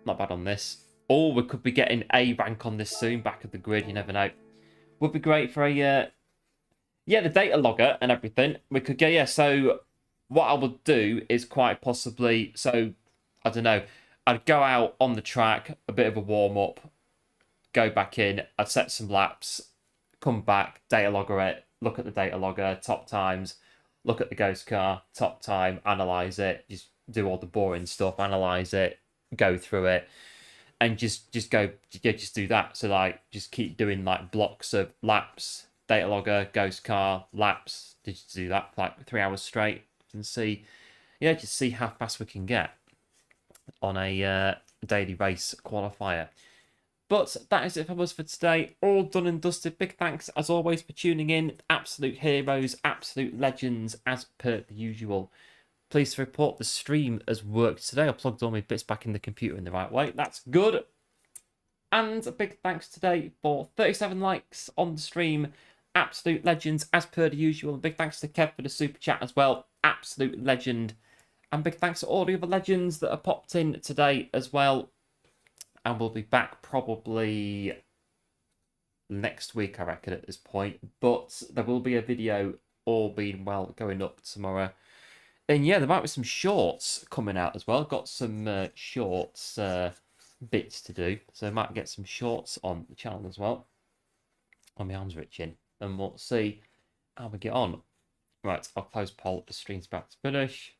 not bad on this. Or we could be getting A rank on this soon, back of the grid. You never know. Would be great for a yeah, the data logger and everything. We could go, yeah. So what I would do is quite possibly, so I don't know, I'd go out on the track, a bit of a warm up, go back in, I'd set some laps, come back, data logger it, look at the data logger, top times, look at the ghost car, top time, analyze it, just do all the boring stuff, analyze it, go through it, and just go, yeah, just do that. So like, just keep doing like blocks of laps, data logger, ghost car, laps. Did you do that for like 3 hours straight and see, yeah, just see how fast we can get on a daily race qualifier. But that is it for us for today. All done and dusted. Big thanks as always for tuning in. Absolute heroes, absolute legends as per the usual. Pleased to report the stream has worked today. I plugged all my bits back in the computer in the right way. That's good. And a big thanks today for 37 likes on the stream. Absolute legends as per the usual. Big thanks to Kev for the super chat as well. Absolute legend. And big thanks to all the other legends that have popped in today as well. And we'll be back probably next week, I reckon, at this point. But there will be a video, all being well, going up tomorrow. And yeah, there might be some shorts coming out as well. Got some shorts bits to do. So I might get some shorts on the channel as well. Oh, my arms are itching. And we'll see how we get on. Right, I'll close poll. The stream's about to finish.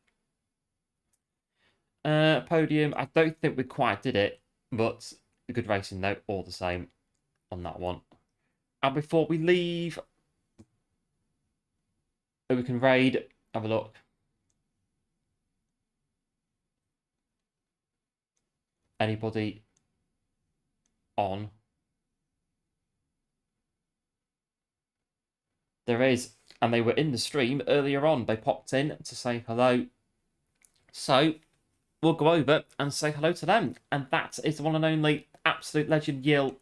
Podium, I don't think we quite did it, but a good racing note all the same on that one. And before we leave, we can raid, have a look. Anybody on? There is, and they were in the stream earlier on. They popped in to say hello. So we'll go over and say hello to them. And that is the one and only absolute legend, Yil.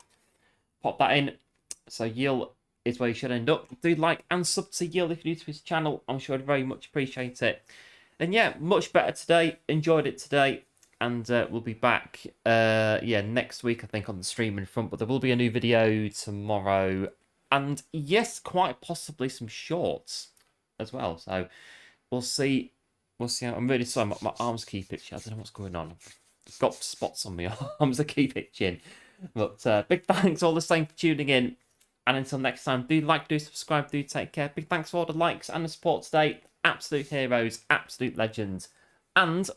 Pop that in. So Yil is where you should end up. Do like and sub to Yil if you're new to his channel. I'm sure I'd very much appreciate it. And yeah, much better today. Enjoyed it today. And we'll be back, yeah, next week, I think, on the streaming front. But there will be a new video tomorrow. And yes, quite possibly some shorts as well. So we'll see. We'll see. I'm really sorry. My arms keep itching. I don't know what's going on. I've got spots on my arms that keep itching. But big thanks all the same for tuning in. And until next time, do like, do subscribe, do take care. Big thanks for all the likes and the support today. Absolute heroes, absolute legends. And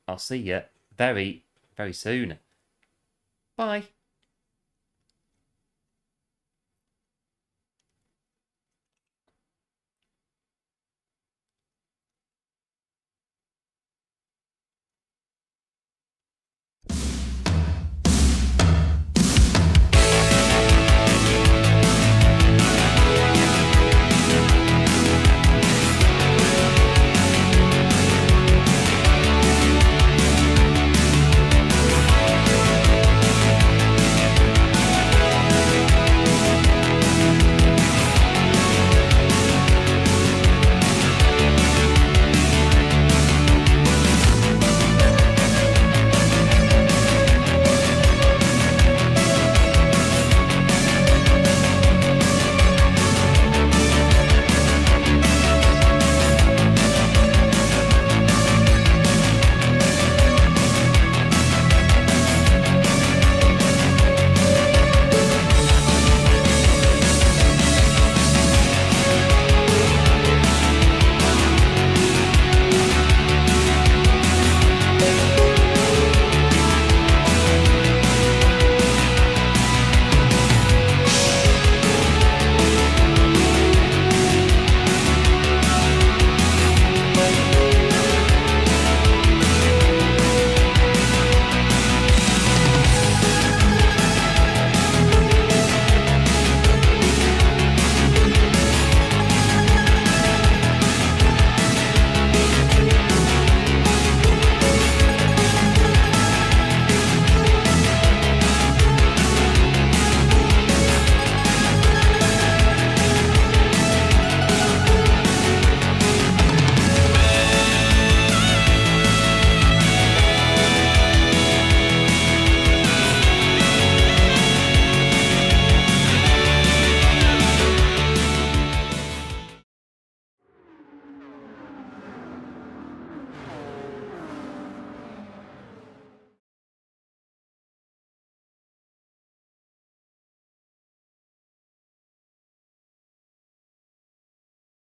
I'll see you very, very soon. Bye.